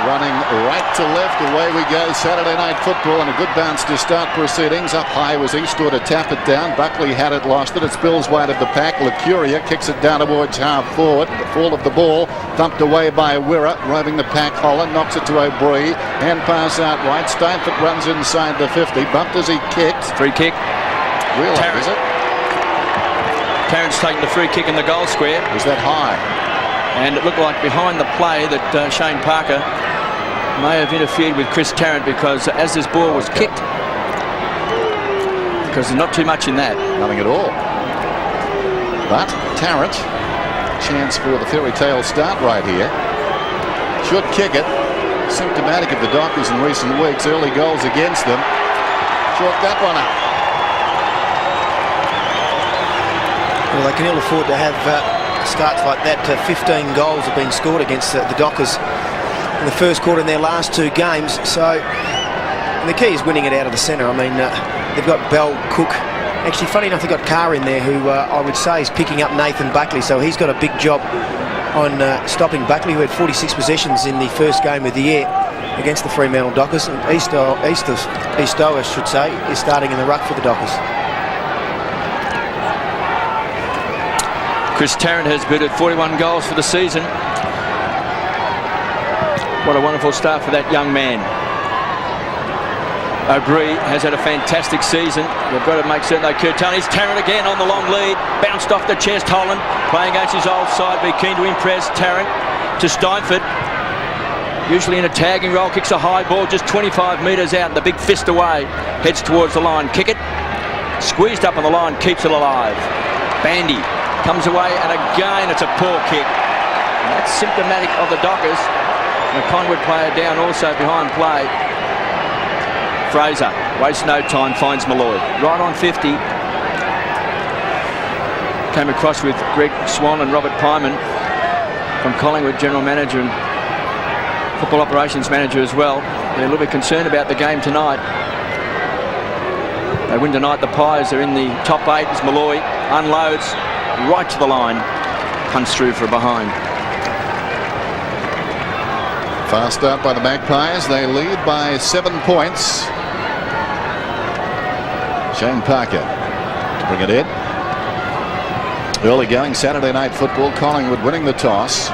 running right to left. Away we go. Saturday night football and a good bounce to start proceedings. Up high was Eastwood to tap it down. Buckley had it, lost it. It's Bill's wide of the pack. Lucuria kicks it down towards half forward. The fall of the ball thumped away by Wirra. Roving the pack, Holland knocks it to O'Brien. Hand pass out wide. Steinfort runs inside the 50. Bumped as he kicked. Free kick. Wheeler, is it? Tarrant's taking the free kick in the goal square. Was that high? And it looked like behind the play that Shane Parker may have interfered with Chris Tarrant, because as this ball was kicked, because there's not too much in that. Nothing at all. But Tarrant, chance for the fairy tale start right here. Should kick it. Symptomatic of the Dockers in recent weeks. Early goals against them. Chalk that one up. Well, they can ill afford to have starts like that. 15 goals have been scored against the Dockers in the first quarter in their last 2 games. So the key is winning it out of the centre. I mean, they've got Bell, Cook. Actually, funny enough, they've got Carr in there, who I would say is picking up Nathan Buckley. So he's got a big job on stopping Buckley, who had 46 possessions in the first game of the year against the Fremantle Dockers. And Eastoe, I should say, is starting in the ruck for the Dockers. Chris Tarrant has booted 41 goals for the season. What a wonderful start for that young man. O'Brien has had a fantastic season. They've got to make certain they curtail. It's Tarrant again on the long lead. Bounced off the chest, Holland. Playing against his old side. Be keen to impress. Tarrant to Steinfort. Usually in a tagging role. Kicks a high ball just 25 metres out. The big fist away. Heads towards the line. Kick it. Squeezed up on the line. Keeps it alive. Bandy comes away, and again it's a poor kick. And that's symptomatic of the Dockers. And a Collingwood player down also behind play. Fraser wastes no time, finds Malloy right on 50. Came across with Greg Swan and Robert Pyman from Collingwood, general manager and football operations manager as well. They're a little bit concerned about the game tonight. They win tonight, the Pies are in the top 8 as Malloy unloads right to the line, punts through for a behind. Fast start by the Magpies. They lead by 7 points. Shane Parker to bring it in. Early going Saturday night football. Collingwood winning the toss.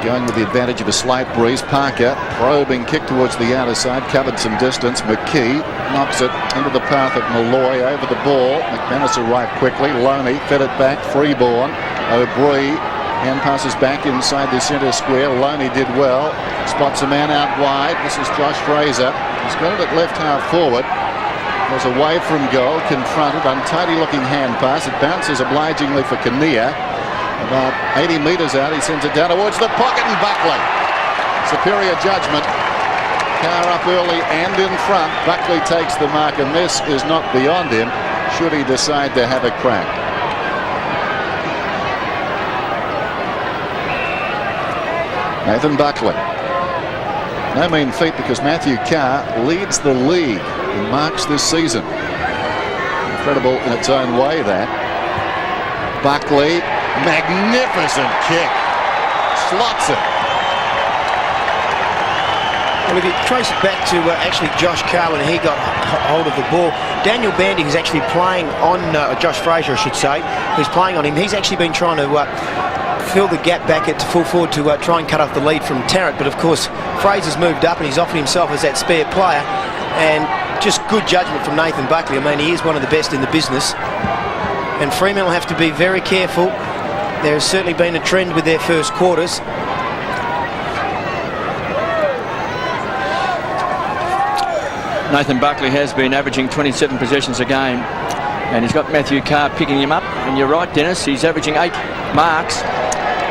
Going with the advantage of a slight breeze. Parker probing kick towards the outer side. Covered some distance. McKee knocks it into the path of Malloy. Over the ball. McManus arrived quickly. Loney fed it back. Freeborn. O'Brien. Hand passes back inside the centre square. Loney did well. Spots a man out wide. This is Josh Fraser. He's got it at left half forward. Goes away from goal. Confronted. Untidy looking hand pass. It bounces obligingly for Kinnear. About 80 metres out, he sends it down towards the pocket, and Buckley. Superior judgment. Carr up early and in front. Buckley takes the mark, and this is not beyond him should he decide to have a crack. Nathan Buckley. No mean feat, because Matthew Carr leads the league in marks this season. Incredible in its own way, that. Buckley. Magnificent kick. Slots it. Well, if you trace it back to actually Josh Carr when he got hold of the ball, Daniel Bandy, who's actually playing on Josh Fraser, I should say, who's playing on him, he's actually been trying to fill the gap back at full forward to try and cut off the lead from Tarrant. But of course, Fraser's moved up and he's offered himself as that spare player. And just good judgment from Nathan Buckley. I mean, he is one of the best in the business. And Fremantle have to be very careful. There has certainly been a trend with their first quarters. Nathan Buckley has been averaging 27 possessions a game, and he's got Matthew Carr picking him up. And you're right, Dennis, he's averaging 8 marks.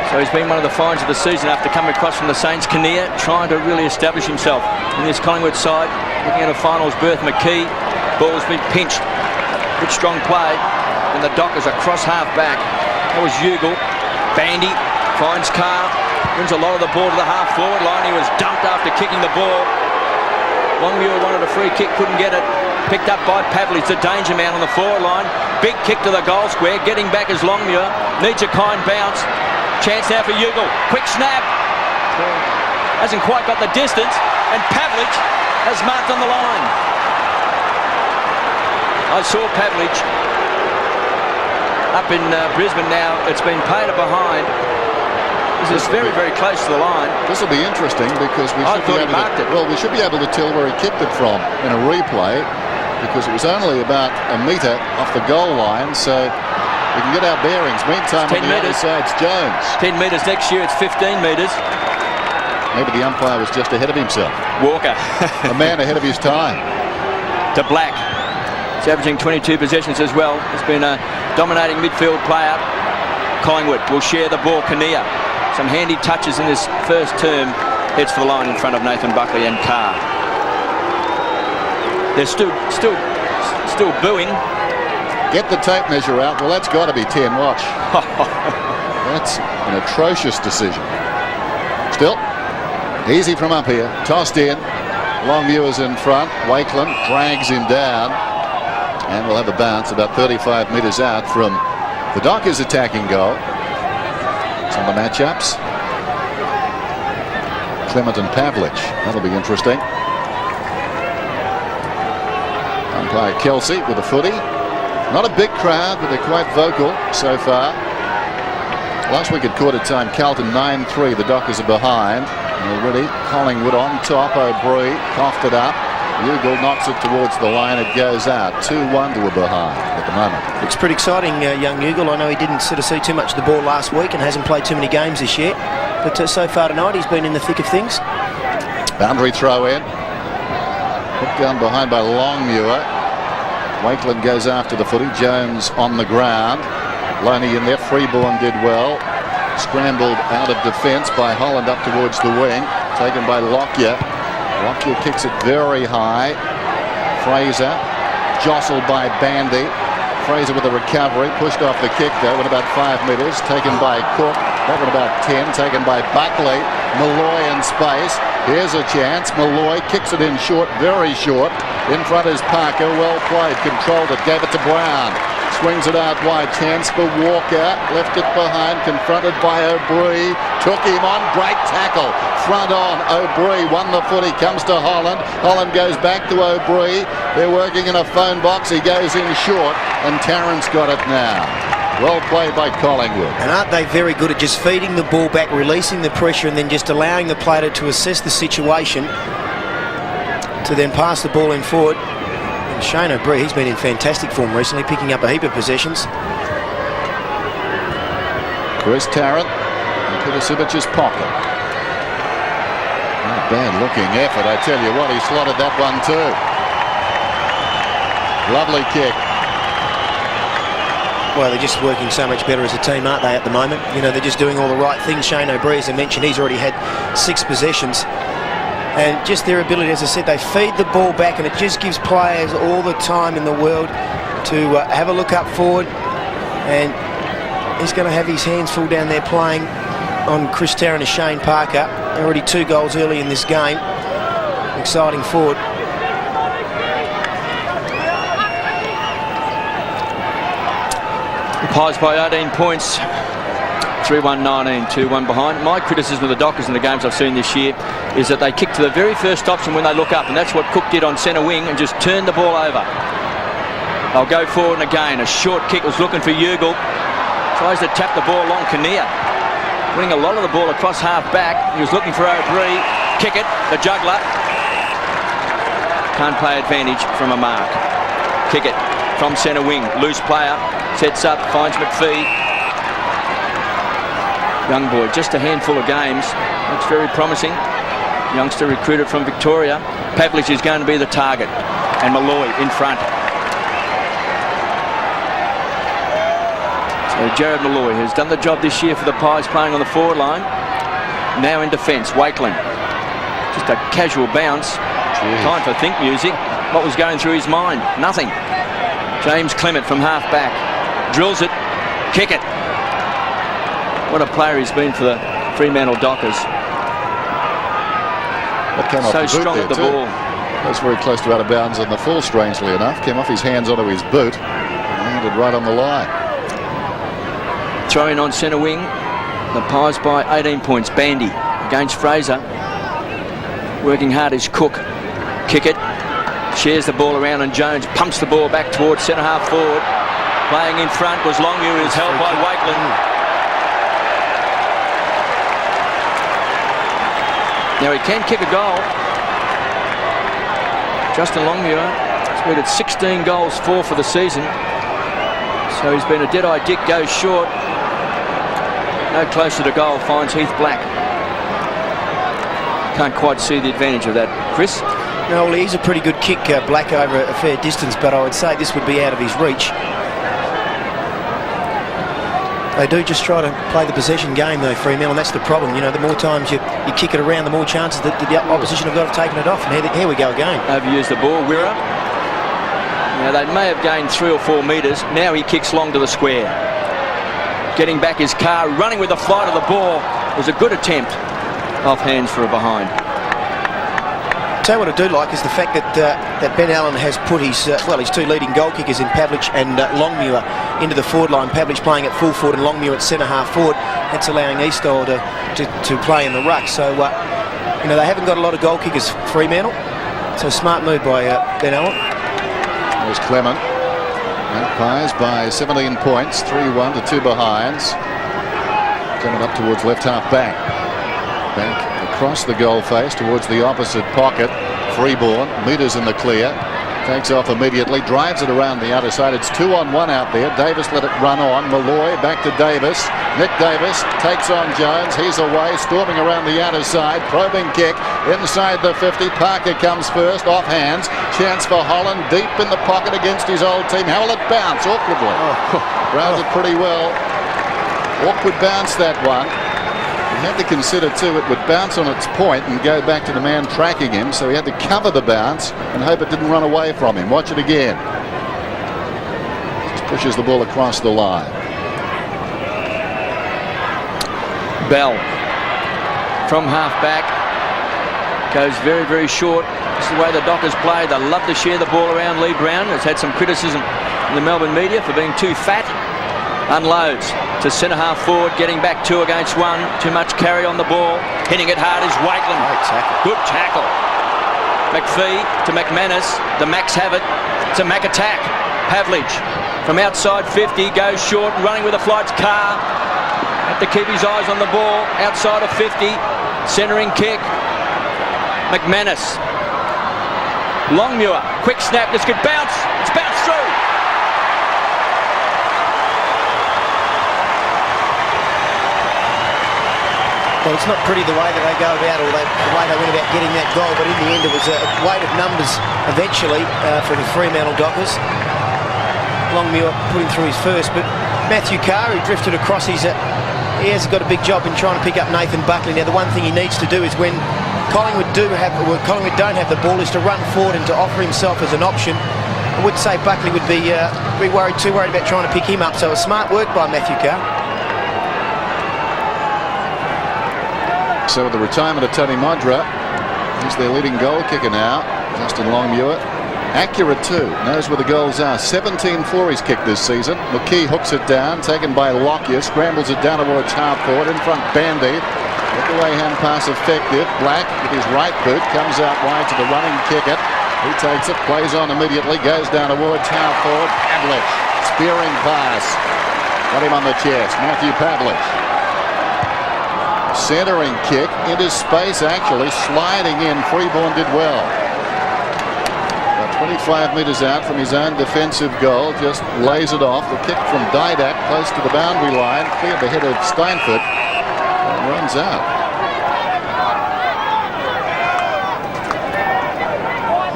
So he's been one of the finds of the season after coming across from the Saints. Kinnear trying to really establish himself in this Collingwood side. Looking at a finals berth, McKee. Ball's been pinched. Good strong play. And the Dockers across half back. That was Ugle. Bandy finds Carr. Brings a lot of the ball to the half forward line. He was dumped after kicking the ball. Longmuir wanted a free kick, couldn't get it. Picked up by Pavley. It's a danger man on the forward line. Big kick to the goal square. Getting back is Longmuir. Needs a kind bounce. Chance now for Ugle. Quick snap. Hasn't quite got the distance, and Pavlich has marked on the line. I saw Pavlich up in Brisbane now. It's been painted behind. This is very, very close to the line. This will be interesting because we should be able to tell where he kicked it from in a replay, because it was only about a metre off the goal line, so we can get our bearings. Meantime, on the other side, it's Jones. 10 metres next year, it's 15 metres. Maybe the umpire was just ahead of himself. Walker. A man ahead of his time. To Black. He's averaging 22 possessions as well. He's been a dominating midfield player. Collingwood will share the ball. Kinnear. Some handy touches in this first term. Heads for the line in front of Nathan Buckley and Carr. They're still booing. Get the tape measure out. Well, that's got to be 10. Watch. That's an atrocious decision. Still, easy from up here. Tossed in. Long viewers in front. Wakeland drags him down. And we'll have a bounce about 35 metres out from the Dockers' attacking goal. Some of the matchups. Clement and Pavlich. That'll be interesting. Umpire Kelsey with the footy. Not a big crowd, but they're quite vocal so far. Last week at quarter time, Carlton 9-3. The Dockers are behind. And already Collingwood on top. O'Brien coughed it up. Ugle knocks it towards the line. It goes out. 2-1 to a behind at the moment. Looks pretty exciting, young Ugle. I know he didn't sort of see too much of the ball last week and hasn't played too many games this year. But so far tonight, he's been in the thick of things. Boundary throw in. Put down behind by Longmuir. Wakeland goes after the footy. Jones on the ground. Loney in there. Freeborn did well. Scrambled out of defence by Holland up towards the wing. Taken by Lockyer. Lockyer kicks it very high. Fraser jostled by Bandy. Fraser with a recovery. Pushed off the kick though. Went about 5 metres. Taken by Cook. That went about 10. Taken by Buckley. Malloy in space. Here's a chance. Malloy kicks it in short. Very short. In front is Parker. Well played. Controlled it. Gave it to Brown. Swings it out wide. Chance for Walker. Left it behind. Confronted by O'Brien. Took him on. Great tackle. Front on. O'Brien won the footy. Comes to Holland. Holland goes back to O'Brien. They're working in a phone box. He goes in short. And Tarrant's got it now. Well played by Collingwood. And aren't they very good at just feeding the ball back, releasing the pressure, and then just allowing the player to assess the situation to then pass the ball in forward. And Shane O'Brien, he's been in fantastic form recently, picking up a heap of possessions. Chris Tarrant in Peter Sibic's pocket. Not a bad looking effort. I tell you what, he slotted that one too. Lovely kick. Well, they're just working so much better as a team, aren't they, at the moment? You know, they're just doing all the right things. Shane O'Brien, as I mentioned, he's already had 6 possessions. And just their ability, as I said, they feed the ball back, and it just gives players all the time in the world to have a look up forward. And he's going to have his hands full down there playing on Chris Tarrant and Shane Parker. Already 2 goals early in this game. Exciting forward. Pies by 18 points. 3-1-19, 2-1 behind. My criticism of the Dockers in the games I've seen this year is that they kick to the very first option when they look up, and that's what Cook did on centre wing and just turned the ball over. They'll go forward and again. A short kick was looking for Ugle. Tries to tap the ball along Kinnear. Winning a lot of the ball across half back. He was looking for O'Brien. Kick it, the juggler. Can't play advantage from a mark. Kick it from centre wing. Loose player. Sets up, finds McPhee. Young boy, just a handful of games. Looks very promising. Youngster recruited from Victoria. Pavlich is going to be the target. And Malloy in front. So Jared Malloy has done the job this year for the Pies, playing on the forward line. Now in defence, Wakeland. Just a casual bounce. Jeez. Time for think music. What was going through his mind? Nothing. James Clement from half back. Drills it. Kick it. What a player he's been for the Fremantle Dockers. That came off so the boot strong there at the too. ball. That was very close to out of bounds on the full, strangely enough. Came off his hands onto his boot. Landed right on the line. Throw in on centre wing. The Pies by 18 points. Bandy against Fraser. Working hard is Cook. Kick it. Shares the ball around and Jones pumps the ball back towards centre half forward. Playing in front was Longmuir, who's held by Wakeland. Now he can kick a goal. Justin Longmuir has made it 16 goals, 4 for the season. So he's been a dead-eye dick, goes short. No closer to goal, finds Heath Black. Can't quite see the advantage of that, Chris. No, well, he's a pretty good kick, Black, over a fair distance, but I would say this would be out of his reach. They do just try to play the possession game, though, Fremantle, and that's the problem. You know, the more times you kick it around, the more chances that the opposition have got of taking it off. And here we go again. Overused the ball, Wirra. Now, they may have gained 3 or 4 metres. Now he kicks long to the square. Getting back his car, running with the flight of the ball. It was a good attempt. Off hands for a behind. Tell you what I do like is the fact that that Ben Allen has put his 2 leading goal kickers in Pavlich and Longmuir into the forward line. Pavlich playing at full forward and Longmuir at centre half forward. That's allowing Eastall to play in the ruck. So you know, they haven't got a lot of goal kickers, Fremantle. So smart move by Ben Allen. There's Clement. Magpies by 17 points, 3-1 to 2 behinds. Coming up towards left half back. Back across the goal face towards the opposite pocket. Freeborn, metres in the clear. Takes off immediately, drives it around the outer side. It's 2-on-1 out there. Davis let it run on. Malloy back to Davis. Nick Davis takes on Jones. He's away, storming around the outer side. Probing kick inside the 50. Parker comes first, off hands. Chance for Holland, deep in the pocket against his old team. How will it bounce? Awkwardly. Rounds it pretty well. Awkward bounce, that one. He had to consider too it would bounce on its point and go back to the man tracking him, so he had to cover the bounce and hope it didn't run away from him. Watch it again. Just pushes the ball across the line. Bell from half back goes very, very short. This is the way the Dockers play. They love to share the ball around. Lee Brown has had some criticism in the Melbourne media for being too fat. Unloads to centre half forward, getting back 2 against 1. Too much carry on the ball. Hitting it hard is Wakeland. Good tackle. McPhee to McManus. The Macs have it. It's a Mac attack. Pavlich from outside 50 goes short, running with a flight's car. Have to keep his eyes on the ball. Outside of 50, centering kick. McManus. Longmuir, quick snap. This could bounce. It's bounced through. Well, it's not pretty the way that they go about, or the way they went about getting that goal, but in the end it was a weight of numbers eventually for the Fremantle Dockers. Longmuir putting through his first, but Matthew Carr, who drifted across, he has got a big job in trying to pick up Nathan Buckley. Now, the one thing he needs to do is when Collingwood don't have the ball, is to run forward and to offer himself as an option. I would say Buckley would be too worried about trying to pick him up, so a smart work by Matthew Carr. So with the retirement of Tony Modra, he's their leading goal kicker now. Justin Longmuir, accurate too, knows where the goals are. 17-4 he's kicked this season. McKee hooks it down, taken by Lockyer, scrambles it down towards half forward, in front Bandy. Look away hand pass effective. Black with his right boot comes out wide to the running kick it. He takes it, plays on immediately, goes down towards half forward. Pavlich, spearing pass. Got him on the chest, Matthew Pavlich. Centering kick into space, actually sliding in. Freeborn did well. About 25 metres out from his own defensive goal, just lays it off. The kick from Didak close to the boundary line, cleared the head of Steinfurt and runs out.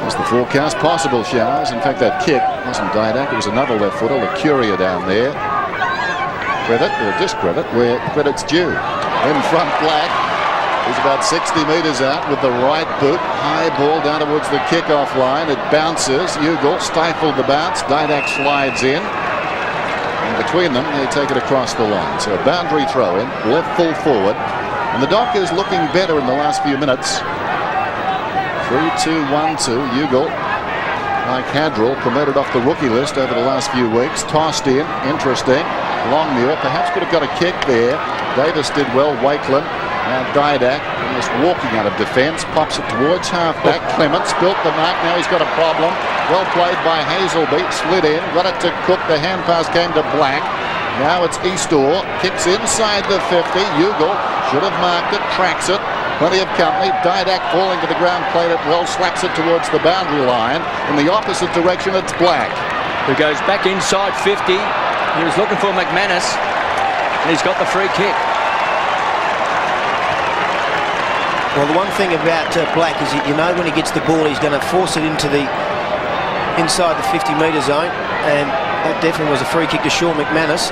There's the forecast, possible showers. In fact, that kick wasn't Didak, it was another left footer, Lucuria down there. Credit or discredit where credit's due. In front, Black. He's about 60 metres out with the right boot. High ball down towards the kickoff line. It bounces. Ugle stifled the bounce. Didak slides in. And between them, they take it across the line. So a boundary throw in, left full forward. And the Dockers looking better in the last few minutes. 3-2-1-2. Ugle, like Hadrell, promoted off the rookie list over the last few weeks. Tossed in. Interesting. Longmuir perhaps could have got a kick there. Davis did well. Wakeland Now Didak, almost walking out of defence, pops it towards half-back. Clements built the mark, now he's got a problem. Well played by Hazelby, slid in, got it to Cook, the hand pass came to Black. Now it's Eastor, kicks inside the 50. Ugle should have marked it, tracks it. Plenty of company. Didak falling to the ground, played it well, slaps it towards the boundary line. In the opposite direction, it's Black, who goes back inside 50. He was looking for McManus, and he's got the free kick. Well, the one thing about Black is you know when he gets the ball, he's going to force it into the inside the 50-metre zone, and that definitely was a free kick to Sean McManus,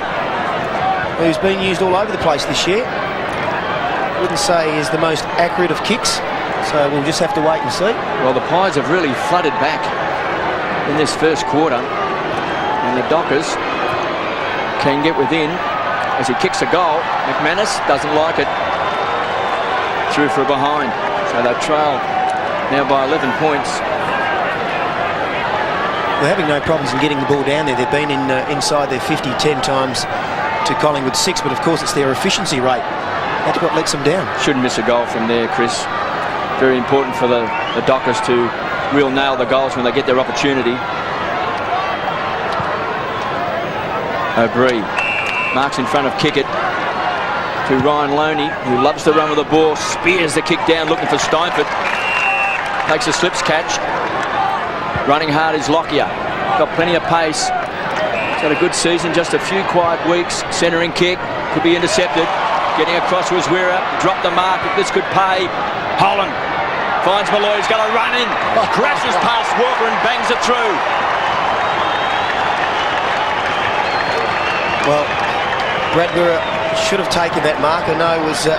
who's been used all over the place this year. I wouldn't say he's the most accurate of kicks, so we'll just have to wait and see. Well, the Pies have really flooded back in this first quarter, and the Dockers can get within as he kicks a goal. McManus doesn't like it. Through for a behind, so they trail now by 11 points. They're having no problems in getting the ball down there. They've been inside their 50 10 times to Collingwood 6, but of course it's their efficiency rate. That's what lets them down. Shouldn't miss a goal from there, Chris. Very important for the Dockers to real nail the goals when they get their opportunity. O'Brien marks in front of Kickett to Ryan Loney, who loves to run with the ball, spears the kick down, looking for Steinford. Takes a slips catch. Running hard is Lockyer. Got plenty of pace. He's had a good season, just a few quiet weeks. Centering kick, could be intercepted. Getting across was Wira, dropped the mark, this could pay. Holland finds Malloy, he's got to run in. Crashes past Walker and bangs it through. Well, Brad Wira should have taken that mark. I know it was a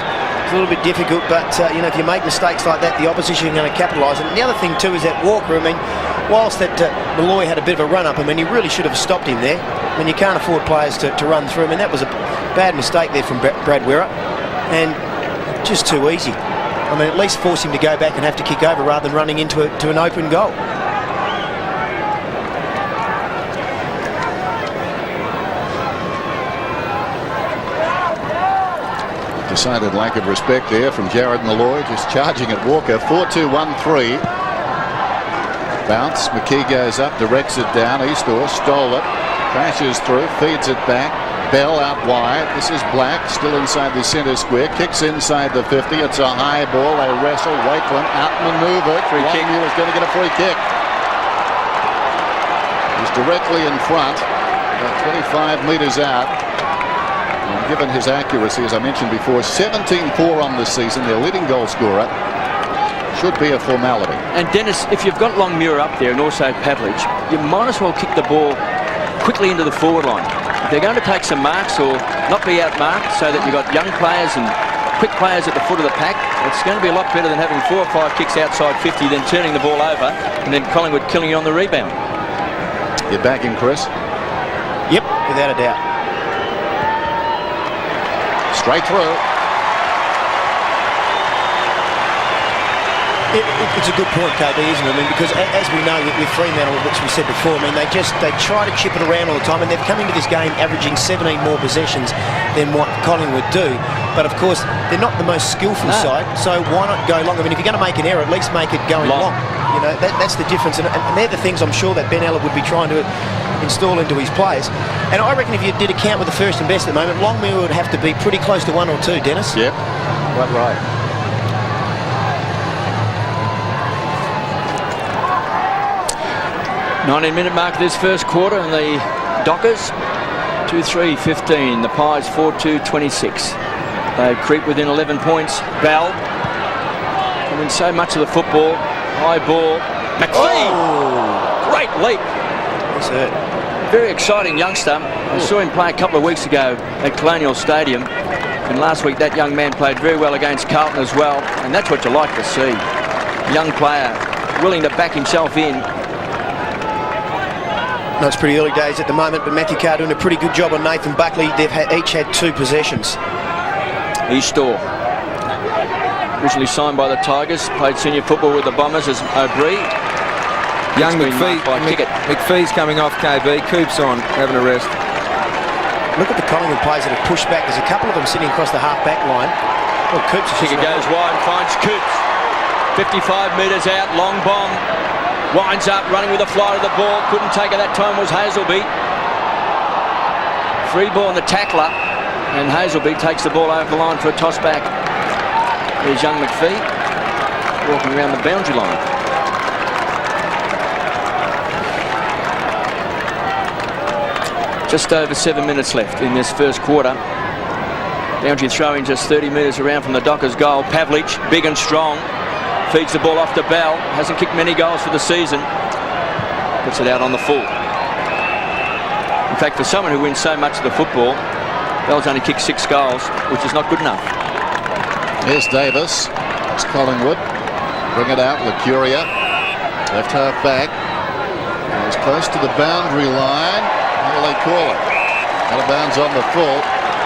little bit difficult, but you know, if you make mistakes like that, the opposition are going to capitalise. And the other thing too is that Walker, I mean, whilst that Malloy had a bit of a run-up, I mean, he really should have stopped him there. I mean, you can't afford players to run through. I mean, that was a bad mistake there from Brad Wira, and just too easy. I mean, at least force him to go back and have to kick over rather than running into an open goal. Decided lack of respect there from Jared Malloy, just charging at Walker. 4-2-1-3. Bounce, McKee goes up, directs it down. Eastor stole it, crashes through, feeds it back. Bell out wide. This is Black, still inside the centre square, kicks inside the 50. It's a high ball, they wrestle. Wakeland outmaneuvered. Longmuir is going to get a free kick. He's directly in front, about 25 metres out. And given his accuracy, as I mentioned before, 17-4 on the season, their leading goal scorer, should be a formality. And Dennis, if you've got Longmuir up there and also Pavlich, you might as well kick the ball quickly into the forward line. If they're going to take some marks or not be outmarked, so that you've got young players and quick players at the foot of the pack, it's going to be a lot better than having 4 or 5 kicks outside 50, then turning the ball over, and then Collingwood killing you on the rebound. You're backing, Chris? Yep, without a doubt. Straight through. It's a good point, KB, isn't it? I mean, because as we know with Fremantle, which we said before, I mean, they try to chip it around all the time, and they've come into this game averaging 17 more possessions than what Collingwood do. But of course, they're not the most skillful side, so why not go long? I mean, if you're going to make an error, at least make it going long. You know, that's the difference, and they're the things I'm sure that Ben Ella would be trying to install into his players. And I reckon if you did a count with the first and best at the moment, Longmuir would have to be pretty close to 1 or 2, Dennis. Yep, quite right. 19-minute mark of this first quarter, and the Dockers 2-3-15. The Pies 4-2-26. They creep within 11 points. Bell, I mean, so much of the football. High ball. McPhee! Oh. Great leap. That's hurt. Very exciting youngster. I saw him play a couple of weeks ago at Colonial Stadium, and last week that young man played very well against Carlton as well, and that's what you like to see. A young player willing to back himself in. No, it's pretty early days at the moment, but Matthew Carr doing a pretty good job on Nathan Buckley. They've each had 2 possessions. Eastor, originally signed by the Tigers, played senior football with the Bombers as O'Brien. Young McPhee's coming off, KB. Coop's on, having a rest. Look at the Collingwood players that have pushed back. There's a couple of them sitting across the half-back line. Well, Coops Kicker goes wide and finds Coops. 55 metres out, long bomb. Winds up, running with a fly to the ball. Couldn't take it that time was Hazelby. Free ball on the tackler. And Hazelby takes the ball over the line for a toss back. There's young McPhee walking around the boundary line. Just over 7 minutes left in this first quarter. Boundary throwing just 30 metres around from the Dockers goal. Pavlich, big and strong. Feeds the ball off to Bell. Hasn't kicked many goals for the season. Puts it out on the full. In fact, for someone who wins so much of the football, Bell's only kicked 6 goals, which is not good enough. Here's Davis. It's Collingwood. Bring it out. Lucuria. Left half back. He's close to the boundary line. What do they call it? Out of bounds on the full.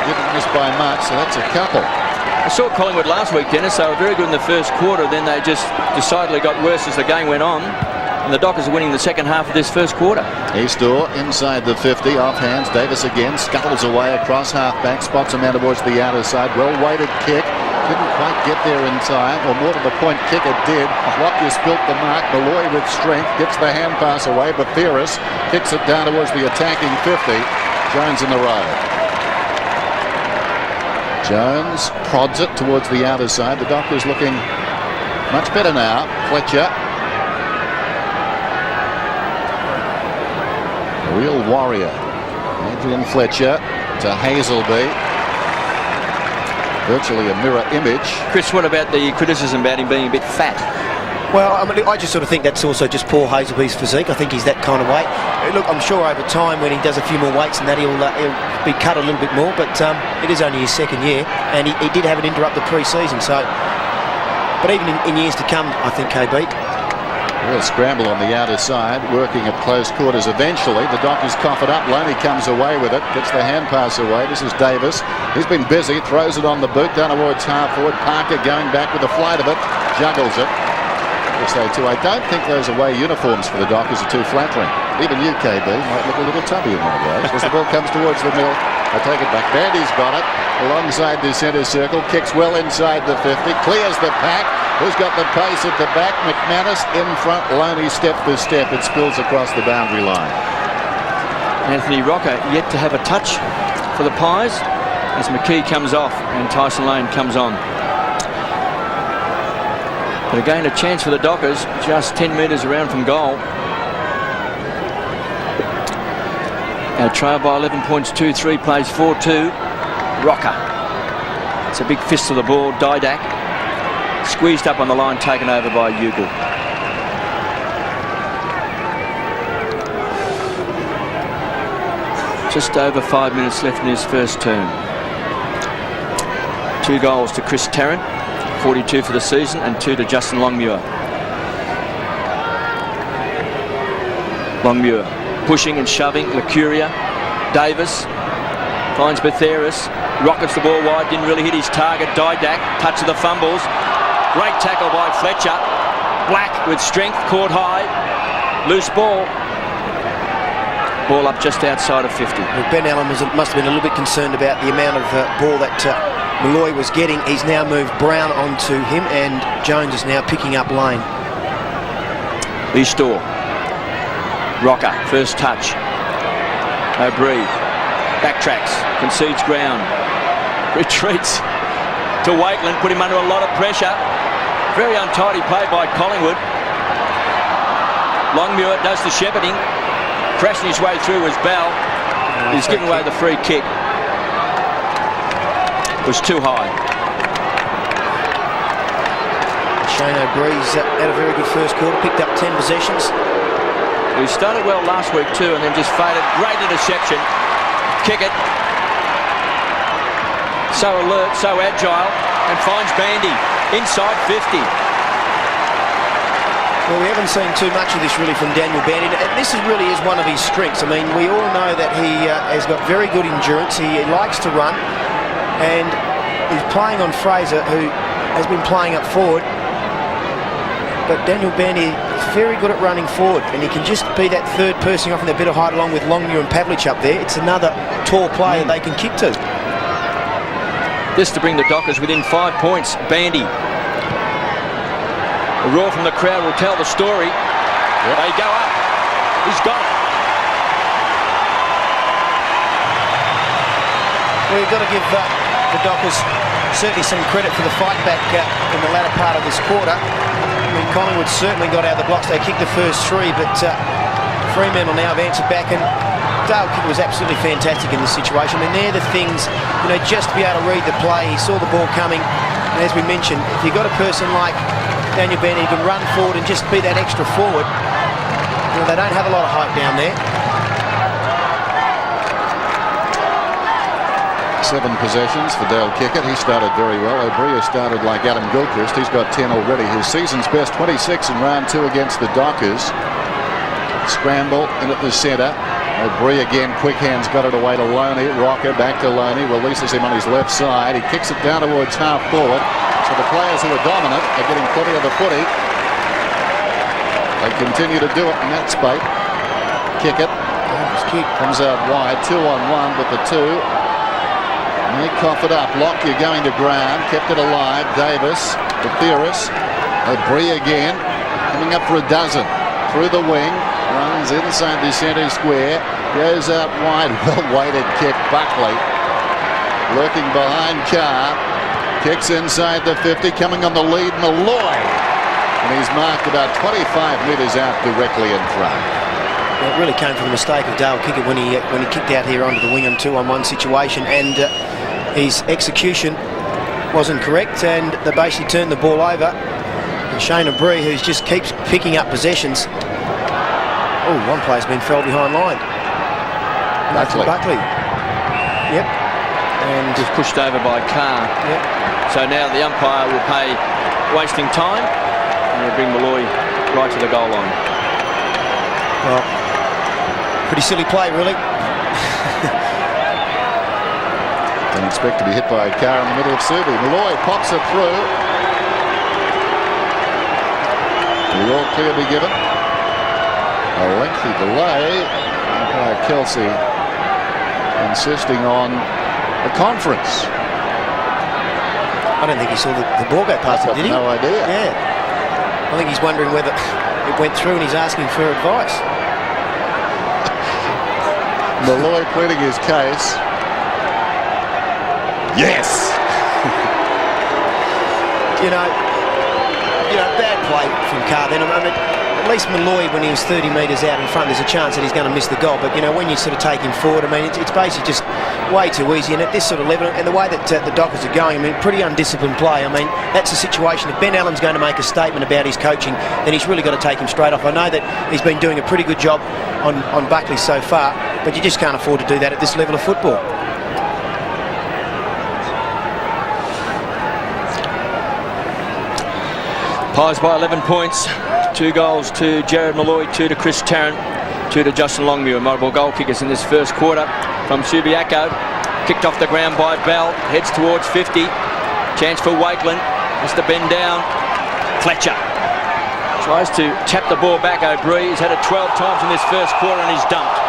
Didn't miss by much, so that's a couple. I saw Collingwood last week, Dennis. They were very good in the first quarter. Then they just decidedly got worse as the game went on. And the Dockers are winning the second half of this first quarter. Eastor inside the 50, off hands. Davis again scuttles away across half-back, spots him out towards the outer side. Well-weighted kick. Didn't quite get there in time, or more to the point, kick it did. Lockyer spilt the mark. Malloy with strength gets the hand pass away. Bathiris kicks it down towards the attacking 50. Jones in the road. Jones prods it towards the outer side. The Dockers looking much better now. Fletcher. A real warrior. Adrian Fletcher to Hazelby. Virtually a mirror image. Chris, what about the criticism about him being a bit fat? Well, I mean, I just sort of think that's also just Paul Hazelby's physique. I think he's that kind of weight. Look, I'm sure over time when he does a few more weights and that he'll be cut a little bit more, but it is only his second year, and he did have an interrupted pre-season. So, but even in years to come, I think KB. Real scramble on the outer side, working at close quarters eventually. The Dockers cough it up. Loney comes away with it, gets the hand pass away. This is Davis. He's been busy, throws it on the boot, down towards half forward. Parker going back with a flight of it, juggles it. Say too, I don't think those away uniforms for the Dockers are too flattering. Even UKB might look a little tubby in one of those. As the ball comes towards the middle, I take it back. Bandy's got it alongside the centre circle, kicks well inside the 50, clears the pack. Who's got the pace at the back? McManus in front. Loney step for step. It spills across the boundary line. Anthony Rocker yet to have a touch for the Pies as McKee comes off and Tyson Lane comes on. But again, a chance for the Dockers, just 10 metres around from goal. Our trail by 11 points, 2-3, plays 4-2. Rocker. It's a big fist to the ball. Didak squeezed up on the line, taken over by Ugle. Just over 5 minutes left in his first term. 2 goals to Chris Tarrant. 42 for the season, and 2 to Justin Longmuir. Longmuir pushing and shoving. Lucuria. Davis finds Bathiris. Rockets the ball wide. Didn't really hit his target. Didak. Touch of the fumbles. Great tackle by Fletcher. Black with strength. Caught high. Loose ball. Ball up just outside of 50. Well, Ben Allen must have been a little bit concerned about the amount of ball that Malloy was getting. He's now moved Brown onto him, and Jones is now picking up Lane. Eastor. Rocker, first touch. O'Brien backtracks, concedes ground, retreats to Wakeland, put him under a lot of pressure. Very untidy play by Collingwood. Longmuir does the shepherding. Crashing his way through was Bell. He's giving away the free kick. Was too high. Shane O'Brien's had a very good first quarter, picked up 10 possessions. He started well last week too, and then just faded. Great interception. Kick it. So alert, so agile, and finds Bandy inside 50. Well, we haven't seen too much of this really from Daniel Bandy, and this really is one of his strengths. I mean, we all know that he has got very good endurance. He likes to run. And he's playing on Fraser, who has been playing up forward. But Daniel Bandy is very good at running forward, and he can just be that third person off in a bit of height along with Longmuir and Pavlich up there. It's another tall player they can kick to. This to bring the Dockers within 5 points. Bandy. A roar from the crowd will tell the story. Yep. They go up. He's got it. Well, you've got to give the Dockers certainly some credit for the fight back in the latter part of this quarter. I mean, Collingwood certainly got out of the blocks. They kicked the first 3, but Fremantle now have answered back, and Dale Kicker was absolutely fantastic in this situation. I mean, they're the things, just to be able to read the play. He saw the ball coming, and as we mentioned, if you've got a person like Daniel Bandy who can run forward and just be that extra forward, they don't have a lot of height down there. 7 possessions for Dale Kickett. He started very well. O'Brien started like Adam Gilchrist. He's got 10 already. His season's best 26 in round 2 against the Dockers. Scramble in at the centre. O'Brien again, quick hands, got it away to Loney. Rocker back to Loney, releases him on his left side. He kicks it down towards half forward. So the players who are dominant are getting plenty of the footy. They continue to do it in that spate. Kick it. Comes out wide. 2-on-1 with the 2. And they cough it up. Lock, you're going to ground. Kept it alive. Davis, the Theoris. O'Brien again. Coming up for a dozen. Through the wing. Runs inside the centre square. Goes out wide. Well-weighted kick. Buckley. Lurking behind Carr. Kicks inside the 50. Coming on the lead. Malloy. And he's marked about 25 metres out directly in front. Well, it really came from the mistake of Dale Kicker when he kicked out here onto the wing in 2-on-1 situation, and his execution wasn't correct, and they basically turned the ball over. And Shane O'Brien, who just keeps picking up possessions. Oh, one player's been fell behind line. Buckley. Yep. And just pushed over by Carr. Yep. So now the umpire will pay wasting time. And he'll bring Malloy right to the goal line. Well, pretty silly play, really. Don't expect to be hit by a car in the middle of Subi. Malloy pops it through. The all clear be given. A lengthy delay. Umpire Kelsey insisting on a conference. I don't think he saw the ball go past it, did he? No idea. Yeah. I think he's wondering whether it went through, and he's asking for advice. Malloy pleading his case. Yes. Bad play from Carr then. I mean, at least Malloy, when he was 30 metres out in front, there's a chance that he's going to miss the goal. But when you sort of take him forward, I mean, it's basically just way too easy. And at this sort of level, and the way that the Dockers are going, I mean, pretty undisciplined play. I mean, that's a situation. If Ben Allen's going to make a statement about his coaching, then he's really got to take him straight off. I know that he's been doing a pretty good job on Buckley so far, but you just can't afford to do that at this level of football. Pies by 11 points. 2 goals to Jared Malloy, 2 to Chris Tarrant, 2 to Justin Longmuir. Multiple goal kickers in this first quarter from Subiaco. Kicked off the ground by Bell. Heads towards 50. Chance for Wakeland. Has to bend down. Fletcher tries to tap the ball back. O'Brien. He's had it 12 times in this first quarter, and he's dumped.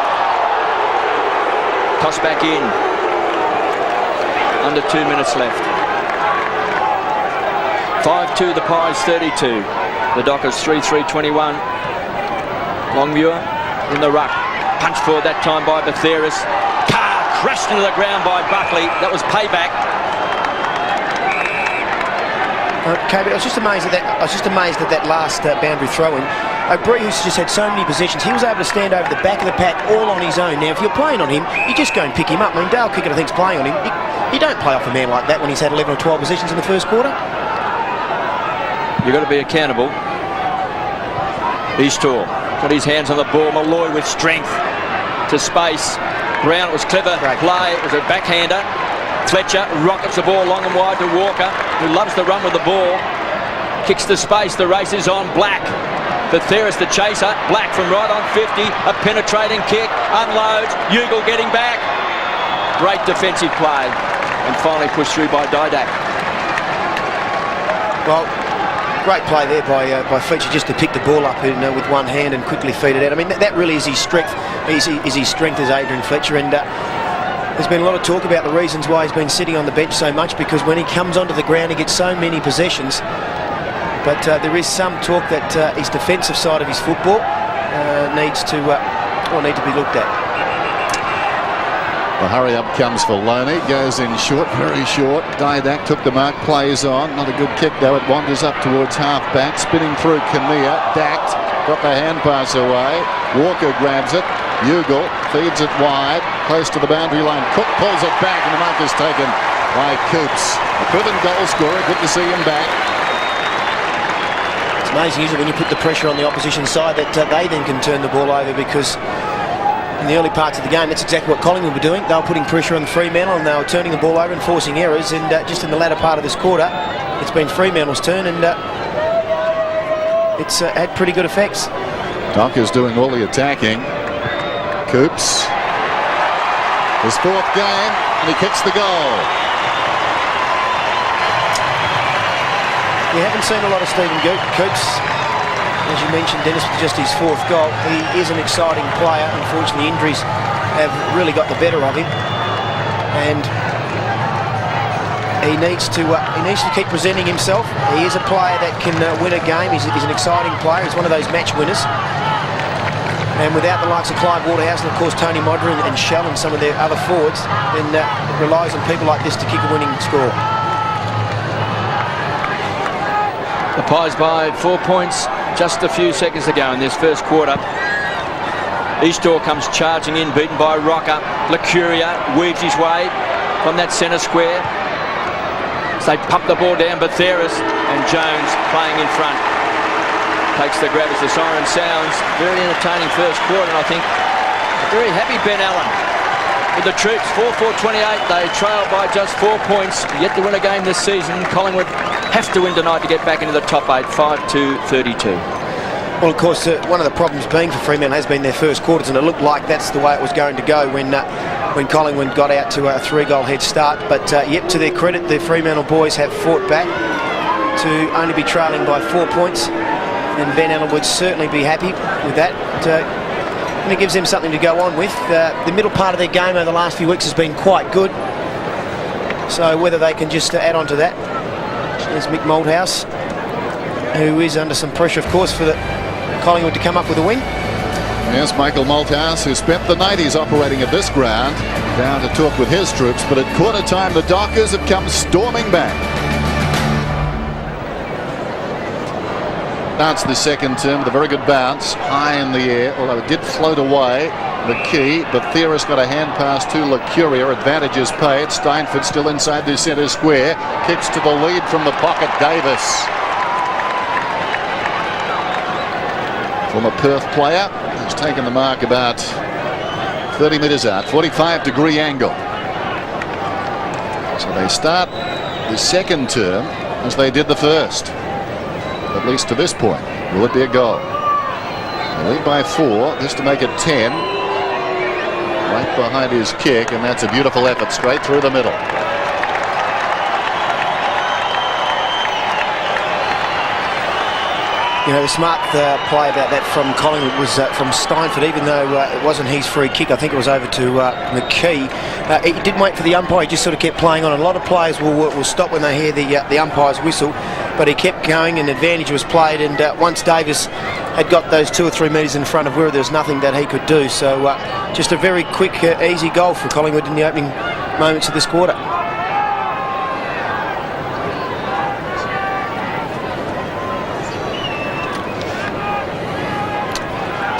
Toss back in. Under 2 minutes left. 5-2 the Pies, 32. The Dockers 3-3-21. Longmuir in the ruck. Punch forward that time by Batheris. Carr crashed into the ground by Buckley. That was payback. Okay, but I was just amazed at that last boundary throw-in. O'Brien, who's just had so many positions, he was able to stand over the back of the pack all on his own. Now, if you're playing on him, you just go and pick him up. I mean, Dale Kicker, I think, is playing on him. You don't play off a man like that when he's had 11 or 12 positions in the first quarter. You've got to be accountable. He's tall. Got his hands on the ball. Malloy with strength to space. Brown, it was clever play. It was a backhander. Fletcher rockets the ball long and wide to Walker, who loves to run with the ball. Kicks to space. The race is on. Black. Batheris, the chaser. Black from right on 50. A penetrating kick. Unloads. Ugle getting back. Great defensive play. And finally pushed through by Didak. Well, great play there by Fletcher just to pick the ball up with one hand and quickly feed it out. I mean, that really is his strength. Is his strength as Adrian Fletcher. And There's been a lot of talk about the reasons why he's been sitting on the bench so much, because when he comes onto the ground he gets so many possessions. But there is some talk that his defensive side of his football needs to be looked at. The hurry up comes for Loney, goes in short, very short. Didak took the mark, plays on. Not a good kick though, it wanders up towards half back, spinning through Kinnear. Dacked, got the hand pass away. Walker grabs it. Ugle feeds it wide, close to the boundary line. Cook pulls it back and the mark is taken by Coops. A proven goal scorer, good to see him back. It's amazing, usually when you put the pressure on the opposition side that they then can turn the ball over, because in the early parts of the game that's exactly what Collingwood were doing. They were putting pressure on Fremantle and they were turning the ball over and forcing errors, and just in the latter part of this quarter it's been Fremantle's turn, and it's had pretty good effects. Dockers doing all the attacking. Coops, his fourth game, and he kicks the goal. We haven't seen a lot of Stephen Coops, as you mentioned, Dennis, with just his fourth goal. He is an exciting player. Unfortunately, injuries have really got the better of him, and he needs to keep presenting himself. He is a player that can win a game. He's an exciting player. He's one of those match winners. And without the likes of Clive Waterhouse and of course Tony Modra and Shell and some of their other forwards, then it relies on people like this to kick a winning score. The Pies by 4 points just a few seconds to go in this first quarter. Eastor comes charging in, beaten by Rocker. Licuria weaves his way from that centre square. So they pump the ball down, but Theris and Jones playing in front. Takes the grab as the siren sounds. Very entertaining first quarter, and I think very happy Ben Allen with the troops. 4-4-28. They trail by just 4 points. Yet to win a game this season. Collingwood have to win tonight to get back into the top 8. 5-2-32. Well, of course, one of the problems being for Fremantle has been their first quarters, and it looked like that's the way it was going to go when Collingwood got out to a 3-goal head start. But yet, to their credit, the Fremantle boys have fought back to only be trailing by 4 points. And Ben Allen would certainly be happy with that. And it gives them something to go on with. The middle part of their game over the last few weeks has been quite good. So whether they can just add on to that. There's Mick Malthouse, who is under some pressure, of course, for Collingwood to come up with a win. Yes, Michael Malthouse, who spent the 90s operating at this ground, down to talk with his troops. But at quarter time, the Dockers have come storming back. Bounce the second term with a very good bounce, high in the air, although it did float away, the key, but Theris got a hand pass to Licuria. Advantages paid. Steinford still inside the centre square, kicks to the lead from the pocket. Davis, former Perth player, has taken the mark about 30 metres out, 45-degree angle. So they start the second term as they did the first. At least to this point. Will it be a goal? They lead by 4. This to make it 10. Right behind his kick, and that's a beautiful effort straight through the middle. You know, the smart play about that from Collingwood was from Steinford, even though it wasn't his free kick. I think it was over to McKee. He didn't wait for the umpire, he just sort of kept playing on. A lot of players will stop when they hear the umpire's whistle, but he kept going and advantage was played, and once Davis had got those 2 or 3 metres in front of Wirra, there was nothing that he could do. So just a very quick, easy goal for Collingwood in the opening moments of this quarter.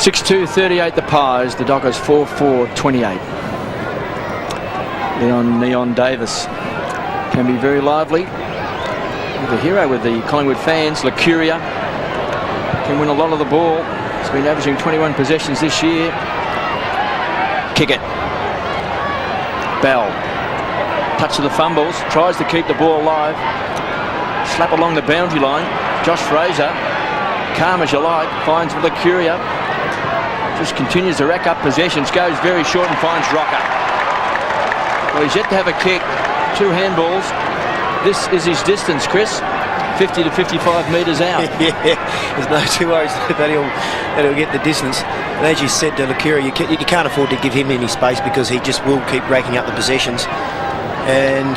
(6-2-38) the Pies. The Dockers 4-4-28. Neon Davis can be very lively. The hero with the Collingwood fans. Licuria can win a lot of the ball. He's been averaging 21 possessions this year. Kick it. Bell. Touch of the fumbles. Tries to keep the ball alive. Slap along the boundary line. Josh Fraser, calm as you like, finds Licuria. Just continues to rack up possessions. Goes very short and finds Rocker. Well, he's yet to have a kick. 2 handballs. This is his distance, Chris. 50 to 55 metres out. Yeah, there's no two worries that he'll get the distance. And as you said to Lacura, you can't afford to give him any space because he just will keep racking up the possessions. And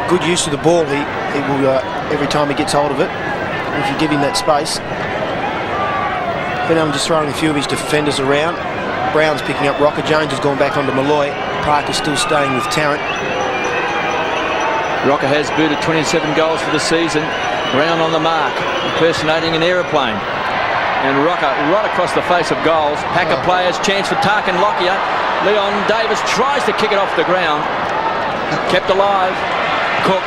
good use of the ball. He will every time he gets hold of it. If you give him that space. Fremantle just throwing a few of his defenders around. Brown's picking up Rocker. Jones has gone back onto Malloy. Parker's still staying with Tarrant. Rocker has booted 27 goals for the season. Brown on the mark, impersonating an aeroplane. And Rocker right across the face of goals. Pack of players, chance for Tarkin Lockyer. Leon Davis tries to kick it off the ground. Kept alive. Cook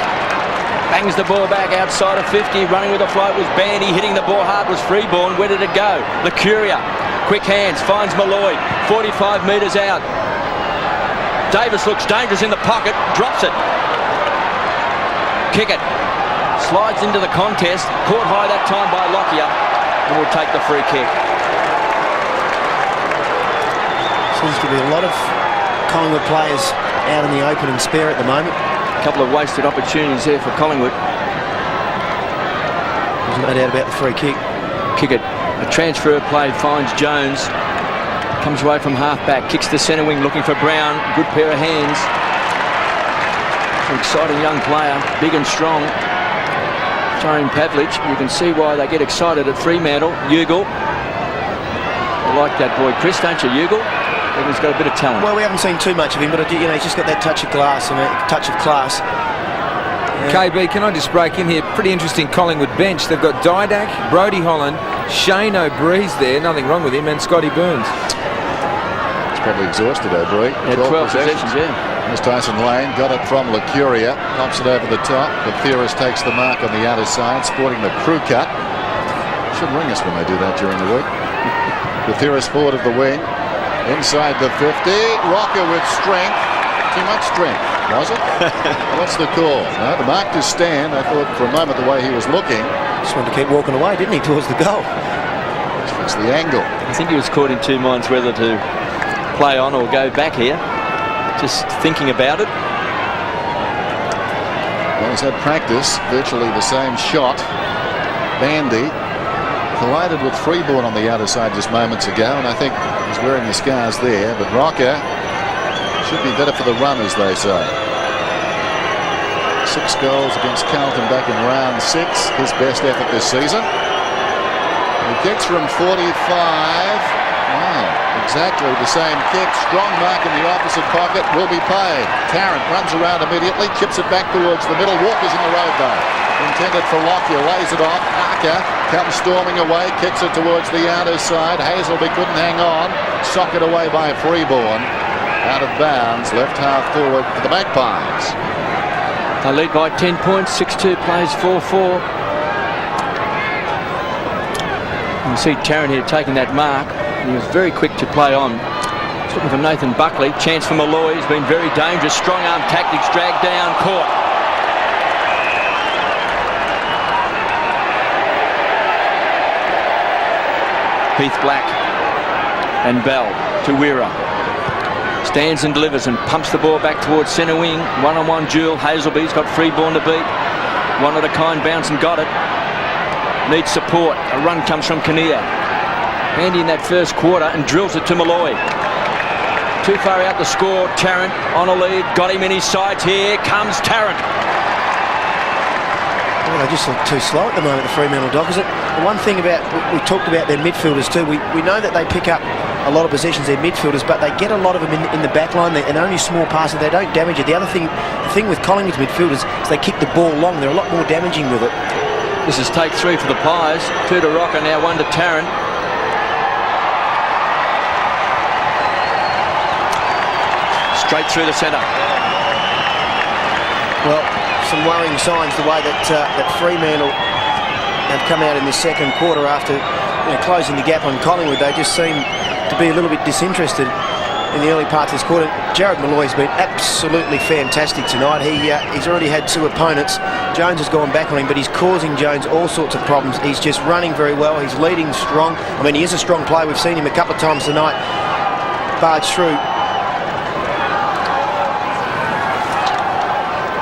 bangs the ball back outside of 50. Running with a float was Bandy. Hitting the ball hard was Freeborn. Where did it go? Lacuria, quick hands, finds Malloy. 45 metres out. Davis looks dangerous in the pocket. Drops it. Kick it. Slides into the contest. Caught high that time by Lockyer. And will take the free kick. Seems to be a lot of Collingwood players out in the open and spare at the moment. A couple of wasted opportunities there for Collingwood. There's no doubt about the free kick. Kick it. A transfer play finds Jones. Comes away from half-back. Kicks the centre wing looking for Brown. Good pair of hands. An exciting young player. Big and strong. Tyrone Pavlich. You can see why they get excited at Fremantle. Ugle. You like that boy Chris, don't you, Ugle? He's got a bit of talent. Well, we haven't seen too much of him, but he's just got that touch of class and a touch of class. KB, can I just break in here? Pretty interesting Collingwood bench. They've got Didak, Brodie Holland, Shane O'Bree's there, nothing wrong with him, and Scotty Burns. He's probably exhausted, O'Bree. 12 possessions, yeah. Here's Tyson Lane, got it from Lacuria, pops it over the top. Gutierrez takes the mark on the outer side, sporting the crew cut. Should ring us when they do that during the week. Gutierrez forward of the wing. Inside the 50, Rocker with strength. Too much strength, was it? What's the call? No, the mark to stand. I thought for a moment the way he was looking. Just wanted to keep walking away, didn't he, towards the goal? It's the angle. I think he was caught in two minds whether to play on or go back here. Just thinking about it. Well, he's had practice, virtually the same shot. Bandy collided with Freeborn on the outer side just moments ago, and I think he's wearing the scars there, but Rocker should be better for the run, as they say. 6 goals against Carlton back in round 6, his best effort this season. He kicks from 45. Wow, exactly the same kick. Strong mark in the opposite pocket, will be paid. Tarrant runs around immediately, chips it back towards the middle. Walker's in the road though. Intended for Lockyer, lays it off. Parker comes storming away, kicks it towards the outer side. Hazelby couldn't hang on. Socked away by Freeborn. Out of bounds, left half forward for the Magpies. They lead by 10 points, 6-2 plays 4-4. You can see Tarrant here taking that mark. He was very quick to play on. He's looking for Nathan Buckley. Chance for Malloy. He's been very dangerous. Strong arm tactics, dragged down, caught. Heath Black and Bell to Weira. Stands and delivers and pumps the ball back towards centre wing. One-on-one duel. Hazelby's got Freeborn to beat. One of a kind bounce and got it. Needs support. A run comes from Kinnear. Handy in that first quarter and drills it to Malloy. Too far out to score. Tarrant on a lead. Got him in his sights. Here comes Tarrant. Well, they just look too slow at the moment, the Fremantle Dockers. The one thing about, we talked about their midfielders too, we know that they pick up a lot of possessions, their midfielders, but they get a lot of them in the back line, and only small passes, they don't damage it. The thing with Collingwood's midfielders is they kick the ball long, they're a lot more damaging with it. This is take 3 for the Pies. 2 to Rocker, now 1 to Tarrant. Straight through the centre. Well, some worrying signs the way that Fremantle have come out in the second quarter after closing the gap on Collingwood. They just seem to be a little bit disinterested in the early parts of this quarter. Jared Malloy's been absolutely fantastic tonight. He's already had 2 opponents. Jones has gone back on him, but he's causing Jones all sorts of problems. He's just running very well. He's leading strong. I mean, he is a strong player. We've seen him a couple of times tonight barge through.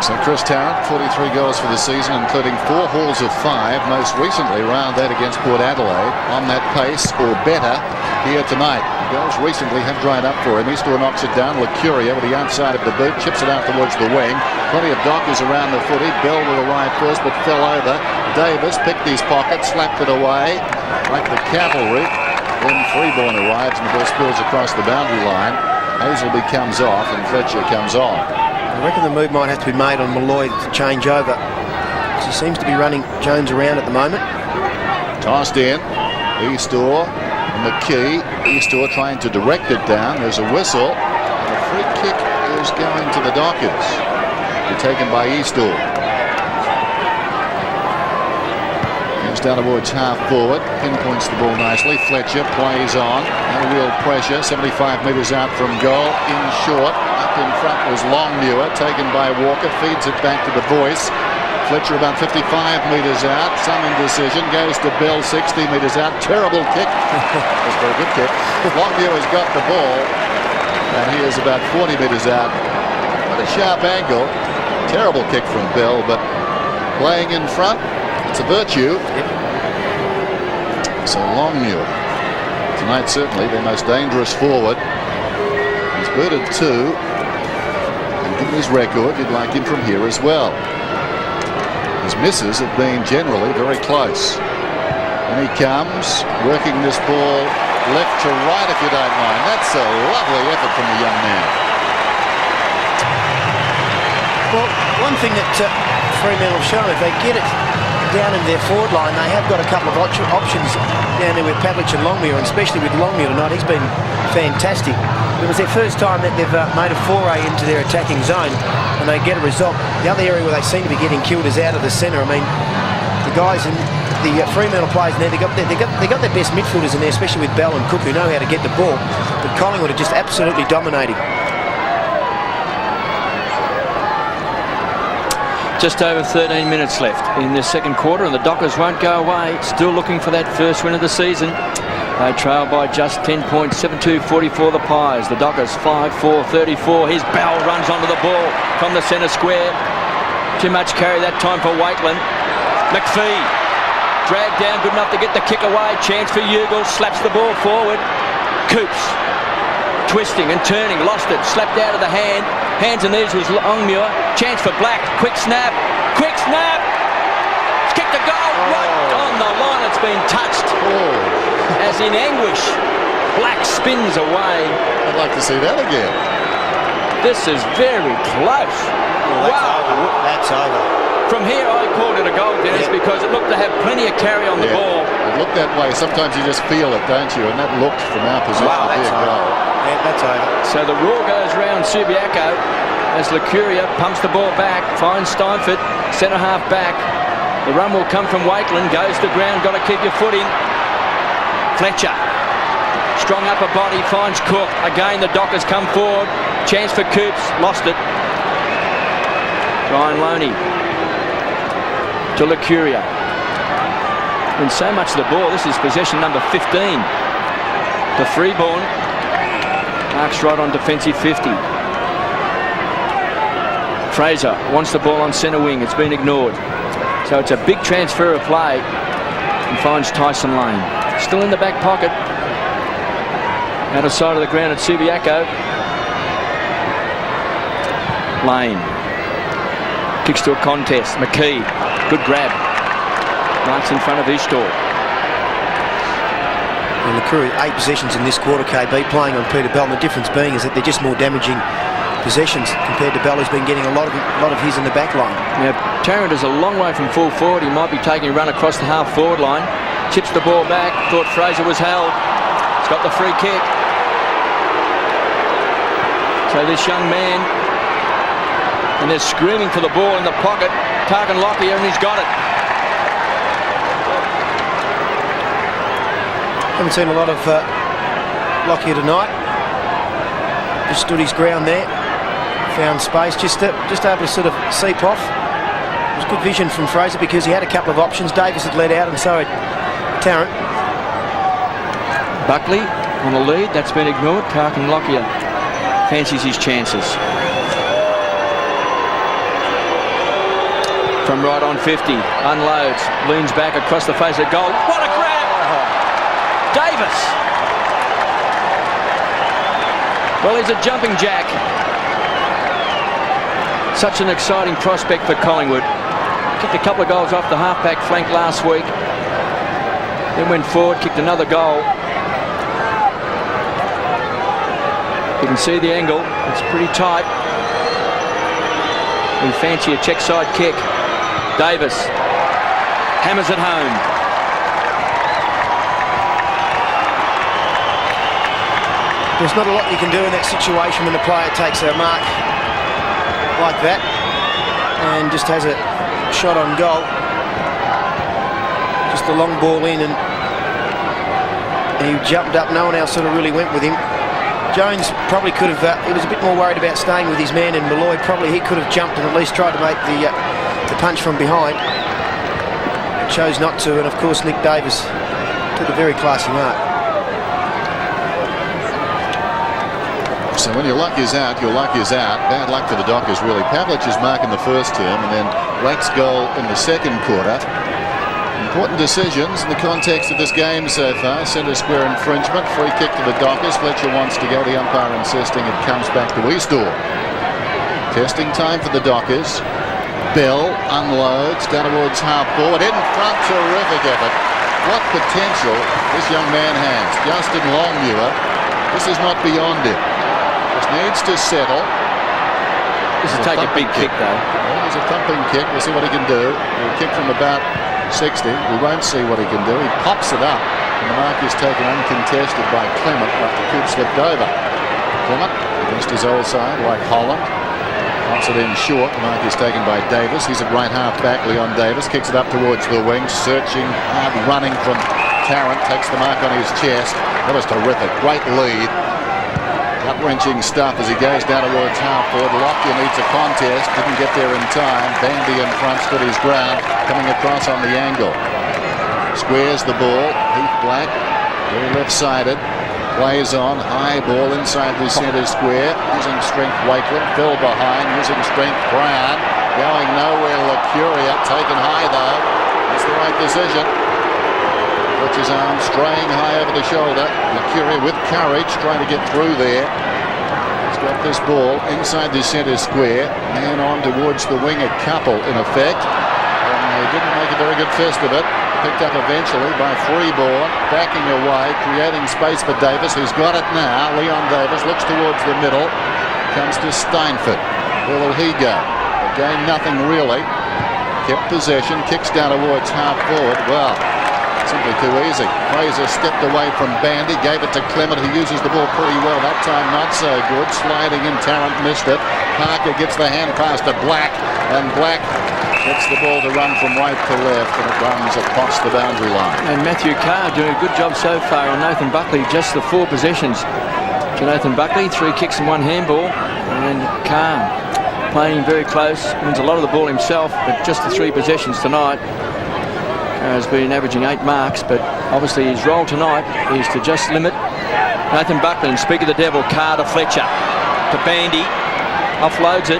So Chris Tarrant, 43 goals for the season, including 4 hauls of 5, most recently round that against Port Adelaide. On that pace, or better, here tonight. Goals recently have dried up for him. Easter knocks it down. Lucuria with the outside of the boot, chips it out towards the wing. Plenty of Dockers around the footy. Bell will arrive first, but fell over. Davis picked his pocket, slapped it away like the cavalry. Then Freeborn arrives and the ball spills across the boundary line. Hazelby comes off and Fletcher comes on. I reckon the move might have to be made on Malloy to change over. He seems to be running Jones around at the moment. Tossed in. Eastor, McKee. Eastor trying to direct it down. There's a whistle. And a free kick is going to the Dockers. Be taken by Eastor. Comes down towards half forward. Pinpoints the ball nicely. Fletcher plays on. No real pressure. 75 metres out from goal. In short. In front was Longmuir, taken by Walker, feeds it back to the voice. Fletcher about 55 metres out, some indecision, goes to Bell 60 metres out, terrible kick. That's a very good kick. Longmuir's got the ball, and he is about 40 metres out. What a sharp angle. Terrible kick from Bell, but playing in front, it's a virtue. So Longmuir, tonight certainly their most dangerous forward. He's booted 2. Given his record, you'd like him from here as well. His misses have been generally very close. And he comes, working this ball left to right, if you don't mind. That's a lovely effort from the young man. Well, one thing that Fremantle have shown, if they get it down in their forward line, they have got a couple of options down there with Pavlich and Longmuir, and especially with Longmuir tonight, he's been fantastic. It was their first time that they've made a foray into their attacking zone and they get a result. The other area where they seem to be getting killed is out of the centre. I mean, the guys in the Fremantle players in there, they got their best midfielders in there, especially with Bell and Cook, who know how to get the ball. But Collingwood are just absolutely dominating. Just over 13 minutes left in the second quarter, and the Dockers won't go away. Still looking for that first win of the season. They trail by just 10 points, 7-2-44 the Pies. The Dockers 5-4-34. His Bell runs onto the ball from the centre square. Too much carry that time for Waitland. McPhee dragged down, good enough to get the kick away. Chance for Ugle, slaps the ball forward. Coops twisting and turning, lost it, slapped out of the hand. Hands and knees was Longmuir. Chance for Black, quick snap. It's kicked a goal right on the line. It's been touched. As in anguish, Black spins away. I'd like to see that again. This is very close. Well, that's over. From here, I called it a goal, Dennis, because it looked to have plenty of carry on the ball. It looked that way. Sometimes you just feel it, don't you? And that looked from our position to be a goal. Yeah, that's over. So the roar goes round Subiaco as Lucuria pumps the ball back, finds Steinford, centre half back. The run will come from Waitland, goes to ground, got to keep your foot in. Fletcher, strong upper body, finds Cook. Again, the Dockers come forward. Chance for Coops, lost it. Ryan Loney to Lucuria. And so much of the ball, this is possession number 15. To Freeborn. Marks right on defensive 50. Fraser wants the ball on centre wing. It's been ignored. So it's a big transfer of play and finds Tyson Lane. Still in the back pocket. Out of sight of the ground at Subiaco. Lane. Kicks to a contest. McKee. Good grab. Marks in front of Eastor. And Lucuria 8 possessions in this quarter, KB, playing on Peter Bell. And the difference being is that they're just more damaging possessions compared to Bell, who's been getting a lot of his in the back line. Now, Tarrant is a long way from full forward. He might be taking a run across the half forward line. Chips the ball back. Thought Fraser was held. He's got the free kick. So this young man, and they're screaming for the ball in the pocket. Tarkin Lockyer, and he's got it. Haven't seen a lot of Lockyer tonight. Just stood his ground there. Found space, just able to sort of seep off. It was good vision from Fraser because he had a couple of options. Davis had led out and so had Tarrant. Buckley on the lead, that's been ignored. Tarkin Lockyer fancies his chances. From right on 50, unloads, leans back across the face of goal. What a grab! Davis. Well, he's a jumping jack. Such an exciting prospect for Collingwood. Kicked a couple of goals off the half-back flank last week. Then went forward, kicked another goal. You can see the angle. It's pretty tight. We fancy a check side kick. Davis hammers it home. There's not a lot you can do in that situation when the player takes a mark like that and just has a shot on goal. Just a long ball in, and he jumped up. No one else sort of really went with him. Jones probably could have, he was a bit more worried about staying with his man, and Malloy probably he could have jumped and at least tried to make the punch from behind. Chose not to, and of course Nick Davis took a very classy mark. So when your luck is out, your luck is out. Bad luck for the Dockers, really. Pavlich's mark in the first term, and then Black's goal in the second quarter. Important decisions in the context of this game so far. Centre square infringement, free kick to the Dockers. Fletcher wants to go, the umpire insisting it comes back to Eastall. Testing time for the Dockers. Bell unloads down towards half forward, in front, terrific effort. What potential this young man has. Justin Longmuir, this is not beyond him. Just needs to settle. This will take a big kick though. Well, it's a thumping kick. We'll see what he can do. He'll kick from about 60. We won't see what he can do. He pops it up, and the mark is taken uncontested by Clement after Coop slipped over. Clement against his old side, like Holland. Pops it in short. The mark is taken by Davis. He's at right half back. Leon Davis kicks it up towards the wing, searching, hard running from Tarrant. Takes the mark on his chest. That was terrific. Great lead. Gut-wrenching stuff as he goes down towards half forward. Lockyer needs a contest, didn't get there in time. Bandy in front stood his ground, coming across on the angle. Squares the ball. Heath Black, very left-sided, plays on. High ball inside the centre square. Using strength Wakeland, fell behind. Using strength Brown, going nowhere. Lucuria taken high though. That's the right decision. Puts his arm straying high over the shoulder. Lucuria with courage trying to get through there. He's got this ball inside the centre square. Man on towards the wing, a couple in effect. And they didn't make a very good fist of it. Picked up eventually by Freeborn. Backing away, creating space for Davis, who's got it now. Leon Davis looks towards the middle. Comes to Steinford. Where will he go? Again, nothing really. Kept possession, kicks down towards half forward. Well, simply too easy. Fraser stepped away from Bandy, gave it to Clement, who uses the ball pretty well. That time not so good. Sliding in, Tarrant missed it. Parker gets the hand pass to Black, and Black gets the ball to run from right to left, and it runs across the boundary line. And Matthew Carr doing a good job so far on Nathan Buckley. Just the 4 possessions to Nathan Buckley. 3 kicks and 1 handball. And Carr playing very close. Wins a lot of the ball himself, but just the 3 possessions tonight. Has been averaging 8 marks, but obviously his role tonight is to just limit Nathan Buckley. And speak of the devil, Carr to Fletcher, to Bandy, offloads it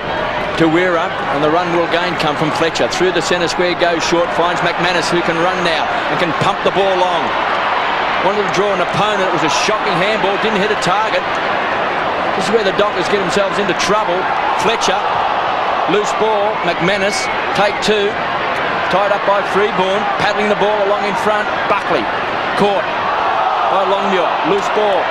to Weira, and the run will again come from Fletcher. Through the centre square, goes short, finds McManus, who can run now and can pump the ball long. Wanted to draw an opponent, it was a shocking handball, didn't hit a target. This is where the Dockers get themselves into trouble. Fletcher, loose ball, McManus, take 2. Tied up by Freeborn, paddling the ball along in front. Buckley, caught by Longmuir, loose ball.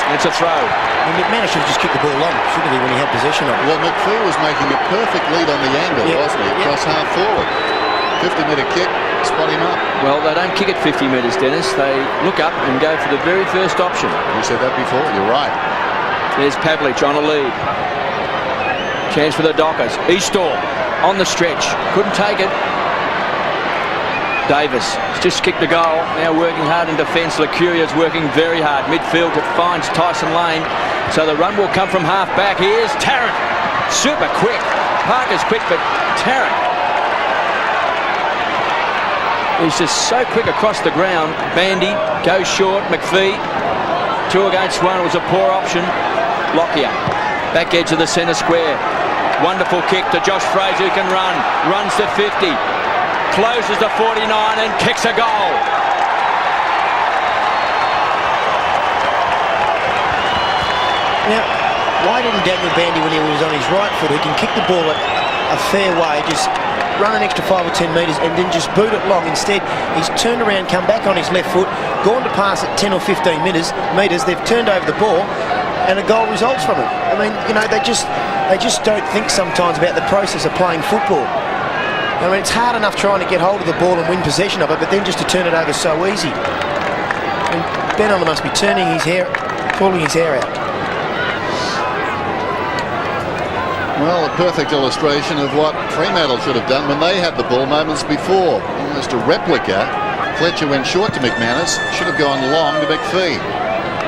And it's a throw. And McManus should have just kicked the ball long, shouldn't he, when he had possession of it? Well, McPhee was making a perfect lead on the angle, wasn't he? Across half forward. 50-metre kick, spot him up. Well, they don't kick it 50 metres, Dennis. They look up and go for the very first option. You said that before, you're right. There's Pavlich on a lead. Chance for the Dockers. Eastall on the stretch, couldn't take it. Davis has just kicked the goal, now working hard in defence. Lucuria's working very hard. Midfield, it finds Tyson Lane, so the run will come from half back. Here's Tarrant, super quick. Parker's quick, but Tarrant, he's just so quick across the ground. Bandy goes short. McPhee, 2 against 1, it was a poor option. Lockyer, back edge of the centre square. Wonderful kick to Josh Fraser, who can run. Runs to 50. Closes to 49 and kicks a goal. Now, why didn't Daniel Bandy, when he was on his right foot, who can kick the ball a fair way, just run an extra 5 or 10 metres and then just boot it long? Instead, he's turned around, come back on his left foot, gone to pass at 10 or 15 metres. They've turned over the ball, and a goal results from it. I mean, you know, they just don't think sometimes about the process of playing football. I mean, it's hard enough trying to get hold of the ball and win possession of it, but then just to turn it over is so easy. And Ben Allen must be pulling his hair out. Well, a perfect illustration of what Fremantle should have done when they had the ball moments before. Almost a replica. Fletcher went short to McManus, should have gone long to McPhee.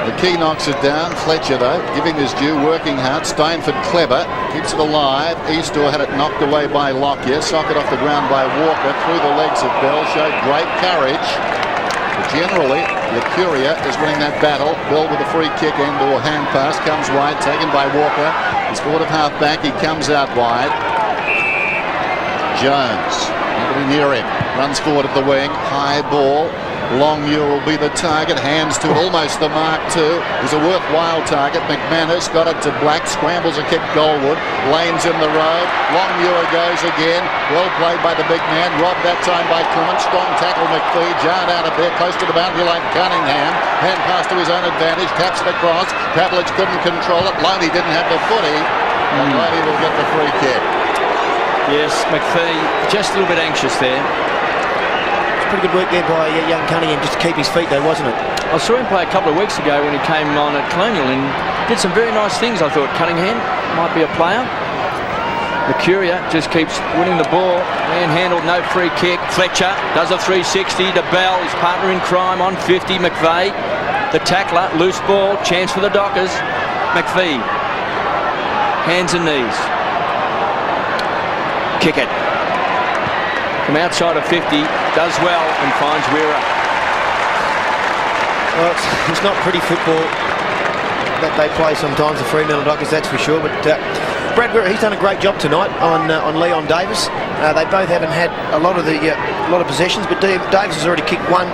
The key knocks it down. Fletcher, though, giving his due, working hard. Steinford clever, keeps it alive. Eastor had it knocked away by Lockyer. Socket off the ground by Walker, through the legs of Bell, showed great courage. But generally, Lucuria is winning that battle. Bell with a free kick and or hand pass, comes wide, taken by Walker. He's forward of half back, he comes out wide. Jones, nobody near him, runs forward at the wing, high ball. Longmuir will be the target, hands to almost the mark too. He's a worthwhile target. McManus got it to Black, scrambles a kick Goldwood. Lane's in the road. Longmuir goes again. Well played by the big man. Robbed that time by Clement. Strong tackle McPhee. Jarred out of there, close to the boundary line. Cunningham. Hand pass to his own advantage. Taps it across. Pavlich couldn't control it. Loney didn't have the footy. And Loney will get the free kick. Yes, McPhee just a little bit anxious there. Pretty good work there by young Cunningham just to keep his feet though, wasn't it? I saw him play a couple of weeks ago when he came on at Colonial and did some very nice things. I thought Cunningham might be a player. Lucuria just keeps winning the ball. Man-handled, no free kick. Fletcher does a 360 to Bell, his partner in crime on 50. McVeigh, the tackler, loose ball, chance for the Dockers. McPhee, hands and knees. Kick it. From outside of 50, does well and finds Weira. Well, it's not pretty football that they play sometimes, the Fremantle Dockers, that's for sure. But Brad Weira, he's done a great job tonight on Leon Davis. They both haven't had a lot of possessions, but Davis has already kicked one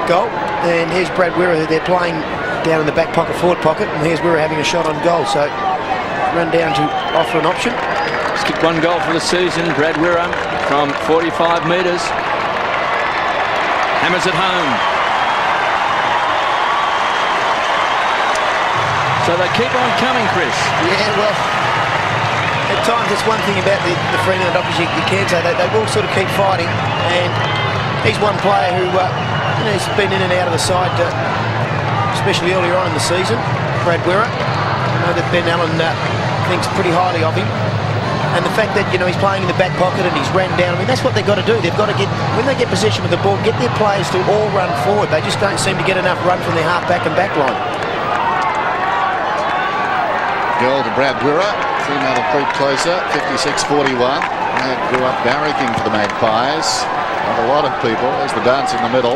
goal. And here's Brad Weira, who they're playing down in the back pocket, forward pocket, and here's Weira having a shot on goal. So run down to offer an option. He's kicked one goal for the season, Brad Weira, from 45 metres. Hammers it home. So they keep on coming, Chris. Yeah, well, at times that's one thing about the Fremantle Dockers, you can say they will sort of keep fighting, and he's one player who he's been in and out of the side, especially earlier on in the season, Brad Weira. I know that Ben Allen thinks pretty highly of him. And the fact that, he's playing in the back pocket and he's ran down, I mean, that's what they've got to do. They've got to when they get possession of the ball, get their players to all run forward. They just don't seem to get enough run from their half-back and back line. Goal to Brad Weira. Fremantle creep closer, 56-41. Brad grew up barracking for the Magpies. Not a lot of people. There's the dance in the middle.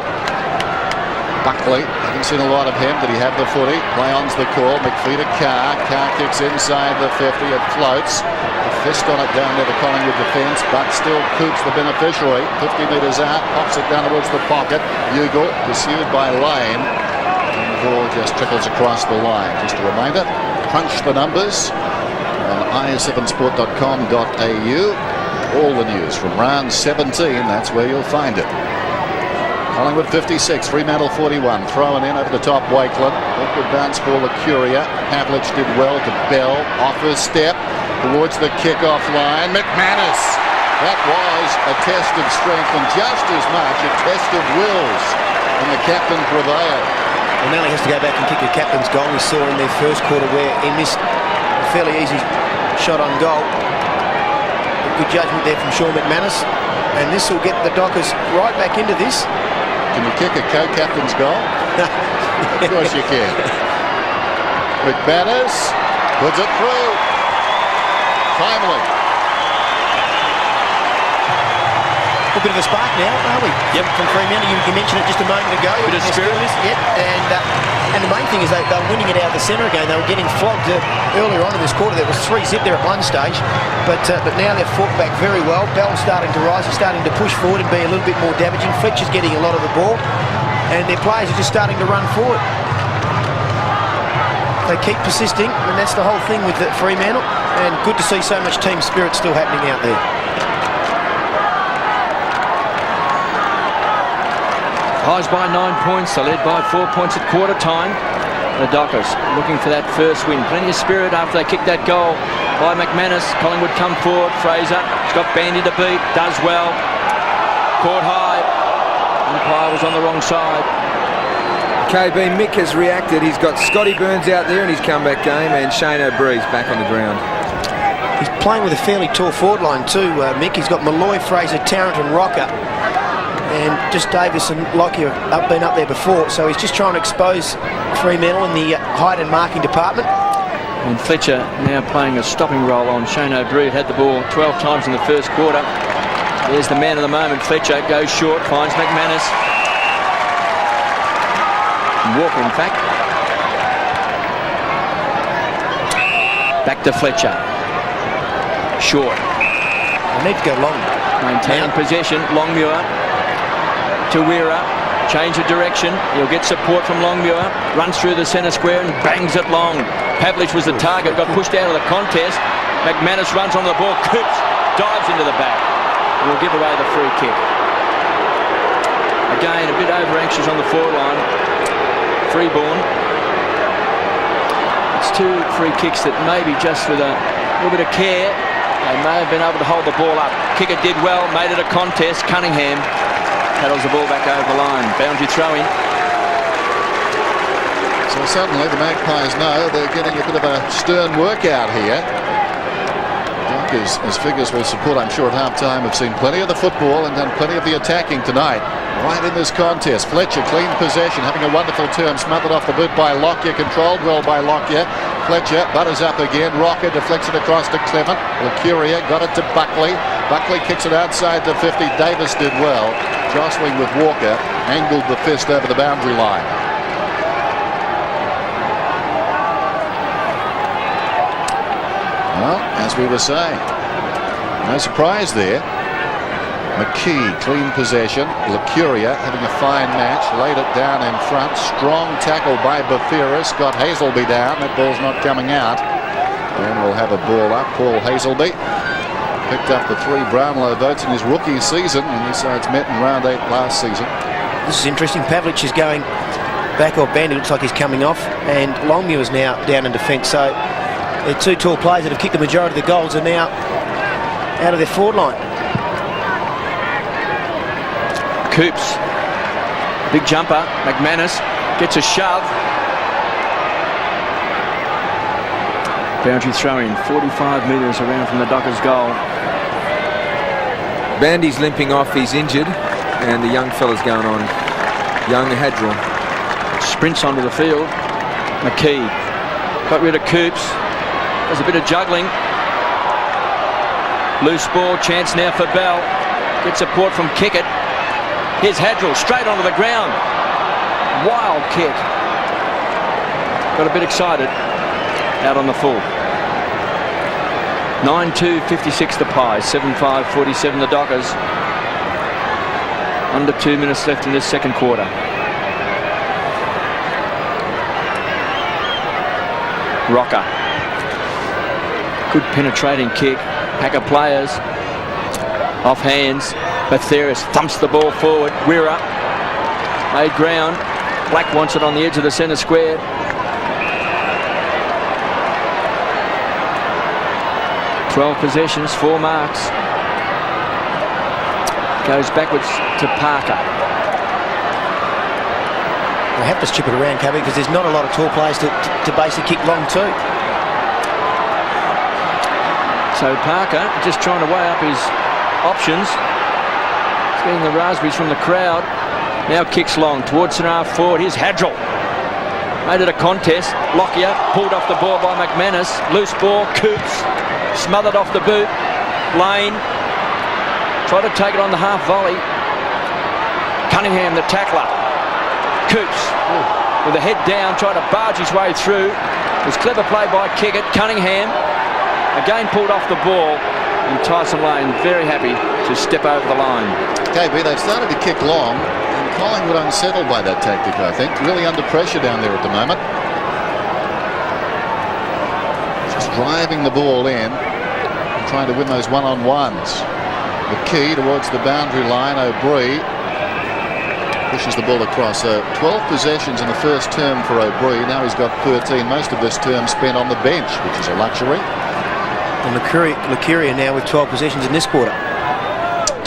Buckley, haven't seen a lot of him. Did he have the footy? Play on's the call. McPhee to Carr. Carr kicks inside the 50. It floats. A fist on it down to the Collingwood defence, but still Coops the beneficiary. 50 metres out, pops it down towards the pocket. Ugle pursued by Lane. And the ball just trickles across the line. Just a reminder, crunch the numbers on is7sport.com.au. All the news from round 17, that's where you'll find it. Collingwood 56, Fremantle 41. Throwing in over the top, Wakeland. Awkward dance for Lucuria. Pavlich did well to Bell. Off his step towards the kick-off line. McManus. That was a test of strength and just as much a test of wills. And the captain prevailed. Well, now he has to go back and kick the captain's goal. We saw in their first quarter where he missed a fairly easy shot on goal. Good judgment there from Sean McManus. And this will get the Dockers right back into this. Can you kick a co-captain's goal? Of course you can. McManus puts it through. Timely. A bit of a spark now, are we? Yep. From Fremantle, you mentioned it just a moment ago. Bit of spirit. Yep. And the main thing is they were winning it out of the centre again. They were getting flogged earlier on in this quarter. There was 3-0 there at one stage, but now they've fought back very well. Bell's starting to rise. He's starting to push forward and be a little bit more damaging. Fletcher's getting a lot of the ball, and their players are just starting to run forward. They keep persisting, and that's the whole thing with Fremantle. And good to see so much team spirit still happening out there. Highs by 9 points. They led by 4 points at quarter time. The Dockers looking for that first win. Plenty of spirit after they kicked that goal by McManus. Collingwood come forward. Fraser has got Bandy to beat. Does well. Caught high. Umpire was on the wrong side. KB, Mick has reacted. He's got Scotty Burns out there in his comeback game and Shane O'Bree's back on the ground. He's playing with a fairly tall forward line too, Mick. He's got Malloy, Fraser, Tarrant and Rocker. And just Davis and Lockyer have been up there before, so he's just trying to expose Fremantle in the height and marking department. And Fletcher now playing a stopping role on Shane O'Brien. Had the ball 12 times in the first quarter. There's the man of the moment. Fletcher goes short, finds McManus. Walker, in fact. Back to Fletcher. Short. They need to go long. Maintaining possession. Longmuir to Weira. Change of direction. He'll get support from Longmuir. Runs through the centre square and bangs it long. Pavlich was the target. Got pushed out of the contest. McManus runs on the ball. Coops dives into the back. And will give away the free kick. Again, a bit over anxious on the forward line. Freeborn. It's 2 free kicks that maybe just with a little bit of care they may have been able to hold the ball up. Kicker did well, made it a contest. Cunningham paddles the ball back over the line. Boundary throw in. So suddenly the Magpies know they're getting a bit of a stern workout here. Dockers, as figures will support, I'm sure, at half-time, have seen plenty of the football and done plenty of the attacking tonight. Right in this contest. Fletcher, clean possession, having a wonderful turn, smothered off the boot by Lockyer, controlled well by Lockyer. Fletcher butters up again. Rocker deflects it across to Clement. Lucuria got it to Buckley. Buckley kicks it outside the 50. Davis did well. Jostling with Walker, angled the fist over the boundary line. Well, as we were saying, no surprise there. McKee, clean possession. Lucuria having a fine match, laid it down in front. Strong tackle by Bothiris, got Hazelby down. That ball's not coming out. And we'll have a ball up. Paul Hazelby picked up the 3 Brownlow votes in his rookie season, and his sides met in round 8 last season. This is interesting. Pavlich is going back off Bandy. Looks like he's coming off, and Longmuir is now down in defence. So they're 2 tall players that have kicked the majority of the goals are now out of their forward line. Coops, big jumper. McManus gets a shove. Boundary throw in, 45 metres around from the Dockers' goal. Bandy's limping off, he's injured, and the young fella's going on. Young Hadron. Sprints onto the field. McKee got rid of Coops. There's a bit of juggling. Loose ball, chance now for Bell. Gets support from Kickett. Here's Hadrell, straight onto the ground. Wild kick. Got a bit excited out on the full. 9-2, 56 the Pies. 7-5, 47 the Dockers. Under 2 minutes left in this second quarter. Rocker. Good penetrating kick. Pack of players. Off hands. Bothiris thumps the ball forward. Weira made ground. Black wants it on the edge of the centre square. Twelve possessions, 4 marks. Goes backwards to Parker. They have to strip it around, Cabby, because there's not a lot of tall players to basically kick long too. So Parker just trying to weigh up his options. He's getting the raspberries from the crowd. Now kicks long towards centre half forward. Here's Hadrell. Made it a contest. Lockyer pulled off the ball by McManus. Loose ball. Coops smothered off the boot. Lane Tried to take it on the half volley. Cunningham, the tackler. Coops with the head down, tried to barge his way through. It was clever play by Kickett. Cunningham again pulled off the ball, and Tyson Lane very happy to step over the line. KB, they've started to kick long, and Collingwood unsettled by that tactic, I think. Really under pressure down there at the moment. Just driving the ball in and trying to win those one-on-ones. McKee towards the boundary line. O'Brien pushes the ball across. So 12 possessions in the first term for O'Brien. Now he's got 13. Most of this term spent on the bench, which is a luxury. And Lucuria now with 12 possessions in this quarter.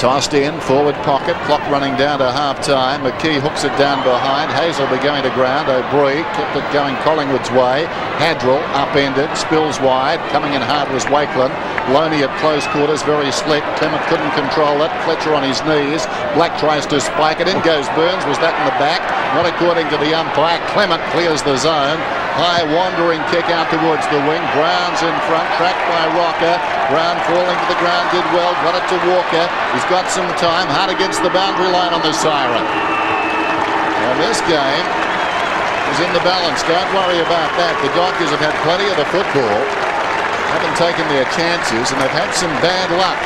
Tossed in, forward pocket, clock running down to half-time. McKee hooks it down behind. Hazelby going to ground. O'Brien kept it going Collingwood's way. Hadrill upended, spills wide. Coming in hard was Wakeland. Loney at close quarters, very slick. Clement couldn't control it. Fletcher on his knees. Black tries to spike it. In goes Burns. Was that in the back? Not according to the umpire. Clement clears the zone. High wandering kick out towards the wing. Brown's in front, tracked by Rocker. Brown falling to the ground, did well, got it to Walker. He's got some time, hard against the boundary line on the siren. Well, this game is in the balance. Don't worry about that. The Dockers have had plenty of the football, haven't taken their chances, and they've had some bad luck.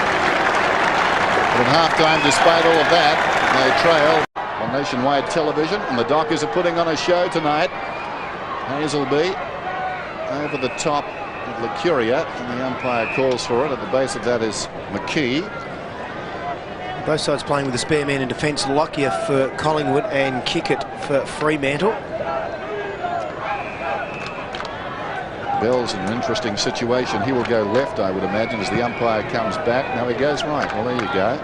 But at halftime, despite all of that, they trail on nationwide television, and the Dockers are putting on a show tonight. Hazelby over the top of Lucuria, and the umpire calls for it. At the base of that is McKee. Both sides playing with a spare man in defence. Lockyer for Collingwood and Kickett for Fremantle. Bell's in an interesting situation. He will go left, I would imagine, as the umpire comes back. Now he goes right. Well, there you go.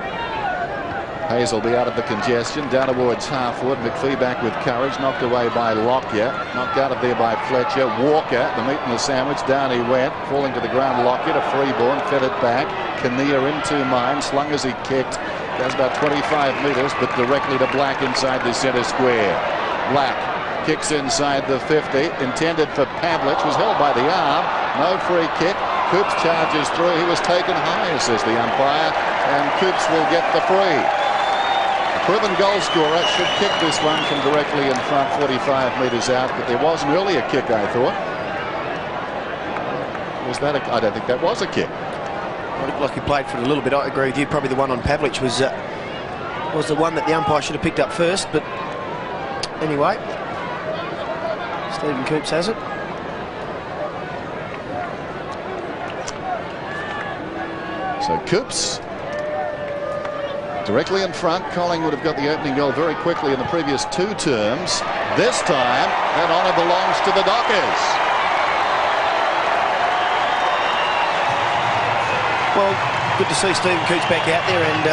Hazelby out of the congestion, down towards half-forward. McPhee back with courage, knocked away by Lockyer. Knocked out of there by Fletcher. Walker, the meat and the sandwich, down he went. Falling to the ground, Lockyer to Freeborn, fed it back. Kinnear in two minds, slung as he kicked. Goes about 25 metres, but directly to Black inside the centre square. Black kicks inside the 50, intended for Pavlich, was held by the arm. No free kick. Coops charges through. He was taken higher, says the umpire, and Coops will get the free. Proven goal scorer should kick this one from directly in front, 45 metres out, but there was an earlier kick, I thought. Was that I don't think that was a kick. It looked like he played for it a little bit. I agree with you. Probably the one on Pavlich was the one that the umpire should have picked up first, but anyway, Stephen Coops has it. So Coops directly in front. Collingwood have got the opening goal very quickly in the previous two terms. This time, that honour belongs to the Dockers. Well, good to see Stephen Coops back out there, and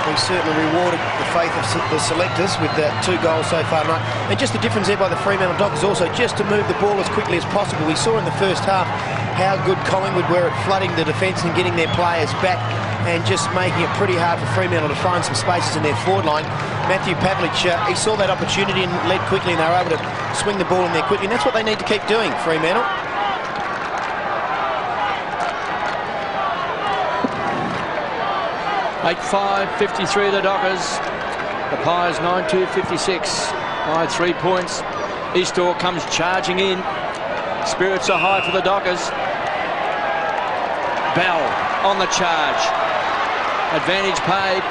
he certainly rewarded the faith of the selectors with 2 goals so far tonight. And just the difference there by the Fremantle Dockers also, just to move the ball as quickly as possible. We saw in the first half how good Collingwood were at flooding the defence and getting their players back, and just making it pretty hard for Fremantle to find some spaces in their forward line. Matthew Pavlich, he saw that opportunity and led quickly, and they were able to swing the ball in there quickly, and that's what they need to keep doing, Fremantle. (8-5), 53 the Dockers. The Pies 9-2, 56 by 3 points. Eastor comes charging in. Spirits are high for the Dockers. Bell on the charge. Advantage paid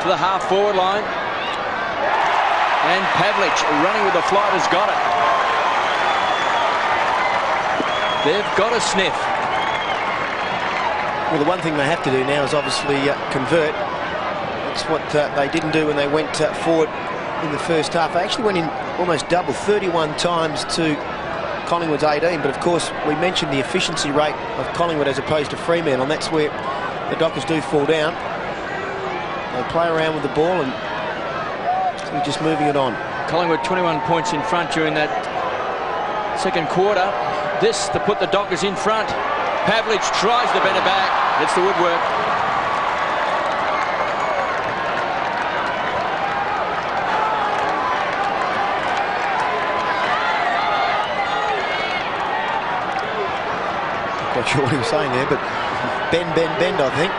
to the half-forward line. And Pavlich running with the flight has got it. They've got a sniff. Well, the one thing they have to do now is obviously convert. That's what they didn't do when they went forward in the first half. They actually went in almost double, 31 times to Collingwood's 18. But of course, we mentioned the efficiency rate of Collingwood as opposed to Fremantle, and that's where the Dockers do fall down. They play around with the ball and we're just moving it on. Collingwood 21 points in front during that second quarter. This to put the Dockers in front. Pavlich tries to bend it back. It's the woodwork. Not sure what he was saying there, but bend, I think.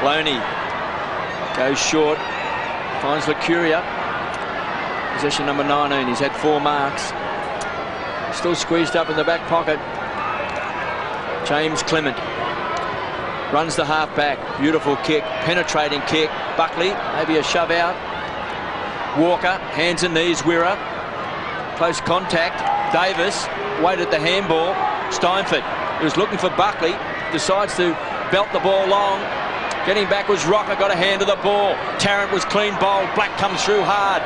Loney Goes short. Finds Lacuria. Possession number 19. He's had 4 marks. Still squeezed up in the back pocket. James Clement runs the half back. Beautiful kick. Penetrating kick. Buckley, maybe a shove out. Walker, hands and knees. Wirra. Close contact. Davis waited the handball. Steinford, he was looking for Buckley, decides to belt the ball long. Getting back was Rocker, got a hand of the ball. Tarrant was clean bowled. Black comes through hard.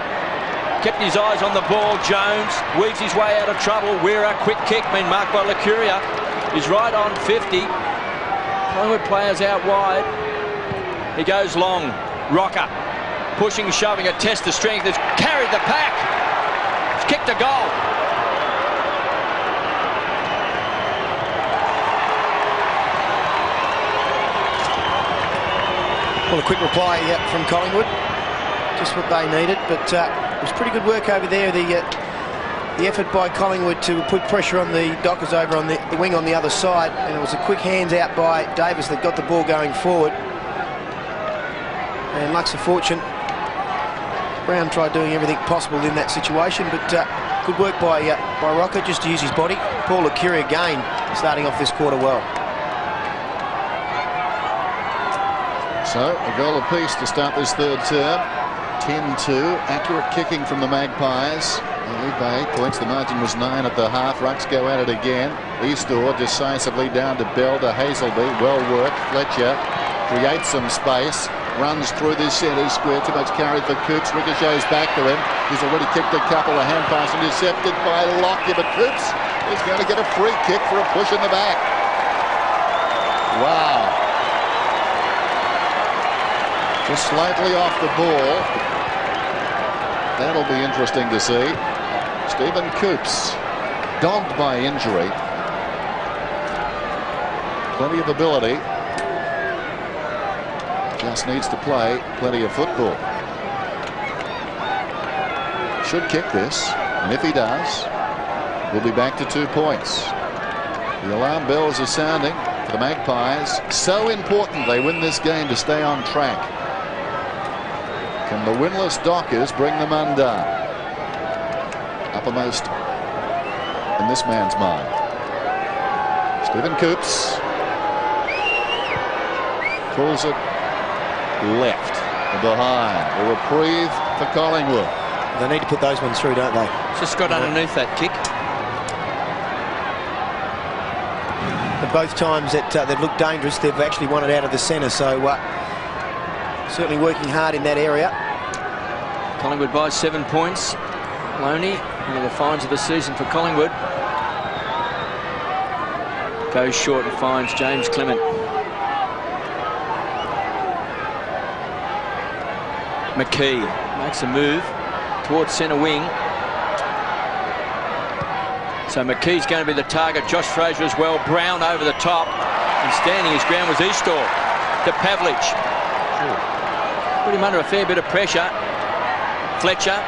Kept his eyes on the ball. Jones weaves his way out of trouble. Wirra, quick kick, been marked by Lacuria. He's right on 50. Collingwood players out wide. He goes long. Rocker pushing, shoving, a test of strength. Has carried the pack. He's kicked a goal. Well, a quick reply from Collingwood. Just what they needed, but it was pretty good work over there. The effort by Collingwood to put pressure on the Dockers over on the wing on the other side, and it was a quick hands out by Davis that got the ball going forward. And Lux of fortune, Brown tried doing everything possible in that situation, but good work by Rocker just to use his body. Paul Lacuria again starting off this quarter well. So a goal apiece to start this third term. 10-2. Accurate kicking from the Magpies. Lead by 8 points. The margin was 9 at the half. Rucks go at it again. Eastor decisively down to Bell to Hazelby. Well worked. Fletcher creates some space. Runs through this centre square. Too much carry for Coops. Ricochets back to him. He's already kicked a couple. A hand pass intercepted by Lockyer. But Coops is going to get a free kick for a push in the back. Wow. Just slightly off the ball. That'll be interesting to see. Stephen Coops, dogged by injury. Plenty of ability. Just needs to play plenty of football. Should kick this, and if he does, we'll be back to 2 points. The alarm bells are sounding for the Magpies. So important they win this game to stay on track. Can the winless Dockers bring them undone? Uppermost in this man's mind. Stephen Coops pulls it left and behind. A reprieve for Collingwood. They need to put those ones through, don't they? Just got underneath that kick. And both times that they've looked dangerous, they've actually won it out of the centre. So certainly working hard in that area. Collingwood by 7 points. Loney, one of the finds of the season for Collingwood. Goes short and finds James Clement. McKee makes a move towards centre wing. So McKee's going to be the target. Josh Fraser as well. Brown over the top. And standing his ground was Eastor to Pavlich. Put him under a fair bit of pressure. Fletcher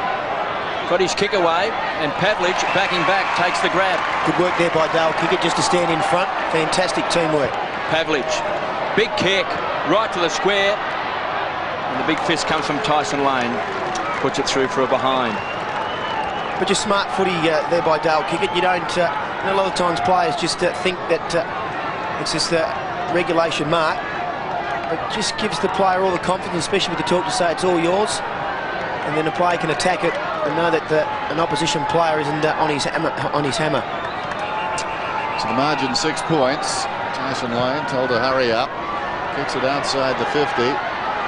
got his kick away, and Pavlich backing back takes the grab. Good work there by Dale Kickett just to stand in front. Fantastic teamwork. Pavlich, big kick right to the square, and the big fist comes from Tyson Lane, puts it through for a behind. But just smart footy there by Dale Kickett. You don't, a lot of times players just think that it's just a regulation mark. It just gives the player all the confidence, especially with the talk to say it's all yours. And then the player can attack it and know that an opposition player isn't on his hammer. So the margin 6 points. Tyson Lane told to hurry up. Kicks it outside the 50.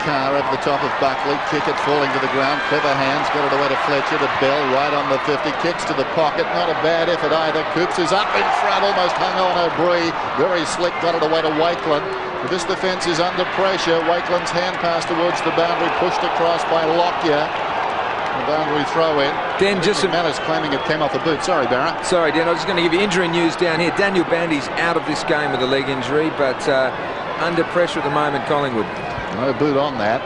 Carr over the top of Buckley. Kick it falling to the ground. Clever hands. Got it away to Fletcher. To Bell right on the 50. Kicks to the pocket. Not a bad effort either. Coops is up in front. Almost hung on O'Brien. Very slick. Got it away to Wakeland. But this defence is under pressure. Wakeland's hand pass towards the boundary. Pushed across by Lockyer. The boundary throw in. Dan, just some Manners claiming it came off the boot. Sorry, Barra. Sorry, Dan. I was just going to give you injury news down here. Daniel Bandy's out of this game with a leg injury, but under pressure at the moment, Collingwood. No boot on that.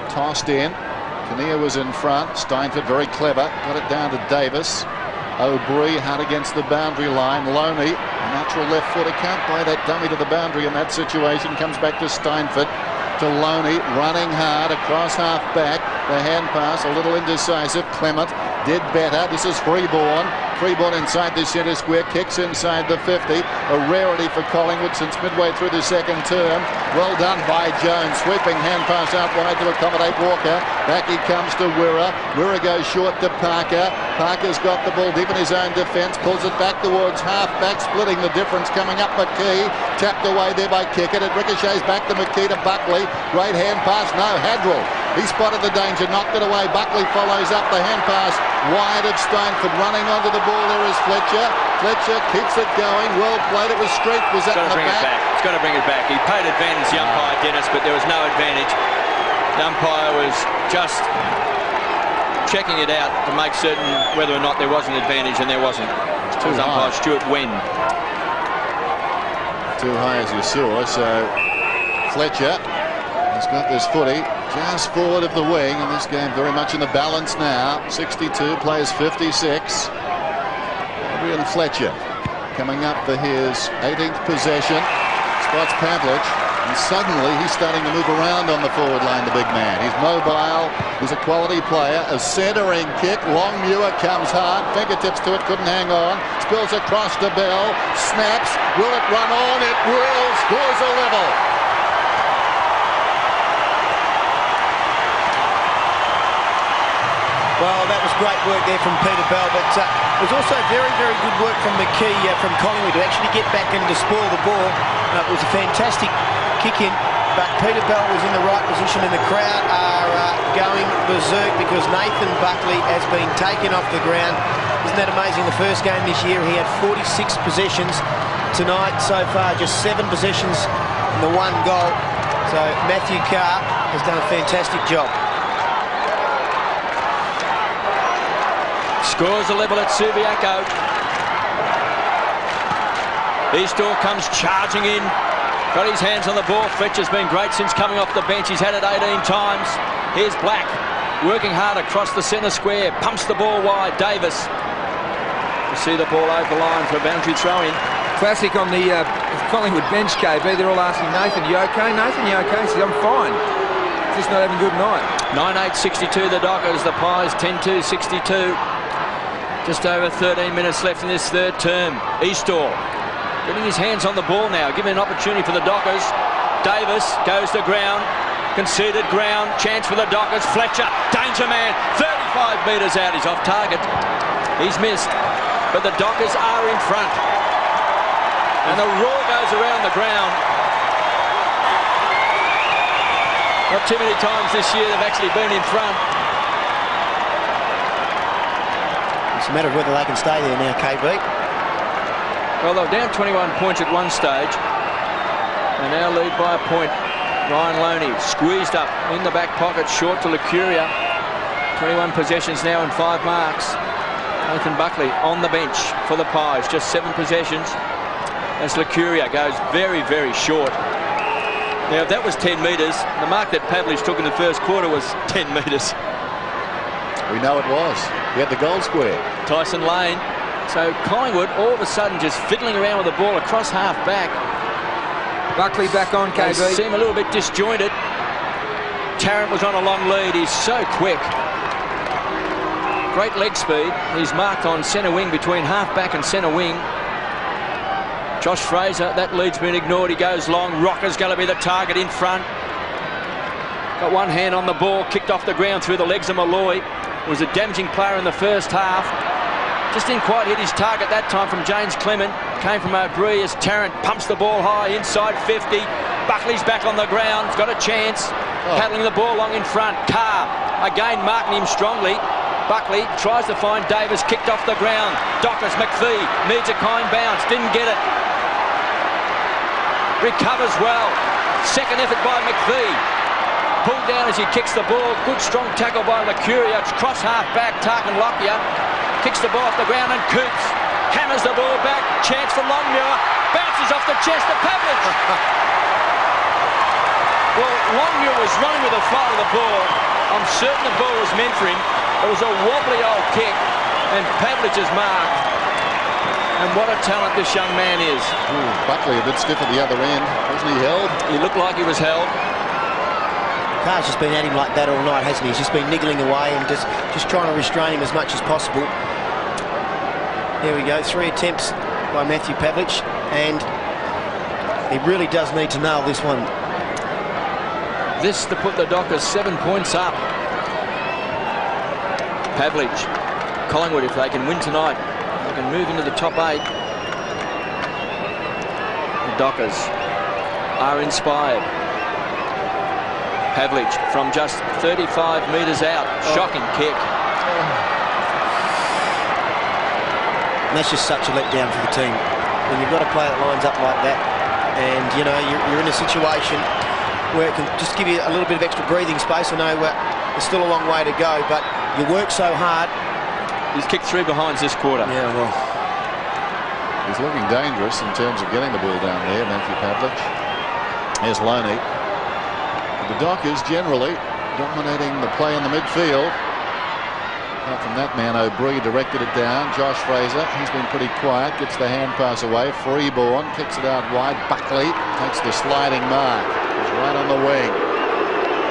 Tossed in. Kinnear was in front. Steinford very clever. Got it down to Davis. O'Brien hard against the boundary line. Loney, a natural left footer, can't play that dummy to the boundary in that situation. Comes back to Steinford. to Loney, running hard across half back. The hand pass a little indecisive. Clement did better. This is Freeborn. Freeborn inside the centre square, kicks inside the 50. A rarity for Collingwood since midway through the second term. Well done by Jones. Sweeping hand pass out wide to accommodate Walker. Back he comes to Wirra. Wirra goes short to Parker. Parker's got the ball deep in his own defence. Pulls it back towards half back, splitting the difference. Coming up McKee. Tapped away there by Kickett. It ricochets back to McKee to Buckley. Great hand pass. No, Hadrell. He spotted the danger, knocked it away. Buckley follows up the hand pass wide of Stoneford. Running onto the ball there is Fletcher. Fletcher keeps it going. Well played. It was Street. Was that in the back? It's got to bring it back. He paid advantage, the umpire, Dennis, but there was no advantage. The umpire was just checking it out to make certain whether or not there was an advantage, and there wasn't. It was umpire Stuart Wen. Too high as you saw, so Fletcher has got this footy just forward of the wing, and this game very much in the balance now. 62 plays 56. Adrian Fletcher coming up for his 18th possession. Spots Pavlich, and suddenly he's starting to move around on the forward line, the big man. He's mobile, he's a quality player. A centering kick, Longmuir comes hard, fingertips to it, couldn't hang on. Spills across to Bell, snaps, will it run on? It will, scores a level. Well, that was great work there from Peter Bell, but it was also very, very good work from McKee from Collingwood to actually get back and to spoil the ball. It was a fantastic kick in, but Peter Bell was in the right position, and the crowd are going berserk because Nathan Buckley has been taken off the ground. Isn't that amazing? The first game this year he had 46 possessions. Tonight so far just 7 possessions and the 1 goal. So Matthew Carr has done a fantastic job. Scores a level at Subiaco. Eastor comes charging in. Got his hands on the ball. Fletcher's been great since coming off the bench. He's had it 18 times. Here's Black working hard across the centre square. Pumps the ball wide. Davis. You see the ball over the line for a boundary throw in. Classic on the Collingwood bench, KB. They're all asking Nathan, you okay? Nathan, you okay? He says, I'm fine. Just not having a good night. 9-8-62 the Dockers. The Pies 10-2-62. Just over 13 minutes left in this third term. Eastor getting his hands on the ball now, giving an opportunity for the Dockers. Davis goes to ground, conceded ground, chance for the Dockers. Fletcher, danger man, 35 metres out, he's off target. He's missed, but the Dockers are in front. And the roar goes around the ground. Not too many times this year they've actually been in front. It's a matter of whether they can stay there now, KB. Well, they were down 21 points at one stage. They now lead by a point. Ryan Loney squeezed up in the back pocket, short to Licuria. 21 possessions now and 5 marks. Nathan Buckley on the bench for the Pies, just 7 possessions. As Licuria goes very, very short. Now, if that was 10 metres, the mark that Pavlich took in the first quarter was 10 metres. We know it was. He had the goal square. Tyson Lane. So Collingwood all of a sudden just fiddling around with the ball across half back. Buckley back on, KB. They seem a little bit disjointed. Tarrant was on a long lead. He's so quick. Great leg speed. He's marked on centre wing between half back and centre wing. Josh Fraser, that lead's been ignored. He goes long. Rocker's going to be the target in front. Got one hand on the ball, kicked off the ground through the legs of Malloy. Was a damaging player in the first half. Just didn't quite hit his target that time from James Clement. Came from O'Brien as Tarrant pumps the ball high inside 50. Buckley's back on the ground. He's got a chance. Paddling the ball long in front. Carr again marking him strongly. Buckley tries to find Davis, kicked off the ground. Dockers, McPhee needs a kind bounce. Didn't get it. Recovers well. Second effort by McPhee. Pulled down as he kicks the ball. Good strong tackle by Licuria. It's cross half back. Tarkin Lockyer kicks the ball off the ground and Coops hammers the ball back. Chance for Longmuir. Bounces off the chest of Pavlich. Well, Longmuir was running with the flight of the ball. I'm certain the ball was meant for him. It was a wobbly old kick and Pavlich's mark. And what a talent this young man is. Buckley a bit stiff at the other end. Wasn't he held? He looked like he was held. Carr's just been at him like that all night, hasn't he? He's just been niggling away and just trying to restrain him as much as possible. There we go, 3 attempts by Matthew Pavlich, and he really does need to nail this one. This to put the Dockers 7 points up. Pavlich, Collingwood, if they can win tonight, they can move into the top 8. The Dockers are inspired. Pavlich from just 35 metres out. Shocking kick. And that's just such a letdown for the team. When you've got a player that lines up like that, and you know you're in a situation where it can just give you a little bit of extra breathing space. I know there's still a long way to go, but you work so hard. He's kicked 3 behinds this quarter. Yeah, well, he's looking dangerous in terms of getting the ball down there, Matthew Pavlich. Here's Loney. The Dockers generally dominating the play in the midfield. Apart from that man, O'Brien directed it down. Josh Fraser, he's been pretty quiet, gets the hand pass away. Freeborn kicks it out wide. Buckley takes the sliding mark. He's right on the wing.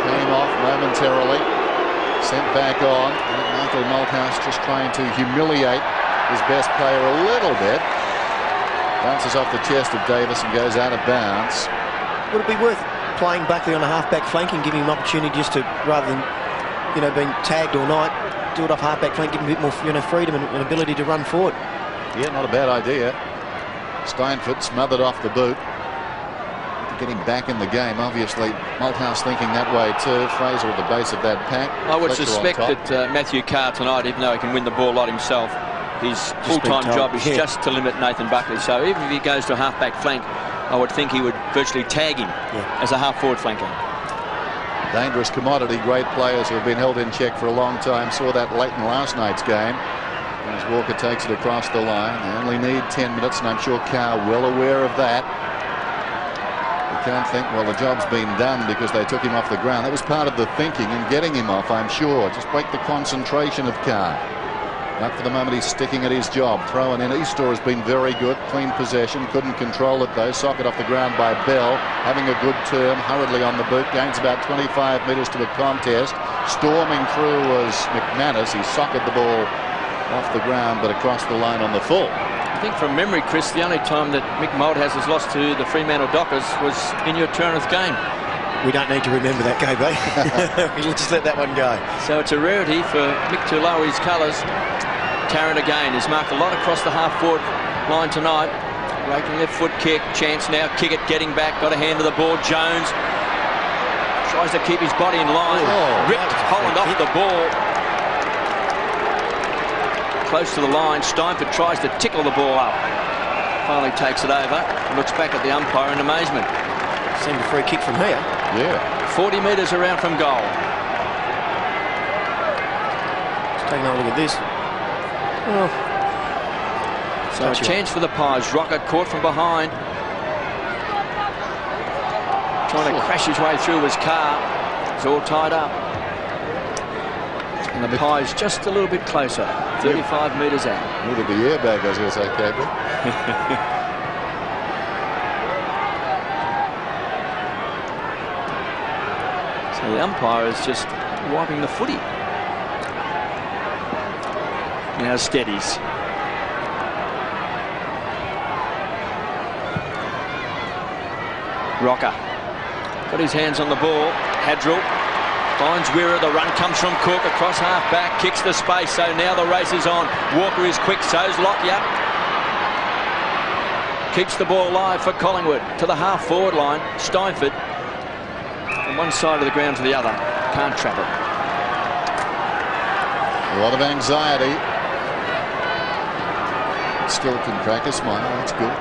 Came off momentarily. Sent back on. Michael Malthouse just trying to humiliate his best player a little bit. Bounces off the chest of Davis and goes out of bounds. would it be worth playing Buckley on a half-back flank and giving him opportunity just to, rather than, you know, being tagged all night, do it off half-back flank, give him a bit more, you know, freedom and ability to run forward? Yeah, not a bad idea. Steinfort smothered off the boot to get him back in the game. Obviously, Malthouse thinking that way too. Fraser at the base of that pack. I would Fletcher suspect that Matthew Carr tonight, even though he can win the ball a lot himself, his full-time job is just to limit Nathan Buckley. So even if he goes to a half-back flank, I would think he would virtually tag him as a half-forward flanker. Dangerous commodity, great players who have been held in check for a long time. Saw that late in last night's game as Walker takes it across the line. They only need 10 minutes, and I'm sure Carr well aware of that. You can't think, well, the job's been done because they took him off the ground. That was part of the thinking in getting him off, I'm sure. Just break the concentration of Carr. But for the moment, he's sticking at his job. Throwing in. Eastor has been very good. Clean possession. Couldn't control it, though. Socket off the ground by Bell. Having a good term. Hurriedly on the boot. Gains about 25 metres to a contest. Storming through was McManus. He socked the ball off the ground, but across the line on the full. I think from memory, Chris, the only time that Mick Malthouse has lost to the Fremantle Dockers was in your Turner's game. We don't need to remember that, KB. We'll just let that one go. So it's a rarity for Mick to lower his colours. Tarrant again has marked a lot across the half-forward line tonight. Raking left foot kick. Chance now. Kick it. Getting back. Got a hand to the ball. Jones tries to keep his body in line. Ripped Holland off the ball. Close to the line. Steinfort tries to tickle the ball up. Finally takes it over. Looks back at the umpire in amazement. Seemed a free kick from here. Yeah. 40 metres around from goal. Just taking a look at this. Oh. So a chance for the Pies. Rocket caught from behind. Trying to crash his way through his car. It's all tied up. And the Pies just a little bit closer. 35 metres out. Look at the airbag, I was going to say, Captain. So the umpire is just wiping the footy. Now steadies. Rocker got his hands on the ball. Hadrill finds Weir. The run comes from Cook across half back, kicks the space. So now the race is on. Walker is quick, so's Lockyer. Keeps the ball alive for Collingwood to the half forward line. Steinfort from one side of the ground to the other. Can't trap it. A lot of anxiety. Still can crack a smile. That's good.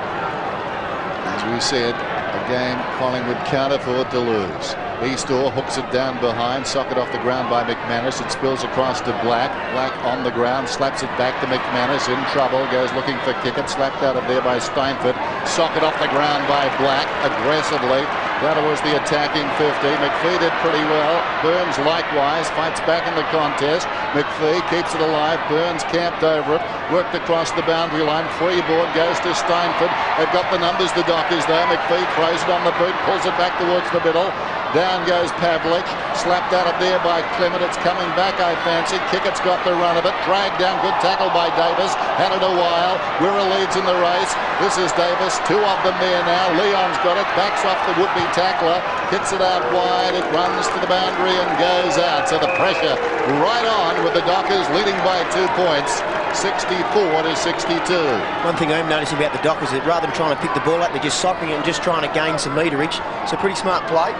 As we said, a game Collingwood can't afford to lose. Eastor hooks it down behind. Socket off the ground by McManus. It spills across to Black. Black on the ground. Slaps it back to McManus. In trouble. Goes looking for Kickett. Slapped out of there by Steinfort. Socket off the ground by Black. Aggressively. That was the attacking 50. McPhee did pretty well. Burns likewise. Fights back in the contest. McPhee keeps it alive. Burns camped over it. Worked across the boundary line. Freeboard goes to Steinfort. They've got the numbers, the Dockers, though. McPhee throws it on the boot. Pulls it back towards the middle. Down goes Pavlich. Slapped out of there by Clement. It's coming back, I fancy. Kickett's got the run of it. Dragged down. Good tackle by Davis. Had it a while. Wirra leads in the race. This is Davis. Two of them there now. Leon's got it. Backs off the would-be tackler. Hits it out wide. It runs to the boundary and goes out. So the pressure right on with the Dockers leading by 2 points. 64-62. One thing I'm noticing about the Dockers is that rather than trying to pick the ball up, they're just socking it and just trying to gain some meterage. It's a pretty smart play.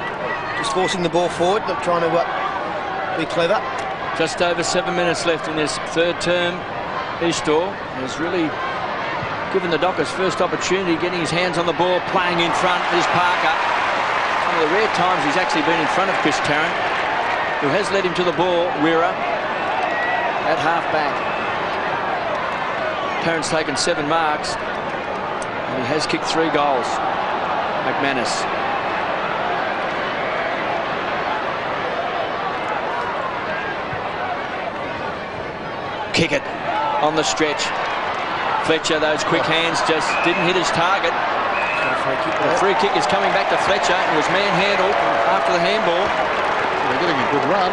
Just forcing the ball forward, not trying to be clever. Just over 7 minutes left in this third term. Eastor has really given the Dockers first opportunity, getting his hands on the ball, playing in front is Parker. One of the rare times he's actually been in front of Chris Tarrant, who has led him to the ball. Wirra at half-back. Tarrant's taken 7 marks, and he has kicked 3 goals. McManus. Kick it on the stretch. Fletcher, those quick hands just didn't hit his target. The free kick is coming back to Fletcher. It was manhandled after the handball. They're getting a good run.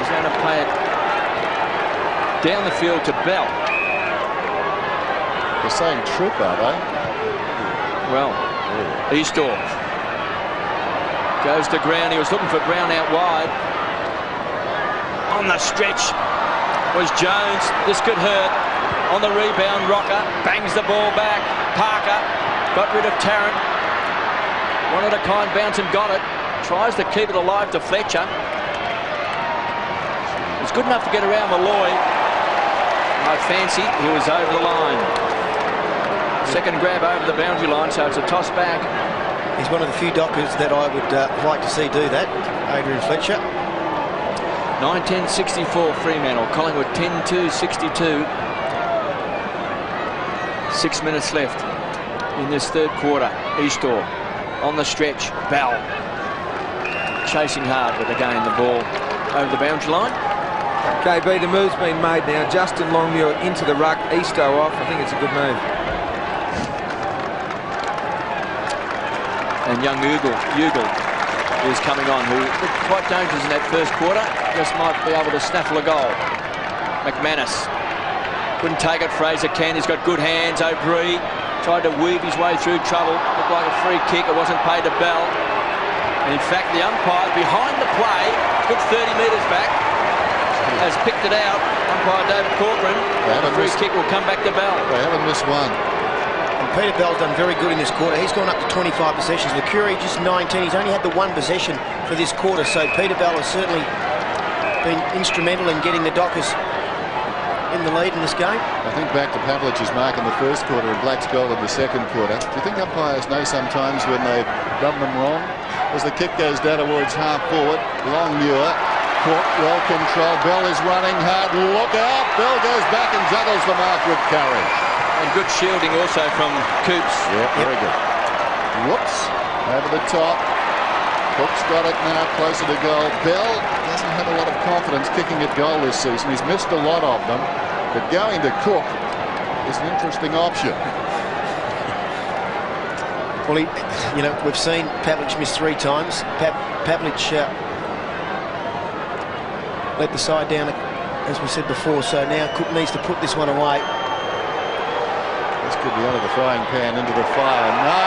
He's going to play it down the field to Bell. They're saying trip, are they? Well, Eastor goes to Brown. He was looking for Brown out wide. On the stretch was Jones. This could hurt. On the rebound, Rocker bangs the ball back. Parker got rid of Tarrant. One of a kind bounce and got it. Tries to keep it alive to Fletcher. It's good enough to get around Malloy. I fancy he was over the line. Second grab over the boundary line, so it's a toss back. He's one of the few Dockers that I would like to see do that, Adrian Fletcher. 9-10-64 Fremantle. Collingwood 10-2-62. 6 minutes left in this third quarter. Eastor on the stretch. Bell chasing hard, but again the ball over the boundary line. KB, the move's been made now. Justin Longmuir into the ruck. Eastor off. I think it's a good move. And young Ugle is coming on, who looked quite dangerous in that first quarter. Just might be able to snaffle a goal. McManus couldn't take it. Fraser can. He's got good hands. O'Brien tried to weave his way through trouble. Looked like a free kick. It wasn't paid to Bell. And in fact, the umpire behind the play, good 30 metres back, has picked it out. Umpire David Corcoran. The free kick will come back to Bell. They haven't missed one. And Peter Bell's done very good in this quarter. He's gone up to 25 possessions. Mercury just 19. He's only had the 1 possession for this quarter. So Peter Bell has certainly been instrumental in getting the Dockers in the lead in this game. I think back to Pavlich's mark in the first quarter and Black's goal in the second quarter. Do you think umpires know sometimes when they've done them wrong? As the kick goes down towards half forward, Longmuir, Cook, well controlled. Bell is running hard. Look out! Bell goes back and juggles the mark with courage. And good shielding also from Coops. Yeah, very good. Whoops, over the top. Cook's got it now, closer to goal. Bell doesn't have a lot of confidence kicking at goal this season. He's missed a lot of them, but going to Cook is an interesting option. Well, we've seen Pavlich miss 3 times. Pavlich let the side down, as we said before, so now Cook needs to put this one away. This could be out of the frying pan into the fire. No!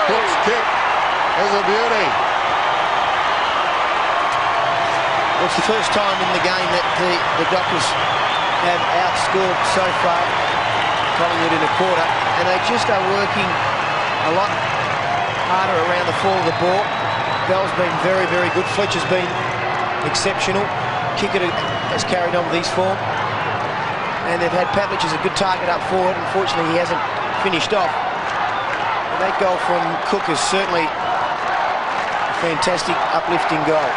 Cook's kick is a beauty. It's the first time in the game that the Dockers have outscored so far Collingwood in a quarter, and they just are working a lot harder around the fall of the ball. Bell's been very, very good. Fletcher's been exceptional. Kicker has carried on with his form. And they've had Pavlich as a good target up forward. Unfortunately, he hasn't finished off. And that goal from Cook is certainly a fantastic, uplifting goal.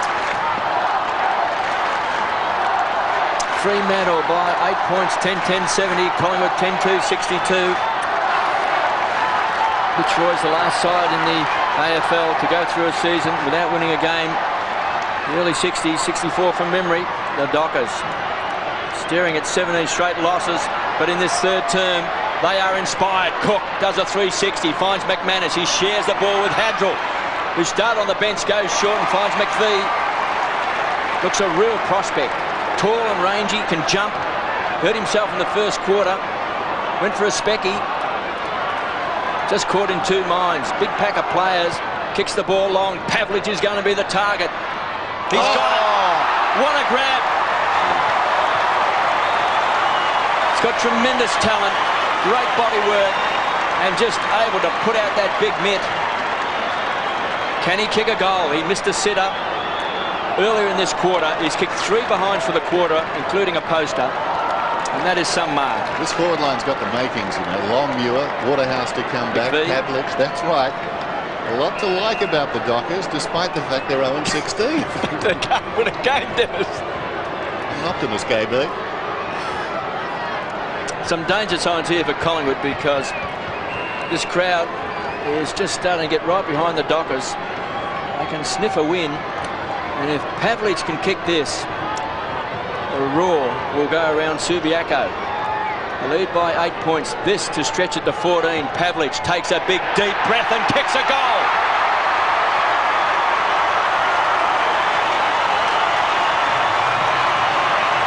Fremantle by 8 points, 10-10-70. Collingwood 10-2-62. Fitzroy's the last side in the AFL to go through a season without winning a game. The early 60s, 64 from memory. The Dockers staring at 17 straight losses, but in this third term, they are inspired. Cook does a 360, finds McManus. He shares the ball with Hadrill. who started on the bench, goes short and finds McVie. Looks a real prospect. Tall and rangy, can jump. Hurt himself in the first quarter. Went for a specky. Just caught in two minds. Big pack of players. Kicks the ball long. Pavlich is going to be the target. He's got it. What a grab. He's got tremendous talent. Great body work. And just able to put out that big mitt. Can he kick a goal? He missed a sitter. Earlier in this quarter, he's kicked 3 behinds for the quarter, including a poster. And that is some mark. This forward line's got the makings, you know. Longmuir, Waterhouse to come back, Pavlich, that's right. A lot to like about the Dockers, despite the fact they're 0-16. They can't win a game, Dennis. I'm an optimist, KB. Some danger signs here for Collingwood because this crowd is just starting to get right behind the Dockers. They can sniff a win. And if Pavlich can kick this, the roar will go around Subiaco. Lead by 8 points. This to stretch it to 14. Pavlich takes a big deep breath and kicks a goal.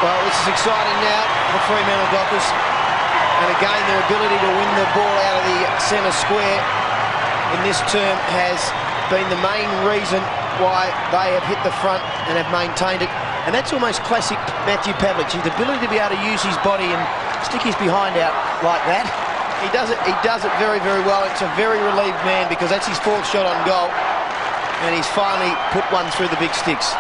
Well, this is exciting now for Fremantle Dockers. And again, their ability to win the ball out of the centre square in this term has been the main reason why they have hit the front and have maintained it. And that's almost classic Matthew Pavlich. His ability to be able to use his body and stick his behind out like that. He does it very, very well. It's a very relieved man because that's his 4th shot on goal. And he's finally put one through the big sticks.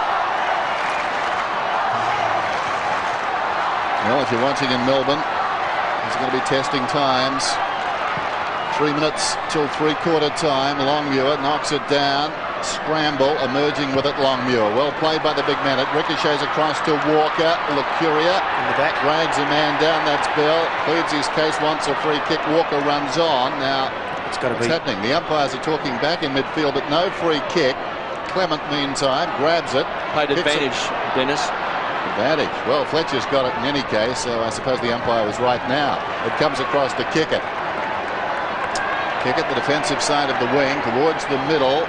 Well, if you're watching in Melbourne, he's going to be testing times. 3 minutes till 3/4 time. Longmuir knocks it down. Scramble, emerging with it, Longmuir. Well played by the big man. It ricochets across to Walker. Lucuria in the back. Drags a man down. That's Bell. Pleads his case, wants a free kick. Walker runs on. Now, it's got to be happening. The umpires are talking back in midfield, but no free kick. Clement, meantime, grabs it. Played advantage, Dennis. Advantage. Well, Fletcher's got it in any case, so I suppose the umpire was right now. It comes across to Kickett. Kickett, the defensive side of the wing, towards the middle.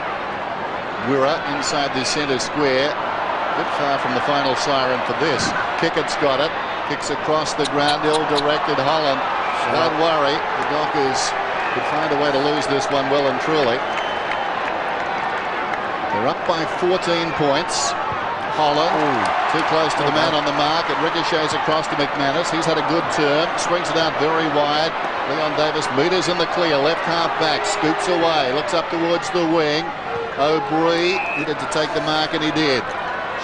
Wirra inside the centre square. A bit far from the final siren for this. Kickett's got it. Kicks across the ground. Ill-directed Holland. Don't worry. The Dockers could find a way to lose this one well and truly. They're up by 14 points. Holland, too close to the man on the mark. It ricochets across to McManus. He's had a good turn. Swings it out very wide. Leon Davis meters in the clear. Left half back. Scoops away. Looks up towards the wing. O'Brien needed to take the mark, and he did.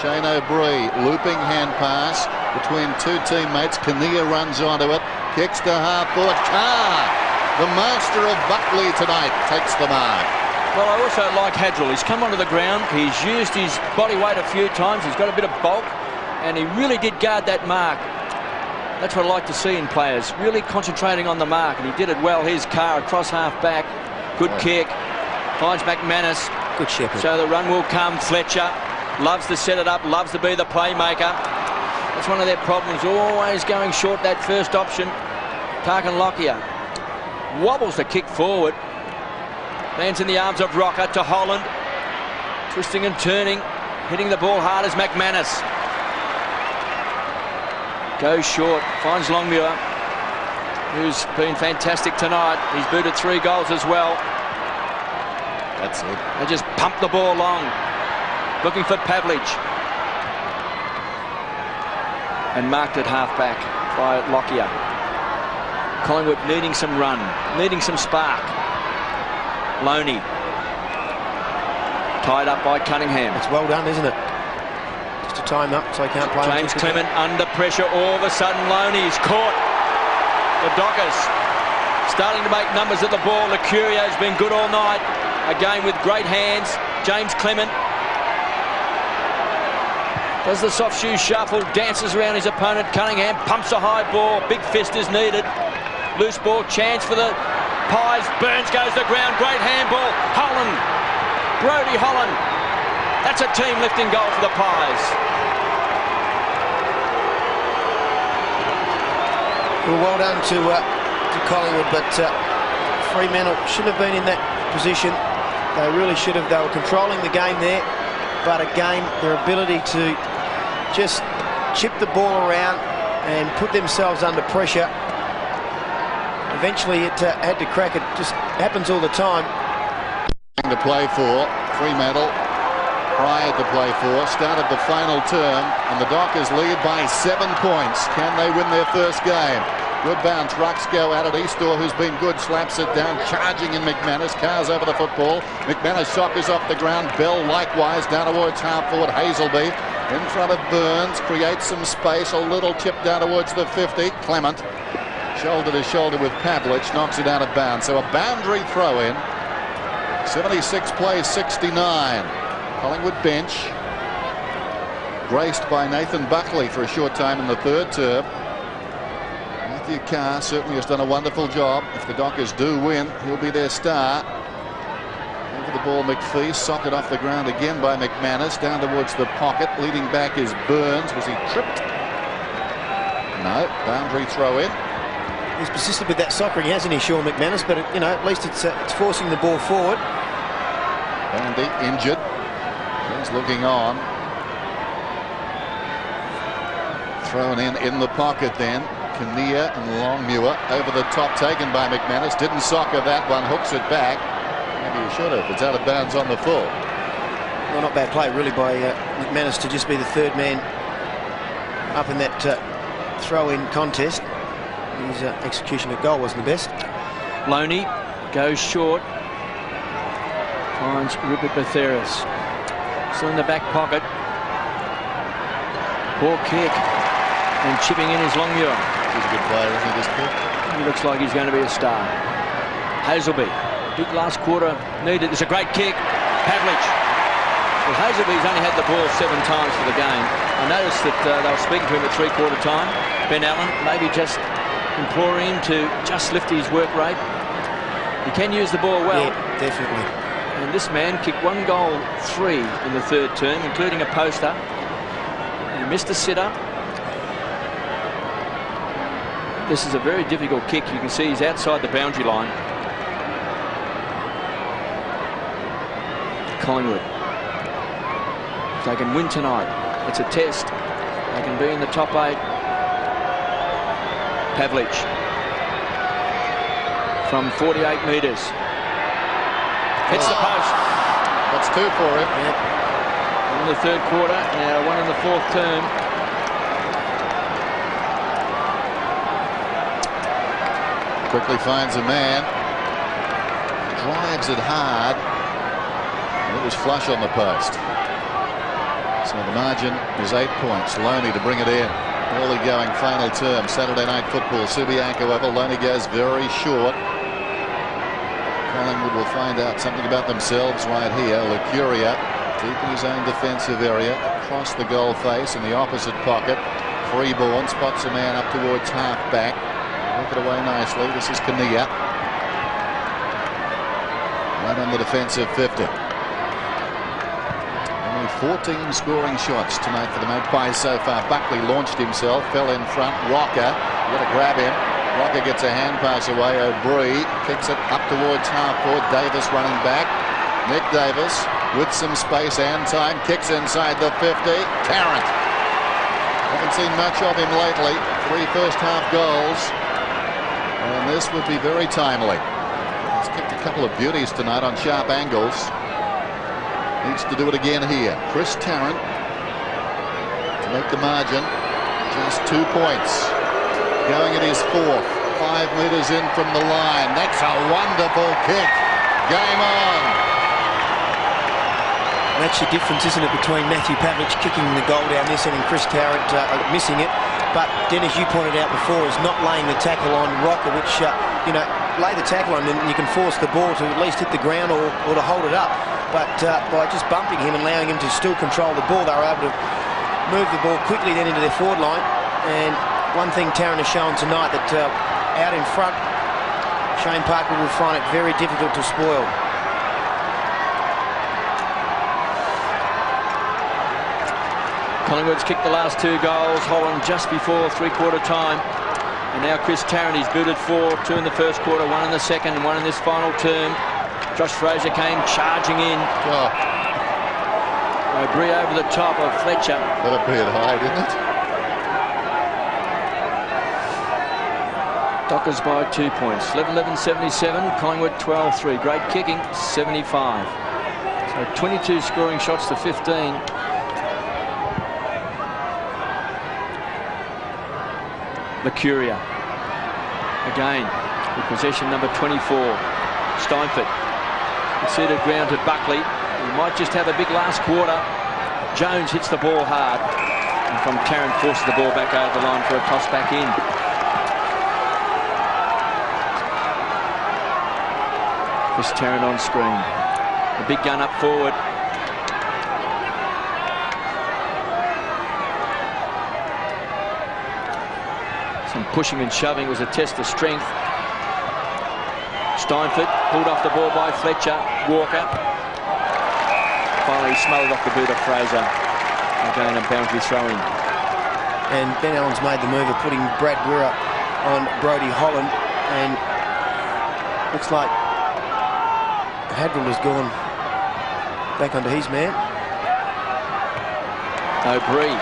Shane O'Brien, looping hand pass between two teammates. Kinnear runs onto it. Kicks to half forward. Carr, the master of Buckley tonight, takes the mark. Well, I also like Hadrill. He's come onto the ground. He's used his body weight a few times. He's got a bit of bulk, and he really did guard that mark. That's what I like to see in players, really concentrating on the mark, and he did it well. Here's Carr across half back. Good kick. Finds McManus. Good shepherd. So the run will come. Fletcher loves to set it up, loves to be the playmaker. That's one of their problems, always going short that first option. Tarkin Lockyer wobbles the kick forward. Lands in the arms of Rocker to Holland. Twisting and turning. Hitting the ball hard as McManus. Goes short. Finds Longmuir, who's been fantastic tonight. He's booted 3 goals as well. That's it. They just pump the ball long. Looking for Pavlich. And marked at half-back by Lockyer. Collingwood needing some run. Needing some spark. Loney. Tied up by Cunningham. It's well done, isn't it? Just to tie him up so he can't play. James Clement under pressure. All of a sudden, Loney is caught. The Dockers starting to make numbers at the ball. Lucuria has been good all night. Again with great hands. James Clement does the soft shoe shuffle. Dances around his opponent. Cunningham pumps a high ball. Big fist is needed. Loose ball. Chance for the Pies. Burns goes to the ground. Great handball. Holland. Brodie Holland. That's a team lifting goal for the Pies. Well done to Collingwood, but Fremantle shouldn't have been in that position. They really should have. They were controlling the game there, but again, their ability to just chip the ball around and put themselves under pressure. Eventually, it had to crack. It just happens all the time. To play for Fremantle, prior to play for, started the final term, and the Dockers lead by 7 points. Can they win their first game? Good bounce. Rucks go at it. Eastor, who's been good, slaps it down. Charging in McManus. Carr's over the football. McManus soccers off the ground. Bell likewise down towards half forward. Hazelby in front of Burns. Creates some space. A little chip down towards the 50. Clement shoulder to shoulder with Pavlich. Knocks it out of bounds. So a boundary throw in. 76 plays 69. Collingwood bench. Graced by Nathan Buckley for a short time in the third term. Matthew Carr certainly has done a wonderful job. If the Dockers do win, he'll be their star. Over the ball, McPhee, socket off the ground again by McManus, down towards the pocket. Leading back is Burns. Was he tripped? No. Boundary throw in. He's persisted with that soccering, hasn't he, Sean McManus? But at least it's forcing the ball forward. Bandy injured. He's looking on. Thrown in the pocket then. Kinnear and Longmuir over the top, taken by McManus. Didn't soccer that one, hooks it back. Maybe he should have. It's out of bounds on the full. Well, not bad play really by McManus to just be the third man up in that throw-in contest. His execution at goal wasn't the best. Loney goes short. Finds Rupert Batheris. Still in the back pocket. Poor kick. And chipping in is Longmuir. He's a good player, isn't he, this kid? He looks like he's going to be a star. Hazelby. Big last quarter needed. It's a great kick. Pavlich. Well, Hazelby's only had the ball 7 times for the game. I noticed that they were speaking to him at three-quarter time. Ben Allen maybe just imploring him to just lift his work rate. He can use the ball well. Yeah, definitely. And this man kicked 1 goal, 3 in the third term, including a poster. He missed a sitter. This is a very difficult kick. You can see he's outside the boundary line. Collingwood. If they can win tonight, it's a test. They can be in the top 8. Pavlich from 48 metres. Hits the post. That's 2 for him. Yep. In the third quarter, now 1 in the fourth term. Quickly finds a man. Drives it hard. And it was flush on the post. So the margin is 8 points. Loney to bring it in. Early going final term. Saturday night football. Subiaco Oval. Loney goes very short. Collingwood will find out something about themselves right here. Lucuria deep in his own defensive area. Across the goal face in the opposite pocket. Freeborn spots a man up towards half back. Work it away nicely. This is Kinnear. Right on the defensive 50. Only 14 scoring shots tonight for the Magpies so far. Buckley launched himself, fell in front. Rocker, you got to grab him. Rocker gets a hand pass away. O'Brien kicks it up towards half forward. Davis running back. Nick Davis with some space and time. Kicks inside the 50. Tarrant. Haven't seen much of him lately. 3 first half goals. And this would be very timely. He's kicked a couple of beauties tonight on sharp angles. Needs to do it again here. Chris Tarrant to make the margin. Just 2 points. Going at his 4th. 5 metres in from the line. That's a wonderful kick. Game on. That's the difference, isn't it, between Matthew Pavlich kicking the goal down this end and Chris Tarrant missing it. But Dennis, you pointed out before, is not laying the tackle on Rocker, which, lay the tackle on and you can force the ball to at least hit the ground or to hold it up. But by just bumping him and allowing him to still control the ball, they were able to move the ball quickly then into their forward line. And one thing Tarrant has shown tonight, that out in front, Shane Parker will find it very difficult to spoil. Collingwood's kicked the last 2 goals. Holland just before three-quarter time. And now Chris Tarrant, he's booted 4, 2 in the first quarter, 1 in the second, and 1 in this final term. Josh Fraser came charging in. Oh, O'Brien over the top of Fletcher. got a bit high, didn't it? Dockers by 2 points. 11-11-77. Collingwood 12-3. Great kicking. 75. So 22 scoring shots to 15. Mercuria. Again, with possession number 24. Steinford. Conceded ground to Buckley. He might just have a big last quarter. Jones hits the ball hard. And from Tarrant forces the ball back over the line for a toss back in. Chris Tarrant on screen. The big gun up forward. Some pushing and shoving. It was a test of strength. Steinford pulled off the ball by Fletcher. Walker finally smothered off the boot of Fraser. Again, a boundary throw in. And Ben Allen's made the move of putting Brad Wirra on Brodie Holland, and looks like Hadrill has gone back onto his man. O'Brien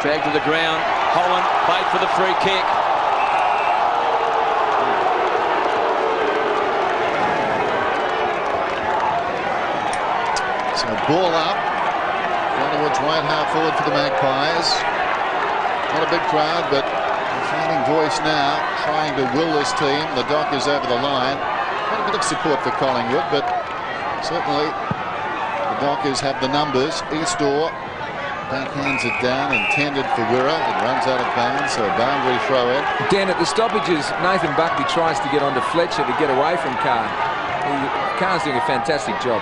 dragged to the ground. Holland bait for the free kick. So ball up. Collingwood's right half forward for the Magpies. Not a big crowd, but a finding voice now, trying to will this team. The Dockers over the line. Quite a bit of support for Collingwood, but certainly the Dockers have the numbers. Eastor backhands it down, intended for Wirra. It runs out of bounds, so a boundary throw in. Dan, at the stoppages, Nathan Buckley tries to get onto Fletcher to get away from Carr. Carr's doing a fantastic job.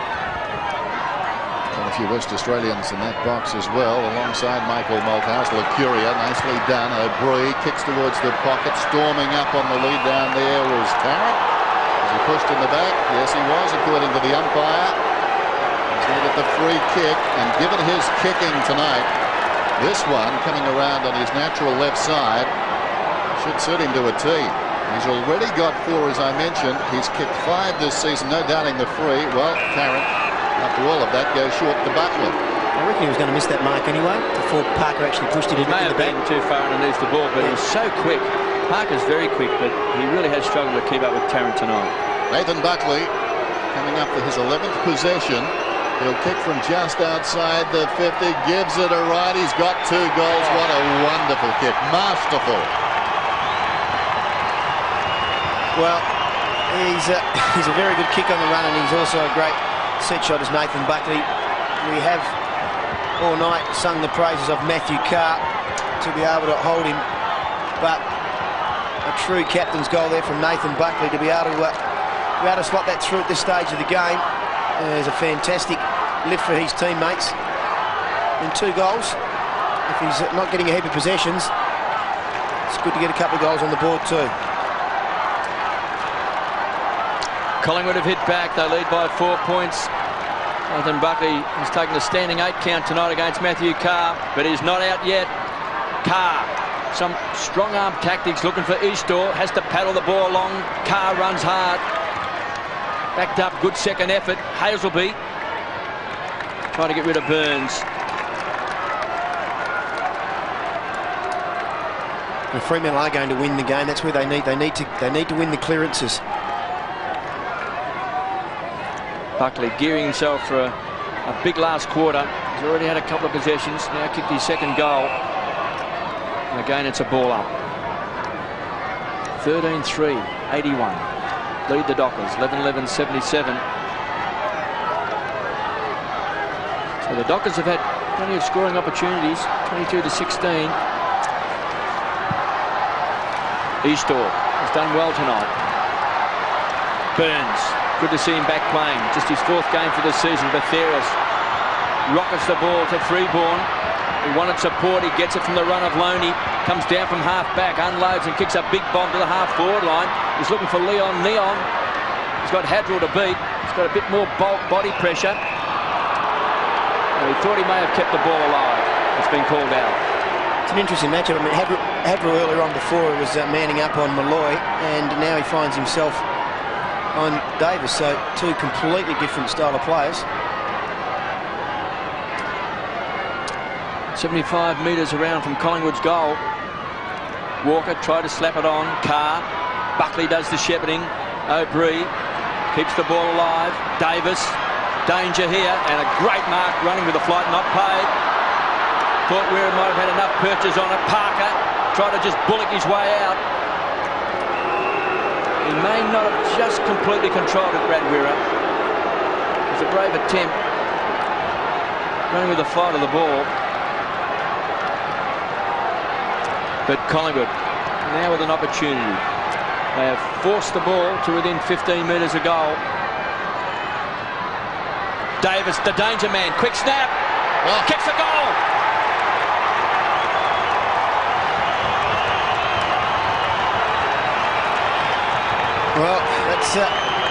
And a few West Australians in that box as well, alongside Michael Malthouse. Mercuria, nicely done. O'Brien kicks towards the pocket, storming up on the lead down there was Tarrant. Was he pushed in the back? Yes, he was, according to the umpire. He's going to get the free kick, and given his kicking tonight, this one coming around on his natural left side should suit him to a T. He's already got 4, as I mentioned. He's kicked 5 this season, no doubting the free. Well, Tarrant, after all of that, goes short to Butler. I reckon he was going to miss that mark anyway before Parker actually pushed it in May the have back. been too far underneath the ball, but it was so quick. Parker's very quick, but he really has struggled to keep up with Tarrant tonight. Nathan Buckley coming up for his 11th possession. He'll kick from just outside the 50, gives it a right. He's got 2 goals. What a wonderful kick. Masterful. Well, he's a very good kick on the run, and he's also a great set shot as Nathan Buckley. We have all night sung the praises of Matthew Carr to be able to hold him, but a true captain's goal there from Nathan Buckley to be able to slot that through at this stage of the game. There's a fantastic lift for his teammates. And 2 goals. If he's not getting a heap of possessions, it's good to get a couple of goals on the board too. Collingwood have hit back. They lead by 4 points. Nathan Buckley has taken a standing 8 count tonight against Matthew Carr, but he's not out yet. Carr, some strong arm tactics, looking for Eastor, has to paddle the ball along. Carr runs hard. Backed up, good second effort. Hazelby trying to get rid of Burns. The Fremantle are going to win the game. That's where they need to win the clearances. Buckley gearing himself for a big last quarter. He's already had a couple of possessions. Now kicked his second goal. And again, it's a ball up. 13-3, 81. Lead the Dockers. 11-11-77. So the Dockers have had plenty of scoring opportunities. 22-16. Eastor has done well tonight. Burns. Good to see him back playing. Just his 4th game for the season. Batheris rockets the ball to Freeborn. He wanted support. He gets it from the run of Loney. Comes down from half back, unloads and kicks a big bomb to the half forward line. He's looking for Leon. He's got Hadrill to beat. He's got a bit more body pressure. And he thought he may have kept the ball alive. It's been called out. It's an interesting matchup. I mean, Hadrill earlier on before was manning up on Malloy, and now he finds himself on Davis. So two completely different style of players. 75 metres around from Collingwood's goal. Walker tried to slap it on. Carr. Buckley does the shepherding. O'Brien keeps the ball alive. Davis. Danger here. And a great mark running with the flight not paid. Thought Weir might have had enough purchase on it. Parker tried to just bullock his way out. He may not have just completely controlled it, Brad Weir. It was a brave attempt. Running with the flight of the ball. But Collingwood now with an opportunity. They have forced the ball to within 15 metres of goal. Davis, the danger man, quick snap, kicks a goal. Well, that's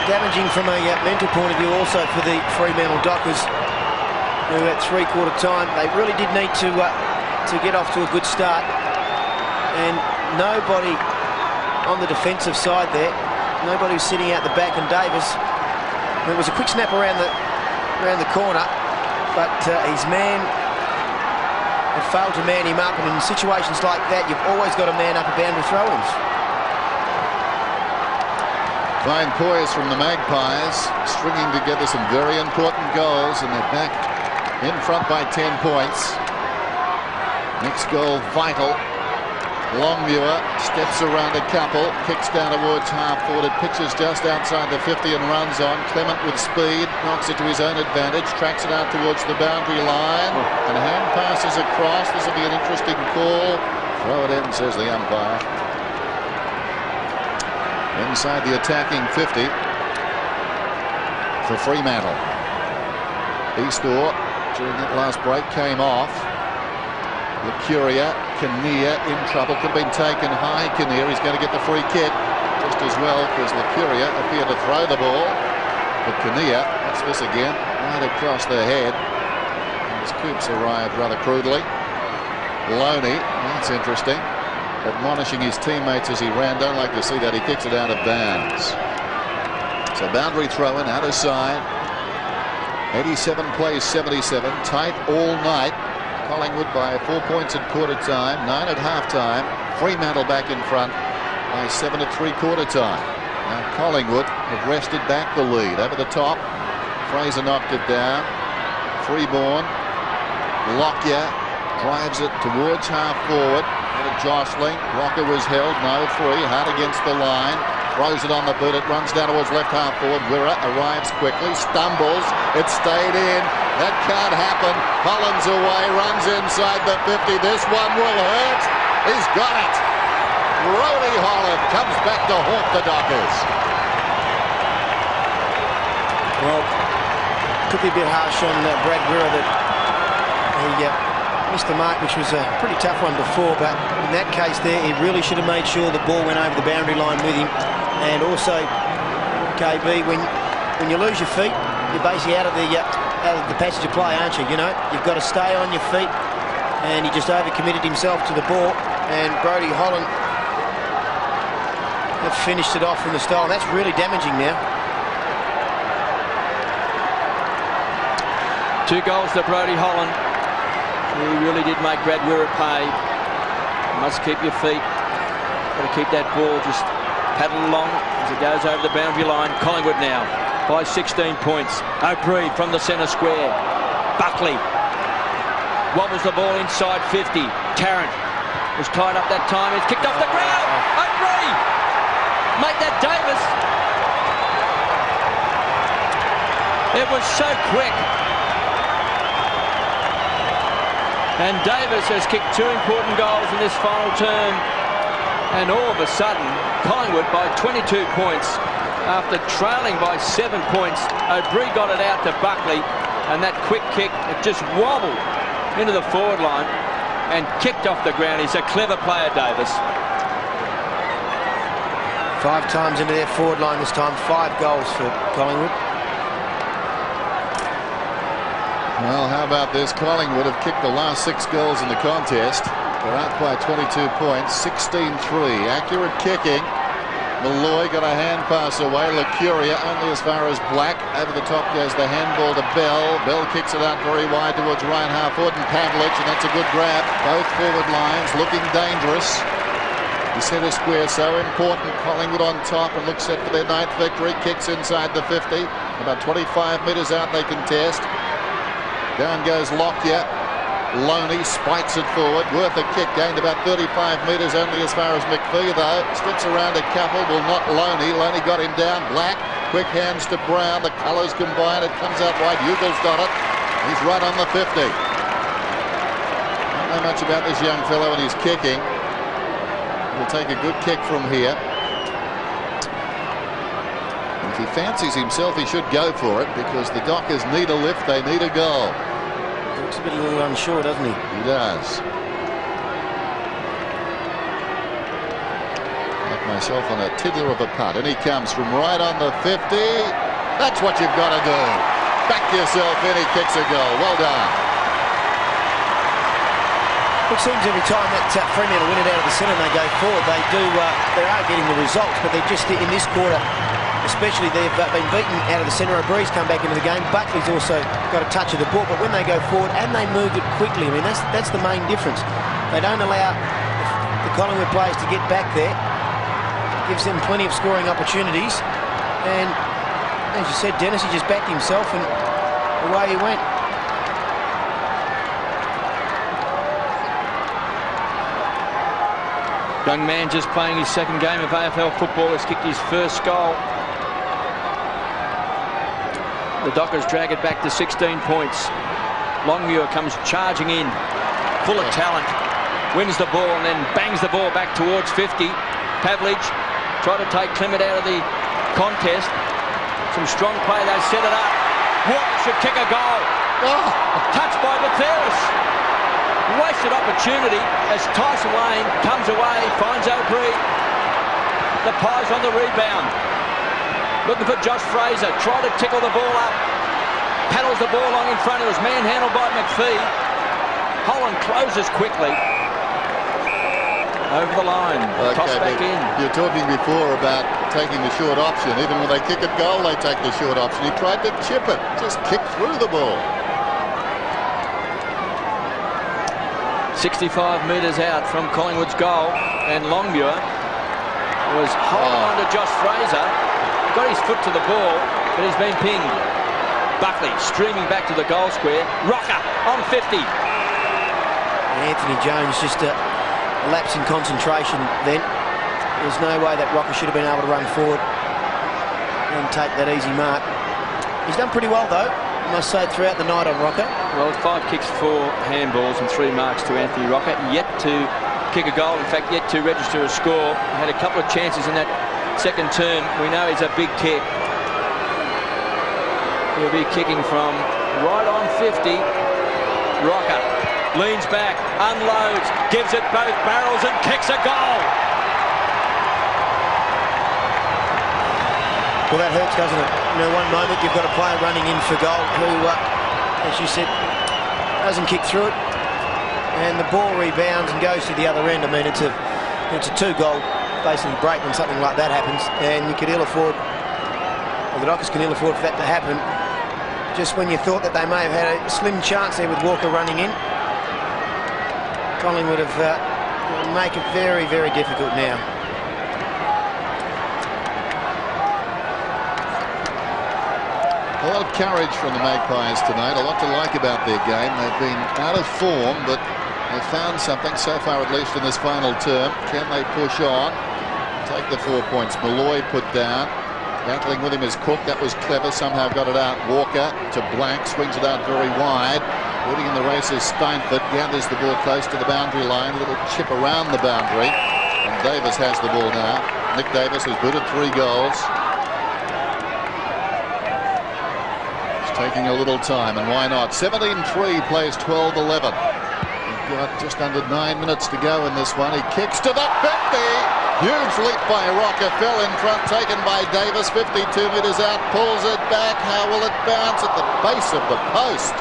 damaging from a mental point of view also for the Fremantle Dockers, who at three-quarter time, they really did need to get off to a good start. And nobody on the defensive side there, nobody was sitting out the back, and Davis, there was a quick snap around the corner, but his man had failed to man him up, and in situations like that you've always got to man up a boundary throw-ins. Fine poise from the Magpies, stringing together some very important goals, and they're back in front by 10 points. Next goal vital. Longmuir steps around a couple, kicks down towards half-forward, pitches just outside the 50 and runs on. Clement with speed, knocks it to his own advantage, tracks it out towards the boundary line, and hand passes across. This will be an interesting call. Throw it in, says the umpire. Inside the attacking 50 for Fremantle. Eastor, during that last break, came off. Lucuria, Kinnear in trouble, could have been taken high. Kinnear, he's going to get the free kick just as well, because Lucuria appeared to throw the ball, but Kinnear, that's this again, right across the head. And his Coops arrived rather crudely. Loney, that's interesting, admonishing his teammates as he ran. Don't like to see that. He kicks it out of bounds. So boundary throw in, out of side. 87 plays 77, tight all night. Collingwood by 4 points at quarter time, 9 at half time. Fremantle back in front by 7 at three-quarter time. Now Collingwood have wrested back the lead. Over the top, Fraser knocked it down. Freeborn, Lockyer drives it towards half-forward. A jostling. Rocker was held, no free, hard against the line. Throws it on the boot, it runs down towards left half-forward. Wirra arrives quickly, stumbles, it stayed in. That can't happen. Collins away, runs inside the 50. This one will hurt. He's got it. Brody Holland comes back to haunt the Dockers. Well, could be a bit harsh on Brad Wirra that he missed the mark, which was a pretty tough one before, but in that case there, he really should have made sure the ball went over the boundary line with him. And also, KB, when you lose your feet, you're basically out of the passage of play, aren't you? You know, you've got to stay on your feet, and he just overcommitted himself to the ball, and Brody Holland have finished it off from the style, and that's really damaging now. 2 goals to Brody Holland. He really did make Brad Wirra pay. You must keep your feet. Got to keep that ball just paddle along as it goes over the boundary line. Collingwood now by 16 points. O'Brien from the centre square. Buckley wobbles the ball inside 50. Tarrant was tied up that time. It's kicked off the ground. O'Brien! Make that Davis. It was so quick. And Davis has kicked 2 important goals in this final term. And all of a sudden, Collingwood by 22 points after trailing by 7 points. O'Brien got it out to Buckley, and that quick kick, it just wobbled into the forward line and kicked off the ground. He's a clever player, Davis. 5 times into their forward line this time, 5 goals for Collingwood. Well, how about this? Collingwood have kicked the last 6 goals in the contest. They're out by 22 points, 16-3. Accurate kicking. Malloy got a hand pass away. Lucuria only as far as Black. Over the top goes the handball to Bell. Bell kicks it out very wide towards Ryan Harford and Pavlich, and that's a good grab. Both forward lines looking dangerous. The centre square so important. Collingwood on top and looks set for their 9th victory. Kicks inside the 50. About 25 metres out they contest. Down goes Lockyer. Loney spikes it forward. Worth a kick, gained about 35 metres, only as far as McPhee though. Sticks around a couple, will not Loney. Loney got him down. Black, quick hands to Brown. The colours combine. It comes out wide. Hugel's got it. He's right on the 50. Don't know much about this young fellow and he's kicking. He'll take a good kick from here. If he fancies himself, he should go for it because the Dockers need a lift. They need a goal. Looks a little unsure, doesn't he? He does. Like myself on a tiddler of a putt. And he comes from right on the 50. That's what you've got to do. Back yourself in, he kicks a goal. Well done. It seems every time that Fremantle win it out of the centre and they go forward, they are getting the results, but they're just in this quarter. Especially they've been beaten out of the centre. O'Bree's come back into the game. Buckley's also got a touch of the ball, but when they go forward and they move it quickly, I mean that's the main difference. They don't allow the Collingwood players to get back there. Gives them plenty of scoring opportunities. And as you said, Dennis, he just backed himself and away he went. Young man just playing his second game of AFL football has kicked his first goal. The Dockers drag it back to 16 points. Longmuir comes charging in, full of talent, wins the ball and then bangs the ball back towards 50. Pavlich tried to take Clement out of the contest. Some strong play, they set it up. Walker should kick a goal. Oh, touched by Matheris. Wasted opportunity as Tyson Lane comes away, finds O'Bree. The Pies on the rebound. Looking for Josh Fraser, tried to tickle the ball up. Paddles the ball along in front. It was manhandled by McPhee. Holland closes quickly. Over the line, toss back in. You were talking before about taking the short option. Even when they kick a goal, they take the short option. He tried to chip it, just kicked through the ball. 65 metres out from Collingwood's goal, and Longmuir was holding on to Josh Fraser. Got his foot to the ball, but he's been pinged. Buckley streaming back to the goal square. Rocker on 50. Anthony Jones just a lapse in concentration then. There's no way that Rocker should have been able to run forward and take that easy mark. He's done pretty well though, I must say, throughout the night on Rocker. Well, 5 kicks, 4 handballs and 3 marks to Anthony Rocker. Yet to kick a goal, in fact yet to register a score. Had a couple of chances in that second term. We know he's a big kick. He'll be kicking from right on 50. Rocker leans back, unloads, gives it both barrels and kicks a goal. Well, that hurts, doesn't it? You know, one moment you've got a player running in for goal who, as you said, doesn't kick through it, and the ball rebounds and goes to the other end. I mean, it's a 2-goal basically break when something like that happens, and you could ill afford, or the Dockers can ill afford for that to happen. Just when you thought that they may have had a slim chance there with Walker running in, Collingwood have make it very, very difficult now. A lot of courage from the Magpies tonight. A lot to like about their game. They've been out of form, but they've found something so far, at least in this final term. Can they push on? Take the 4 points. Malloy put down. Battling with him is Cook. That was clever. Somehow got it out. Walker to Blank. Swings it out very wide. Leading in the race is Steinford. Gathers the ball close to the boundary line. A little chip around the boundary. And Davis has the ball now. Nick Davis has booted 3 goals. Taking a little time, and why not? 17-3 plays 12-11. We've got just under 9 minutes to go in this one. He kicks to the 50. Huge leap by Rocker. Fell in front, taken by Davis. 52 metres out, pulls it back. How will it bounce? At the base of the post.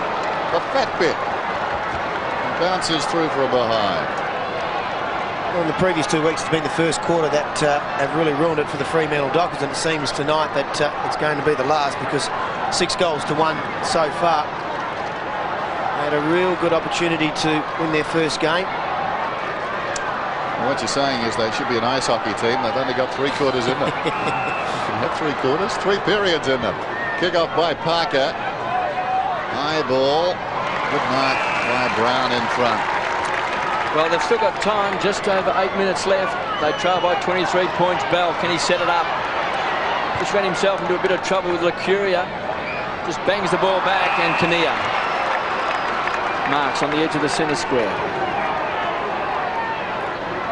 The fat bit. And bounces through for a behind. Well, Well, in the previous 2 weeks, it's been the first quarter that have really ruined it for the Fremantle Dockers, and it seems tonight that it's going to be the last, because 6 goals to 1 so far. They had a real good opportunity to win their first game. What you're saying is they should be an ice hockey team. They've only got 3 quarters in them. You can have 3 quarters, 3 periods in them. Kick off by Parker. High ball. Good mark by Brown in front. Well, they've still got time, just over 8 minutes left. They trail by 23 points. Bell, can he set it up? Just ran himself into a bit of trouble with Lacuria. Just bangs the ball back, and Kinnear marks on the edge of the centre square.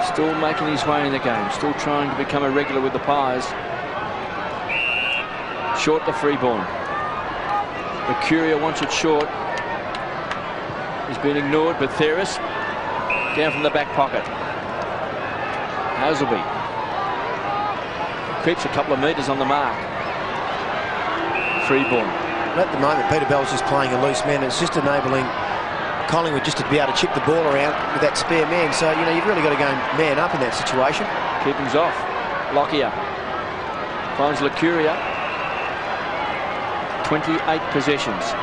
Still making his way in the game, still trying to become a regular with the Pies. Short to Freeborn. Lacuria wants it short. He's been ignored, but Theris down from the back pocket. Hazelby creeps a couple of metres on the mark. Freeborn. At the moment, Peter Bell's just playing a loose man. It's just enabling Collingwood just to be able to chip the ball around with that spare man. So, you know, you've really got to go man up in that situation. Keeping's off. Lockyer finds Lacuria. 28 possessions.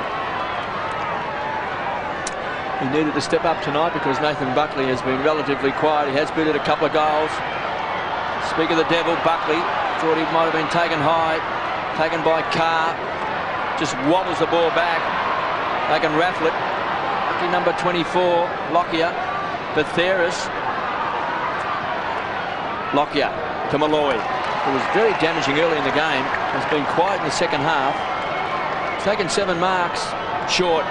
He needed to step up tonight because Nathan Buckley has been relatively quiet. He has booted a couple of goals. Speak of the devil, Buckley thought he might have been taken high. Taken by Carr. Just wobbles the ball back. They can raffle it. Lucky number 24, Lockyer. Batheris. Lockyer to Malloy, who was very damaging early in the game. Has been quiet in the second half. Taken 7 marks. Short.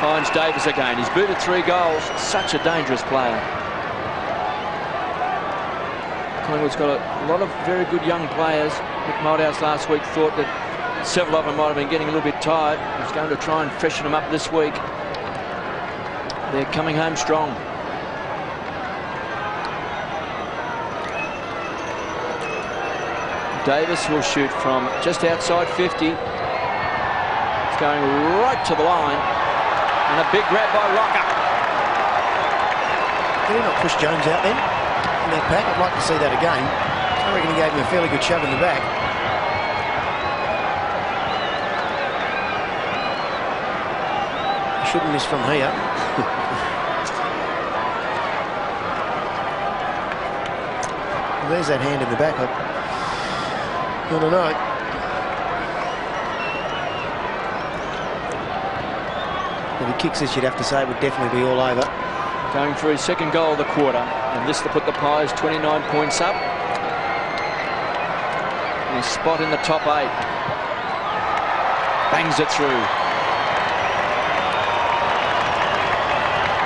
Finds Davis again. He's booted 3 goals. Such a dangerous player. Collingwood's got a lot of very good young players. Mick Moldhouse last week thought that several of them might have been getting a little bit tired. He's going to try and freshen them up this week. They're coming home strong. Davis will shoot from just outside 50. It's going right to the line. And a big grab by Rocker. Did he not push Jones out then in that pack? I'd like to see that again. I reckon he gave him a fairly good shove in the back. He shouldn't miss from here. Well, there's that hand in the back. I don't know. If he kicks this, you'd have to say it would definitely be all over. Going for his second goal of the quarter, and this to put the Pies 29 points up. And his spot in the top 8. Bangs it through.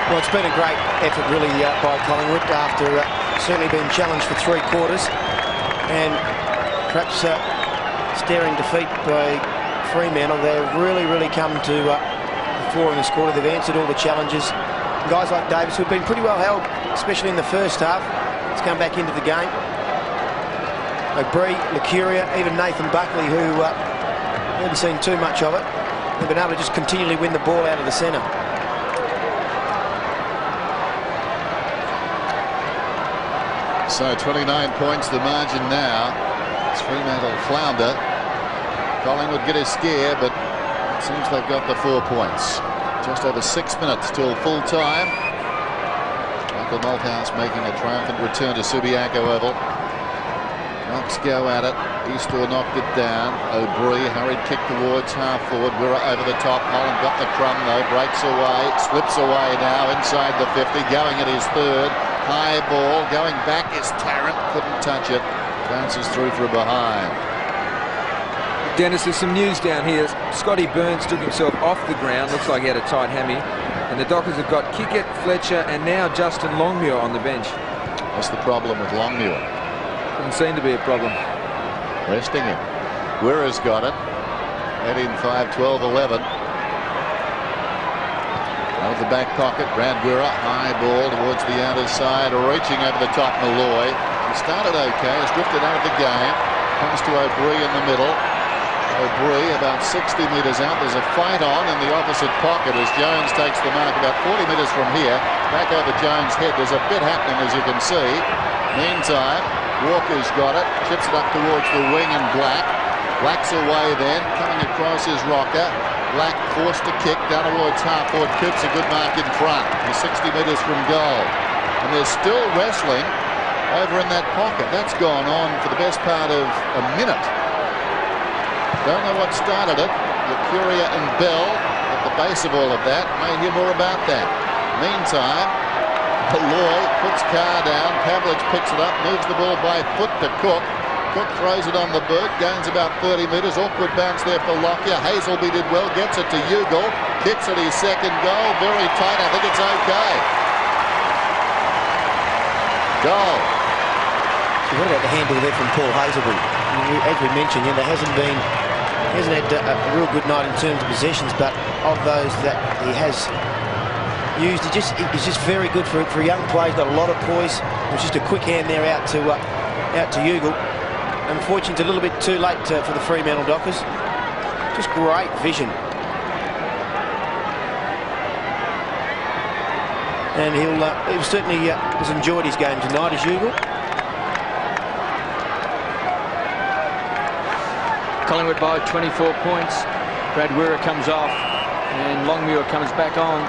Well, it's been a great effort really by Collingwood after certainly being challenged for 3 quarters, and perhaps staring defeat by Fremantle. They've really come to the fore in this quarter. They've answered all the challenges. Guys like Davis, who've been pretty well held, especially in the first half, has come back into the game. O'Brien, Lacuria, even Nathan Buckley, who haven't seen too much of it. They've been able to just continually win the ball out of the centre. So 29 points the margin now. It's Fremantle flounder. Collingwood get a scare, but it seems they've got the 4 points. Just over 6 minutes till full time. Michael Malthouse making a triumphant return to Subiaco Oval. Knox go at it. Eastor knocked it down. O'Brien hurried kick towards half forward. Wirra over the top. Holland got the crumb though. Breaks away. Slips away now inside the 50. Going at his 3rd. High ball. Going back is Tarrant. Couldn't touch it. Bounces through for a behind. Dennis, there's some news down here. Scotty Burns took himself off the ground. Looks like he had a tight hammy. And the Dockers have got Kickett, Fletcher, and now Justin Longmuir on the bench. What's the problem with Longmuir? Doesn't seem to be a problem. Resting him. Wirra's got it. 18, 5, 12, 11. Out of the back pocket, Brad Wirra. High ball towards the outer side. Reaching over the top, Malloy. He started okay. Has drifted out of the game. Comes to O'Brien in the middle. O'Brien about 60 metres out. There's a fight on in the opposite pocket as Jones takes the mark about 40 metres from here. Back over Jones' head. There's a bit happening, as you can see. Meantime, Walker's got it. Chips it up towards the wing and Black. Black's away then. Coming across is Rocker. Black forced to kick down towards half forward. Coops a good mark in front. He's 60 metres from goal. And they're still wrestling over in that pocket. That's gone on for the best part of a minute. Don't know what started it. Lucuria and Bell at the base of all of that. May hear more about that. Meantime, Malloy puts Carr down. Pavlich picks it up, moves the ball by foot to Cook. Cook throws it on the boot, gains about 30 metres. Awkward bounce there for Lockyer. Hazelby did well, gets it to Ugle. Kicks at his second goal. Very tight. I think it's okay. Goal. So what about the handle there from Paul Hazelby? As we mentioned, there hasn't had a real good night in terms of possessions, but of those that he has used, he's just very good for young players. Got a lot of poise. It was just a quick hand there out to Ugle. Unfortunately, it's a little bit too late for the Fremantle Dockers. Just great vision. And he'll certainly has enjoyed his game tonight as Ugle. Collingwood by 24 points. Brad Wira comes off and Longmuir comes back on.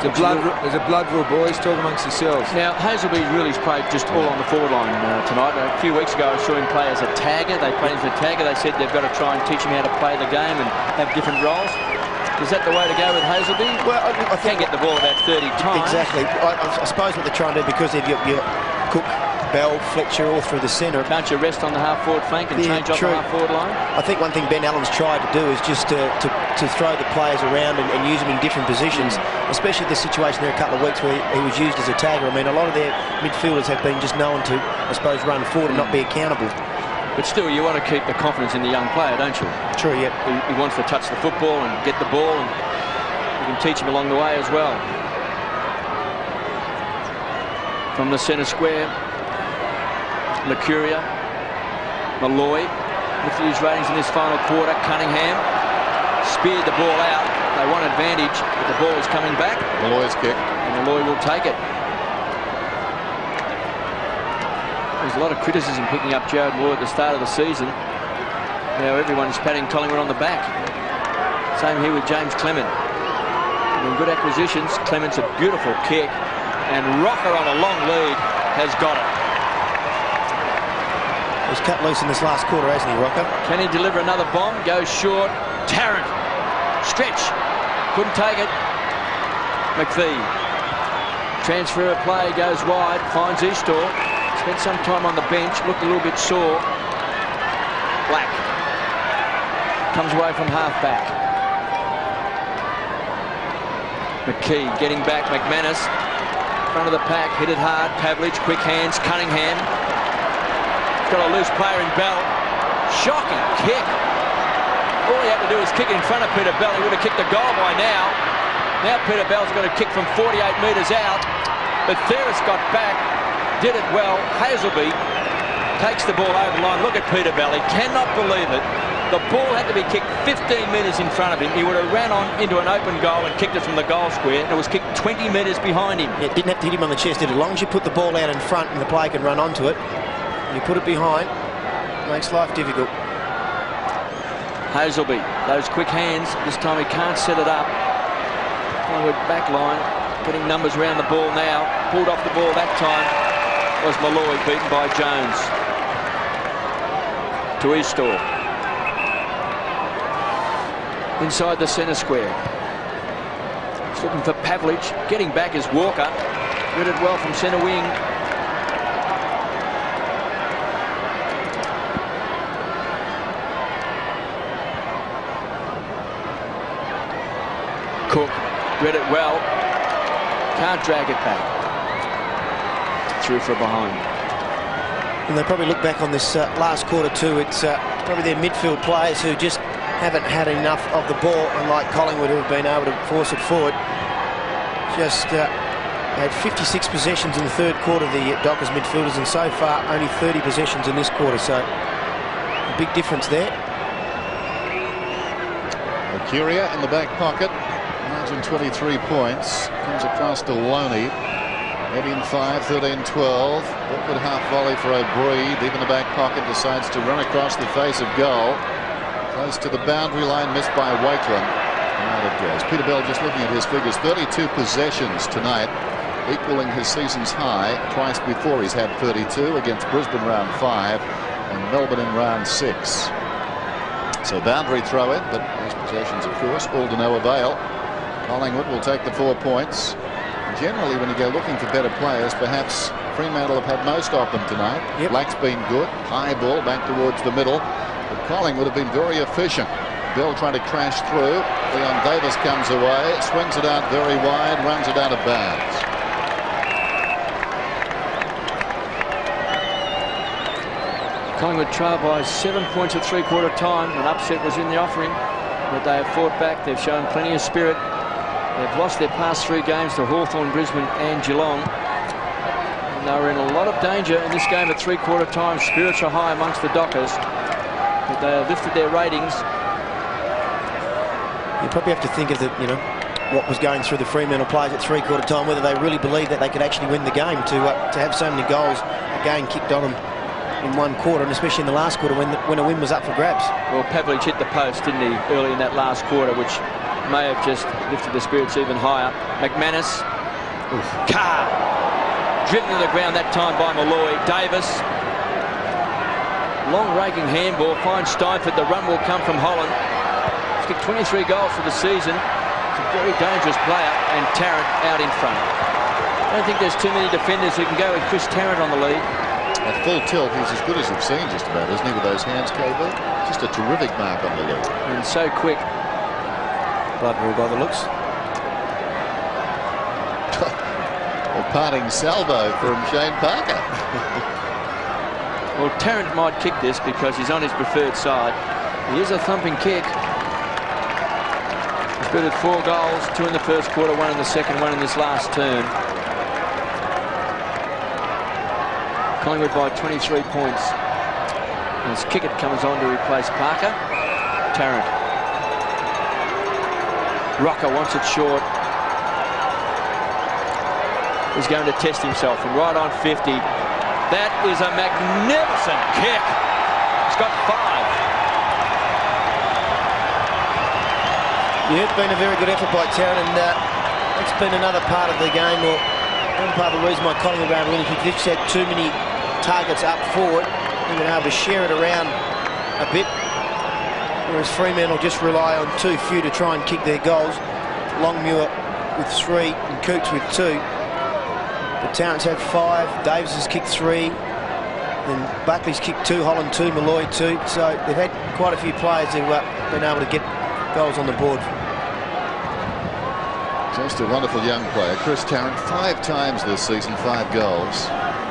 There's a blood rule, boys. Talk amongst yourselves. Now, Hazelby really played just all on the forward line tonight. A few weeks ago, I saw him play as a tagger. They played him as a tagger. They said they've got to try and teach him how to play the game and have different roles. Is that the way to go with Hazelby? Well, I think get the ball about 30 times. Exactly. I suppose what they're trying to do, because they've got your Cook, Bell, Fletcher all through the centre. Can't you rest on the half-forward flank and change off the half-forward line? I think one thing Ben Allen's tried to do is just to throw the players around and use them in different positions, especially the situation there a couple of weeks where he was used as a tagger. I mean, a lot of their midfielders have been just known to, I suppose, run forward and not be accountable. But still, you want to keep the confidence in the young player, don't you? True, yeah. He wants to touch the football and get the ball, and you can teach him along the way as well. From the centre square, Lucuria, Malloy lifted his ratings in this final quarter. Cunningham speared the ball out. They want advantage, but the ball is coming back. Malloy's kick. And Malloy will take it. There's a lot of criticism picking up Jared Moore at the start of the season. Now everyone's patting Collingwood on the back. Same here with James Clement. And good acquisitions. Clement's a beautiful kick. And Rocker on a long lead has got it. He's cut loose in this last quarter, hasn't he, Rocker? Can he deliver another bomb? Goes short. Tarrant. Stretch. Couldn't take it. McPhee. Transfer of play, goes wide. Finds Eastor. Spent some time on the bench. Looked a little bit sore. Black. Comes away from half-back. McKee getting back. McManus. Front of the pack. Hit it hard. Pavlich. Quick hands. Cunningham. Got a loose player in Bell. Shocking kick. All he had to do was kick it in front of Peter Bell. He would have kicked the goal by now. Now Peter Bell's got to kick from 48 metres out. But Theris got back. Did it well. Hazelby takes the ball over the line. Look at Peter Bell. He cannot believe it. The ball had to be kicked 15 metres in front of him. He would have ran on into an open goal and kicked it from the goal square. And it was kicked 20 metres behind him. Yeah, didn't have to hit him on the chest, did it? As long as you put the ball out in front and the player can run onto it, you put it behind, it makes life difficult. Hazelby, those quick hands. This time he can't set it up. Collingwood back line, getting numbers around the ball now. Pulled off the ball that time was Malloy, beaten by Jones. To Eastor. Inside the centre square. He's looking for Pavlich. Getting back is Walker. Read it well from centre wing. Cook read it well. Can't drag it back. Through for a behind. And they probably look back on this last quarter too. It's probably their midfield players who just haven't had enough of the ball, unlike Collingwood, who have been able to force it forward. Just had 56 possessions in the third quarter, the Dockers midfielders, and so far only 30 possessions in this quarter. So A big difference there. Curia in the back pocket. Margin 23 points. Comes across to Loney. 18-5, 13-12. Awkward half volley for O'Brien. Deep in the back pocket, decides to run across the face of goal. Close to the boundary line, missed by Wakeland. And out it goes. Peter Bell just looking at his figures. 32 possessions tonight, equaling his season's high. Twice before he's had 32 against Brisbane round 5 and Melbourne in round 6. So boundary throw in, but those possessions, of course, all to no avail. Collingwood will take the 4 points. Generally, when you go looking for better players, perhaps Fremantle have had most of them tonight. Yep. Black's been good. High ball back towards the middle. But Collingwood have been very efficient. Bell trying to crash through. Leon Davis comes away, swings it out very wide, runs it out of bounds. Collingwood trail by 7 points at three-quarter time. An upset was in the offering, but they have fought back. They've shown plenty of spirit. They've lost their past 3 games to Hawthorn, Brisbane and Geelong. And they were in a lot of danger in this game at three-quarter time. Spirits are high amongst the Dockers, but they have lifted their ratings. You probably have to think of the, what was going through the Fremantle players at three-quarter time, whether they really believed that they could actually win the game to have so many goals again kicked on them in one quarter, and especially in the last quarter when a win was up for grabs. Well, Pavlich hit the post, didn't he, early in that last quarter, which may have just lifted the spirits even higher. McManus. Carr. Driven to the ground that time by Malloy. Davis. Long raking handball. Finds Steinford. The run will come from Holland. He's kicked 23 goals for the season. He's a very dangerous player. And Tarrant out in front. I don't think there's too many defenders who can go with Chris Tarrant on the lead. At full tilt, he's as good as you've seen just about, isn't he, with those hands, KB? Just a terrific mark on the lead. And so quick. Blood rule by the looks. A parting salvo from Shane Parker. Well, Tarrant might kick this because he's on his preferred side. He is a thumping kick. He's booted 4 goals, 2 in the first quarter, 1 in the second, 1 in this last term. Collingwood by 23 points. As Kickett comes on to replace Parker. Tarrant. Rocker wants it short. He's going to test himself from right on 50. That is a magnificent kick. He's got 5. Yeah, it's been a very good effort by Tarrant, and it's been another part of the game, or one part of the reason why Collingwood are winning. They've just had too many targets up forward and been able to share it around a bit, whereas Fremantle just rely on too few to try and kick their goals. Longmuir with 3 and Coots with 2. The Tarrants have 5. Davis has kicked 3. Then Buckley's kicked 2. Holland 2. Malloy 2. So they've had quite a few players who've been able to get goals on the board. Just a wonderful young player. Chris Tarrant, 5 times this season, 5 goals.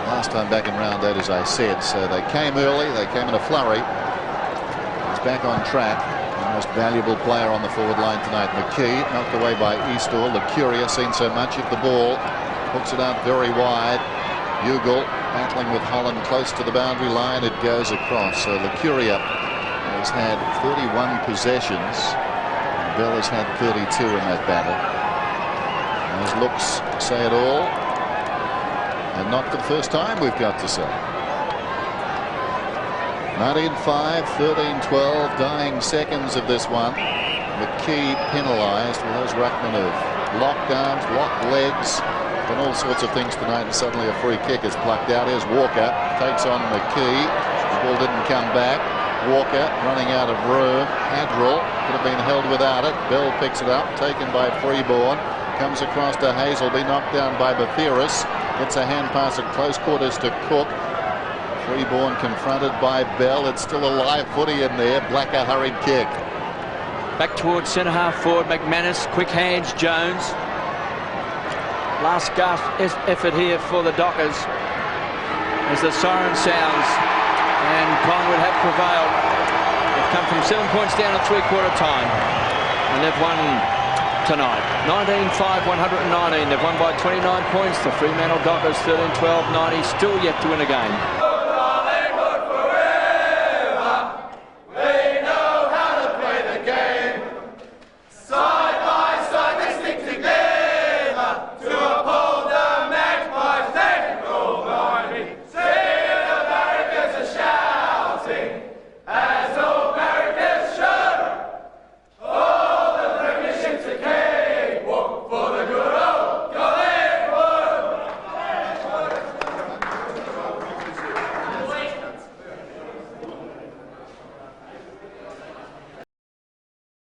Last time back in round 8, as I said. So they came early. They came in a flurry. He's back on track. The most valuable player on the forward line tonight. McKee knocked away by Eastall. Lucuria seen so much of the ball. Hooks it out very wide. Ugle battling with Holland close to the boundary line. It goes across. So Lucuria has had 31 possessions. And Bell has had 32 in that battle. Those looks say it all. And not for the first time, we've got to say. 19-5, 13-12, dying seconds of this one. McKee penalised. Well, those ruckmen have locked arms, locked legs, done all sorts of things tonight, and suddenly a free kick is plucked out. Here's Walker, takes on McKee. The ball didn't come back. Walker running out of room. Adderall could have been held without it. Bell picks it up, taken by Freeborn. Comes across to Hazelby, knocked down by Bathiris. Gets a hand pass at close quarters to Cook. Freeborn confronted by Bell. It's still a live footy in there. Black a hurried kick. Back towards centre half forward. McManus, quick hands. Jones. Last gasp effort here for the Dockers as the siren sounds, and Collingwood have prevailed. They've come from 7 points down at three-quarter time, and they've won tonight. 19-5, 119. They've won by 29 points. The Fremantle Dockers 13-12, 90. Still yet to win a game.